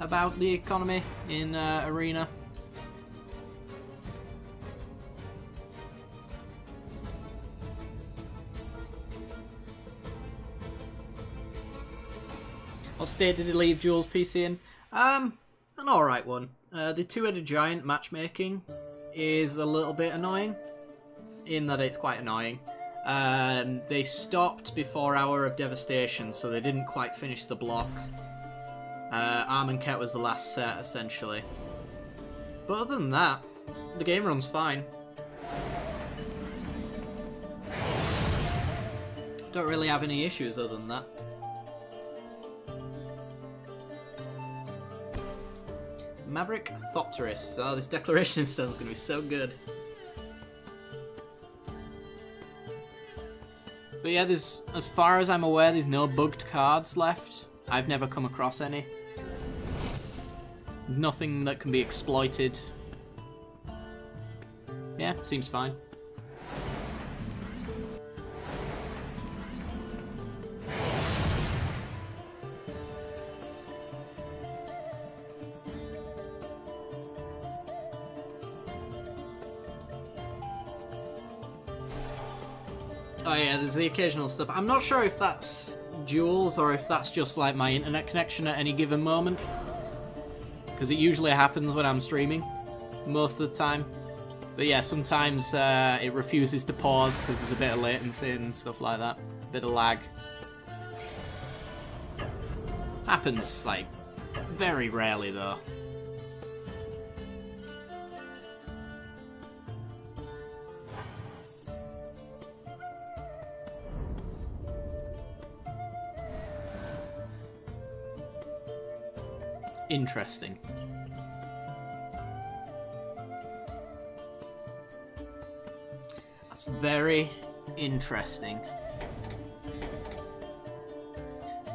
about the economy in Arena. What state did he leave Duels PC in? An alright one. The two-headed giant matchmaking is a little bit annoying, in that it's quite annoying. They stopped before Hour of Devastation, so they didn't quite finish the block. Armenket was the last set, essentially. But other than that, the game runs fine. Don't really have any issues other than that. Maverick Thopterist. Oh, this Declaration Stone is going to be so good. But yeah, there's, as far as I'm aware, there's no bugged cards left. I've never come across any. Nothing that can be exploited. Yeah, seems fine. Oh yeah, there's the occasional stuff. I'm not sure if that's Duels or if that's just like my internet connection at any given moment. Because it usually happens when I'm streaming, most of the time. But yeah, sometimes it refuses to pause because there's a bit of latency and stuff like that. A bit of lag. Happens, like, very rarely though. Interesting. That's very interesting.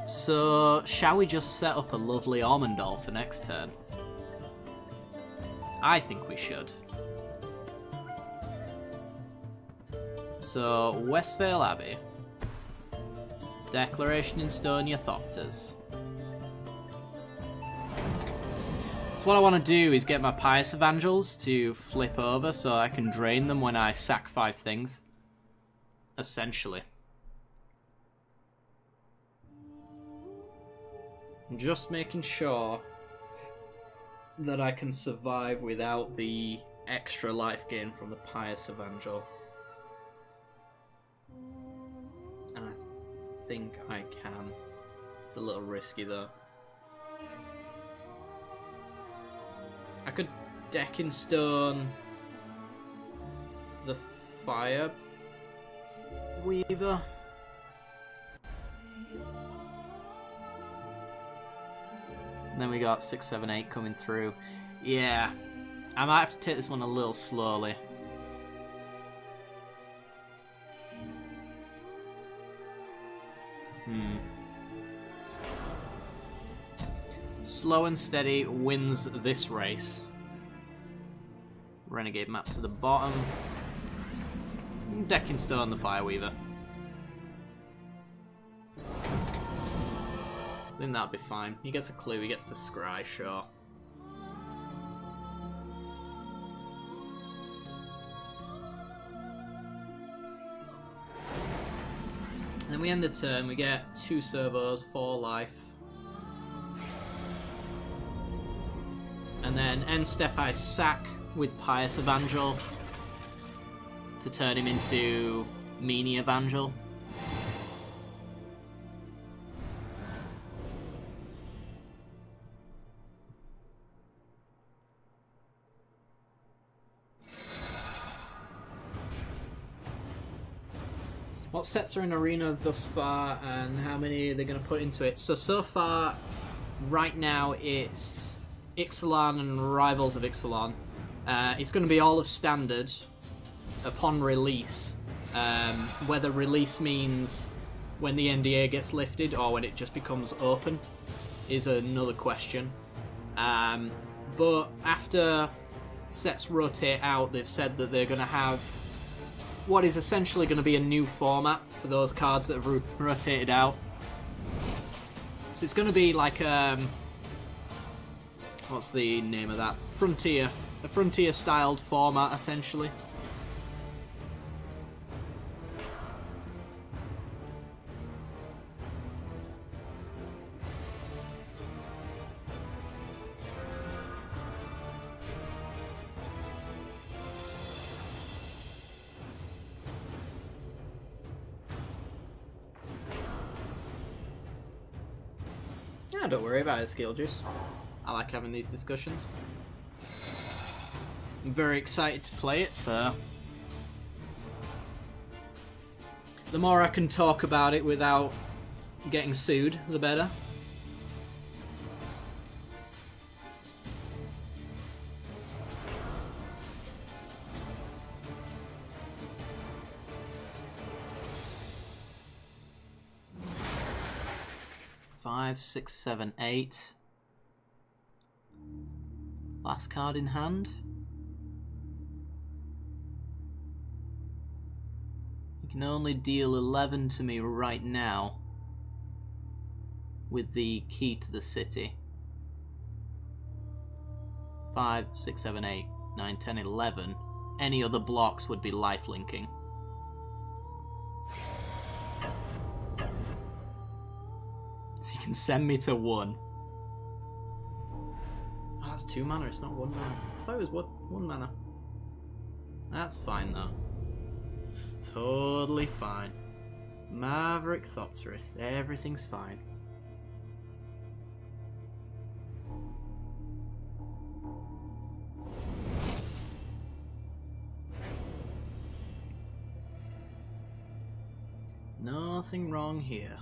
So, shall we just set up a lovely Almondal for next turn? I think we should. So, Westvale Abbey. Declaration in Stone Thopters. What I want to do is get my Pious Evangels to flip over so I can drain them when I sack 5 things. Essentially. I'm just making sure that I can survive without the extra life gain from the Pious Evangel. And I think I can. It's a little risky though. I could deck in stone the Fire Weaver. And then we got 6, 7, 8 coming through. Yeah, I might have to take this one a little slowly. Slow and steady wins this race. Renegade map to the bottom. Deck in stone the Fireweaver. I think that'll be fine. He gets a clue, he gets the scry, sure. Then we end the turn, we get 2 servos, 4 life. And then end step I sack with Pious Evangel to turn him into Meanie Evangel. What sets are in Arena thus far and how many they're going to put into it? So far, right now, it's Ixalan and Rivals of Ixalan. It's going to be all of Standard upon release. Whether release means when the NDA gets lifted or when it just becomes open is another question. But after sets rotate out, they've said that they're going to have what is essentially going to be a new format for those cards that have rotated out. So it's going to be like what's the name of that? Frontier. A Frontier styled format essentially. Yeah, don't worry about it, Skill Juice. I like having these discussions. I'm very excited to play it, so the more I can talk about it without getting sued, the better. Five, 6, 7, 8. Last card in hand. You can only deal 11 to me right now with the key to the city. 5, 6, 7, 8, 9, 10, 11. Any other blocks would be lifelinking. So you can send me to 1. Oh, that's 2 mana, it's not 1 mana. I thought it was 1 mana. That's fine though. It's totally fine. Maverick Thopterist, everything's fine. Nothing wrong here.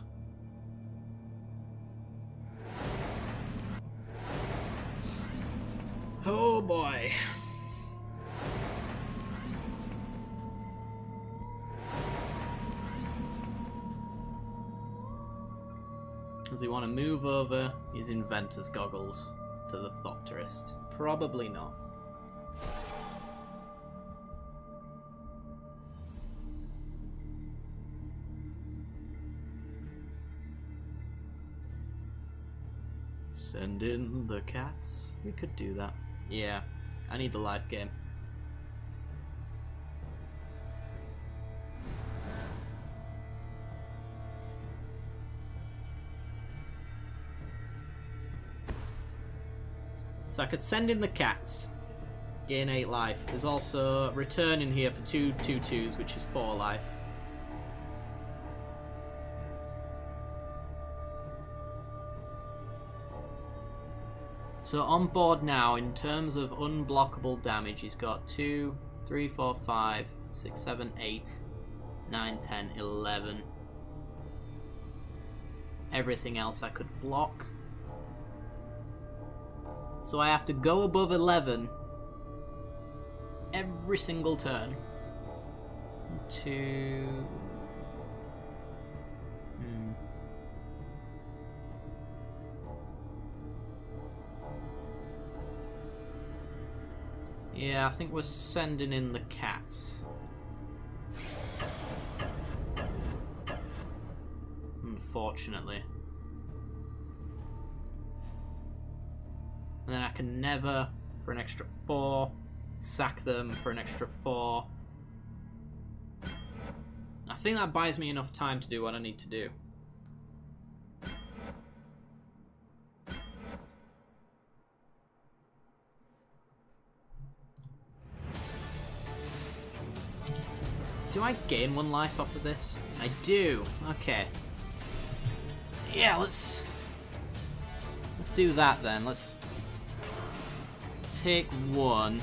Oh boy. Does he want to move over his Inventor's Goggles to the Thopterist? Probably not. Send in the cats. We could do that. Yeah, I need the live game. So I could send in the cats, gain 8 life. There's also return in here for 2 2/2s, which is 4 life. So on board now, in terms of unblockable damage, he's got 2, 3, 4, 5, 6, 7, 8, 9, 10, 11. Everything else I could block. So I have to go above 11 every single turn. 2... Yeah, I think we're sending in the cats. Unfortunately. And then I can never, for an extra 4, sack them for an extra 4. I think that buys me enough time to do what I need to do. Do I gain 1 life off of this? I do. Okay. Yeah, let's do that then. Let's take 1.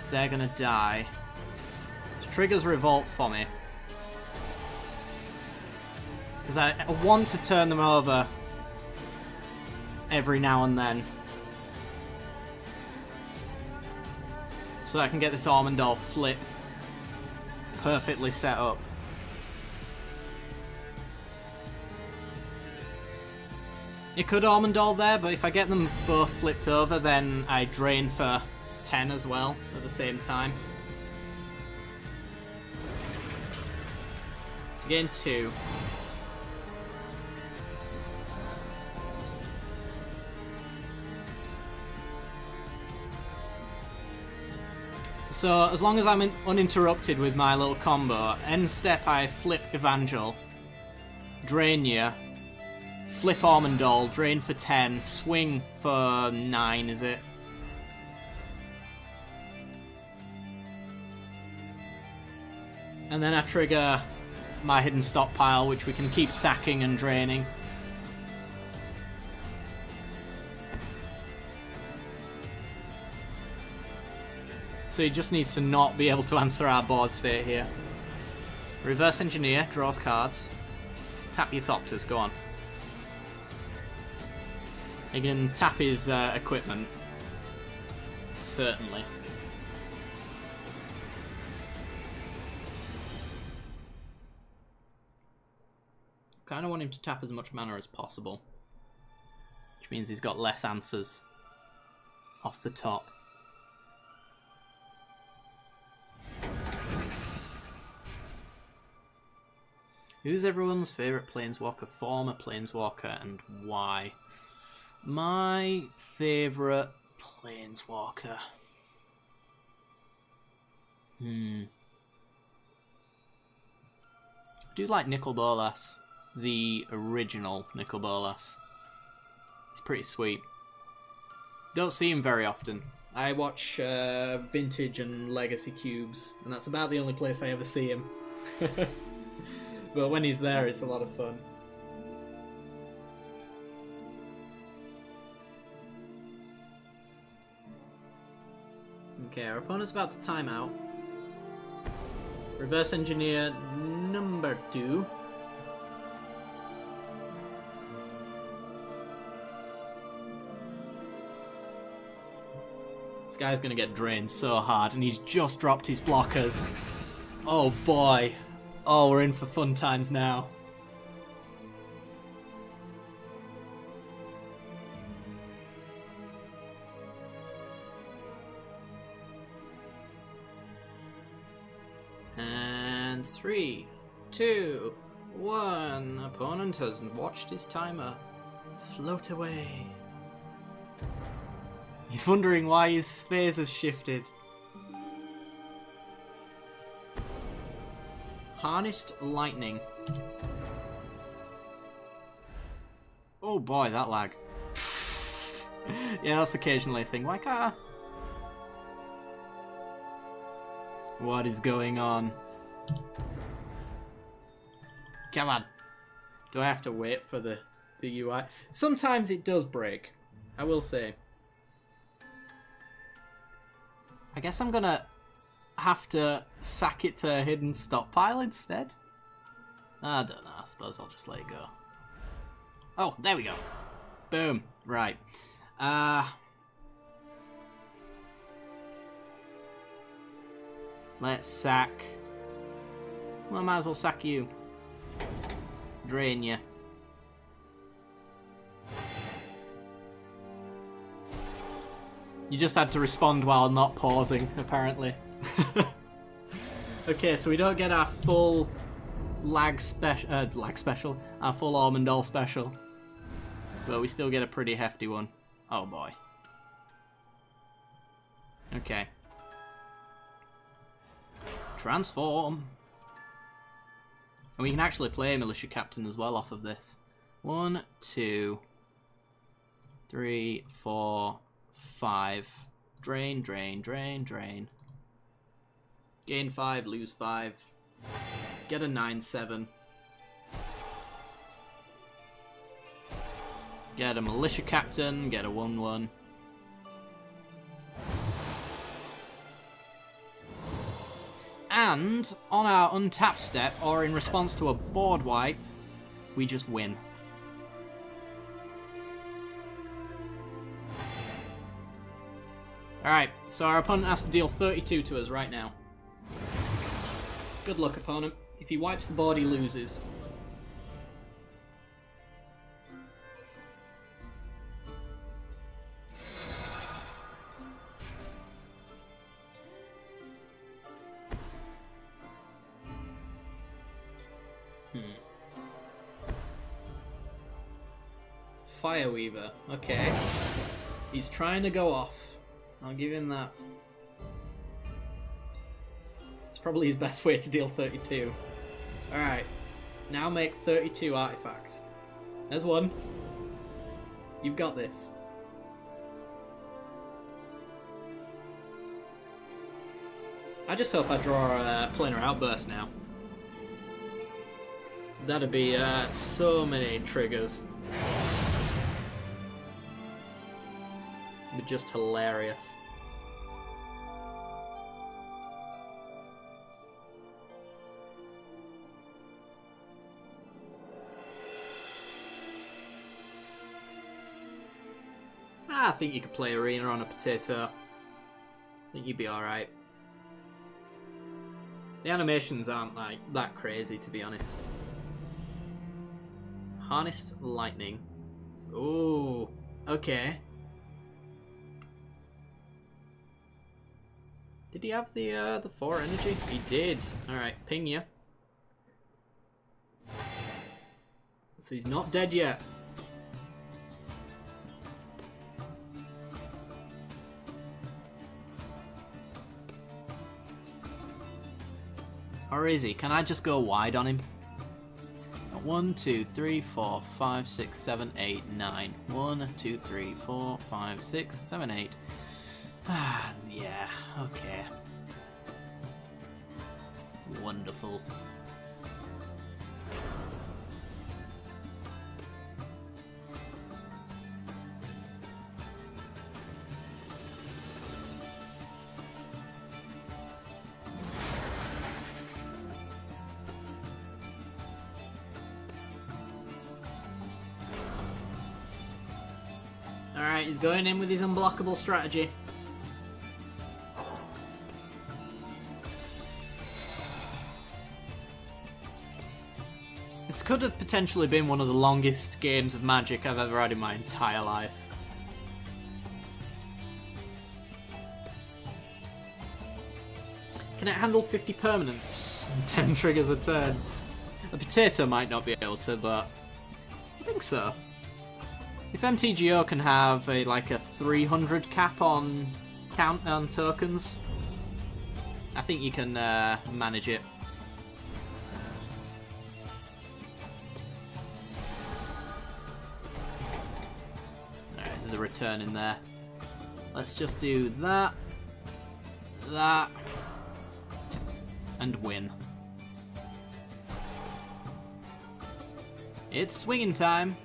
They're gonna die. This triggers revolt for me. Because I want to turn them over every now and then. So I can get this Armandal flip perfectly set up. You could Armandal there, but if I get them both flipped over, then I drain for 10 as well at the same time. So gain 2. So as long as I'm uninterrupted with my little combo, end step I flip Evangel, drain you, flip Armandal, drain for 10, swing for 9, is it? And then I trigger my hidden stockpile, which we can keep sacking and draining. So he just needs to not be able to answer our board state here. Reverse Engineer, draws cards. Tap your Thopters, go on. You can tap his equipment. Certainly. Kind of want him to tap as much mana as possible. Which means he's got less answers off the top. Who's everyone's favourite Planeswalker, former Planeswalker, and why? My favourite Planeswalker. I do like Nicol Bolas, the original Nicol Bolas. It's pretty sweet. Don't see him very often. I watch Vintage and Legacy Cubes, and that's about the only place I ever see him. But when he's there, it's a lot of fun. Okay, our opponent's about to time out. Reverse Engineer number 2. This guy's gonna get drained so hard, and he's just dropped his blockers. Oh boy. Oh, we're in for fun times now. And 3, 2, 1. Opponent has watched his timer float away. He's wondering why his phase has shifted. Harnessed Lightning. Oh boy, that lag. Yeah, that's occasionally a thing. Why can't What is going on? Come on. Do I have to wait for the UI? Sometimes it does break, I will say. I guess I'm gonna have to sack it to a hidden stockpile instead. I don't know, I suppose I'll just let it go. Oh, there we go. Boom. Right. Let's sack. Well, I might as well sack you. Drain you. You just had to respond while not pausing, apparently. Okay, so we don't get our full lag special, our full Ormondal special. But we still get a pretty hefty one. Oh boy. Okay. Transform. And we can actually play Militia Captain as well off of this. 1, 2, 3, 4, 5. Drain, drain, drain, drain. Gain 5, lose 5. Get a 9-7. Get a Militia Captain, get a 1-1. And on our untap step, or in response to a board wipe, we just win. Alright, so our opponent has to deal 32 to us right now. Good luck, opponent. If he wipes the board, he loses. Fireweaver, okay. He's trying to go off. I'll give him that. It's probably his best way to deal 32. Alright, now make 32 artifacts. There's one. You've got this. I just hope I draw a planar outburst now. That'd be so many triggers. But just hilarious. I think you could play Arena on a potato. I think you'd be alright. The animations aren't like that crazy, to be honest. Harnessed Lightning. Ooh, okay. Did he have the 4 energy? He did. Alright, ping you. So he's not dead yet. Or is he? Can I just go wide on him? 1, 2, 3, 4, 5, 6, 7, 8, 9. 1, 2, 3, 4, 5, 6, 7, 8. Ah, yeah, okay. Wonderful. Alright, he's going in with his unblockable strategy. This could have potentially been one of the longest games of Magic I've ever had in my entire life. Can it handle 50 permanents and 10 triggers a turn? A potato might not be able to, but I think so. If MTGO can have like a 300 cap on count on tokens, I think you can manage it. Alright, there's a return in there. Let's just do that, that, and win. It's swinging time.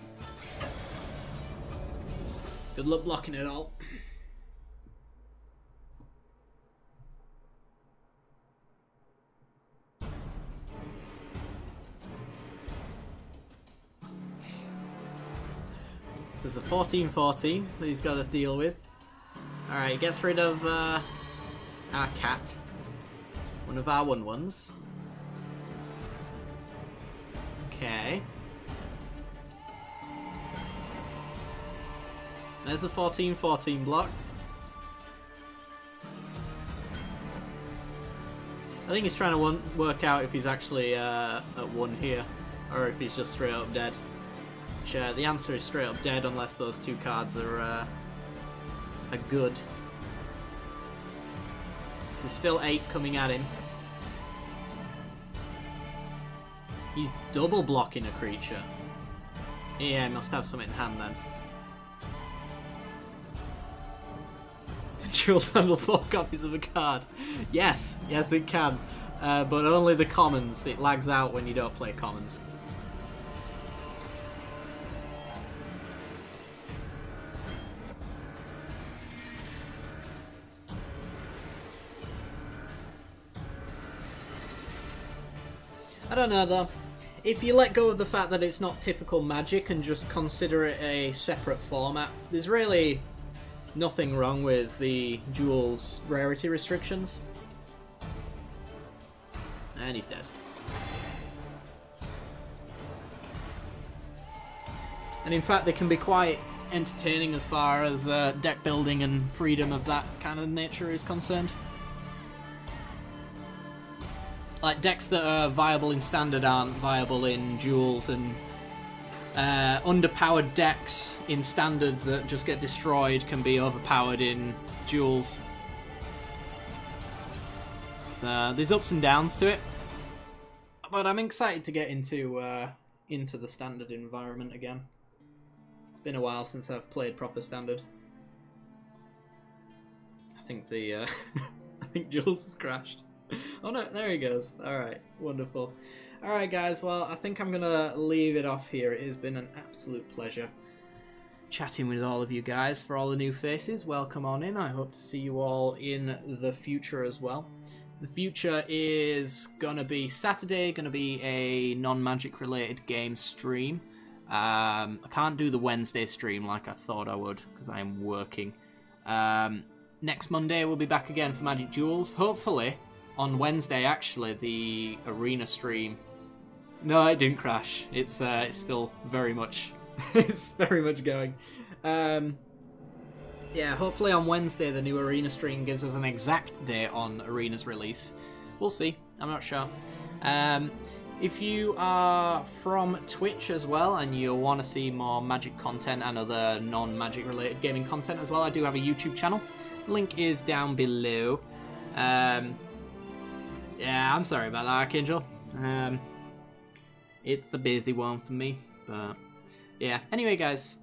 Good luck blocking it all. This is a 14-14 that he's got to deal with. Alright, he gets rid of our cat. One of our 1-1s. Okay. There's a 14-14 blocked. I think he's trying to work out if he's actually at 1 here, or if he's just straight up dead. Which, the answer is straight up dead unless those 2 cards are good. So still 8 coming at him. He's double blocking a creature. Yeah, he must have something in hand then. Duels handle 4 copies of a card. Yes, yes it can. But only the commons. It lags out when you don't play commons. I don't know though. If you let go of the fact that it's not typical Magic and just consider it a separate format, there's really nothing wrong with the Duels rarity restrictions. And he's dead. And in fact they can be quite entertaining as far as deck building and freedom of that kind of nature is concerned. Like, decks that are viable in Standard aren't viable in Duels, and underpowered decks in Standard that just get destroyed can be overpowered in Duels. So there's ups and downs to it, but I'm excited to get into the Standard environment again. It's been a while since I've played proper Standard. I think the I think Duels has crashed. Oh no, there he goes. Alright, wonderful. Alright guys, well, I think I'm gonna leave it off here. It has been an absolute pleasure chatting with all of you guys. For all the new faces, welcome on in. I hope to see you all in the future as well. The future is gonna be Saturday, gonna be a non-Magic related game stream. I can't do the Wednesday stream like I thought I would, because I am working. Next Monday we'll be back again for Magic Duels, hopefully. On Wednesday, actually, the arena stream. No, it didn't crash. It's still very much, it's very much going. Yeah, hopefully on Wednesday the new arena stream gives us an exact date on arena's release. We'll see. I'm not sure. If you are from Twitch as well and you want to see more Magic content and other non-Magic related gaming content as well, I do have a YouTube channel. Link is down below. Yeah, I'm sorry about that, Archangel. It's the busy one for me, but yeah. Anyway, guys,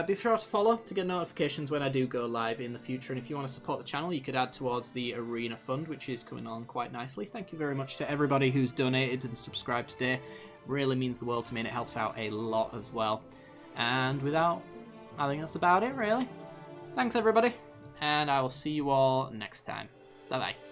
be sure to follow to get notifications when I do go live in the future. And if you want to support the channel, you could add towards the Arena Fund, which is coming on quite nicely. Thank you very much to everybody who's donated and subscribed today. Really means the world to me, and it helps out a lot as well. And I think that's about it, really. Thanks, everybody, and I will see you all next time. Bye-bye.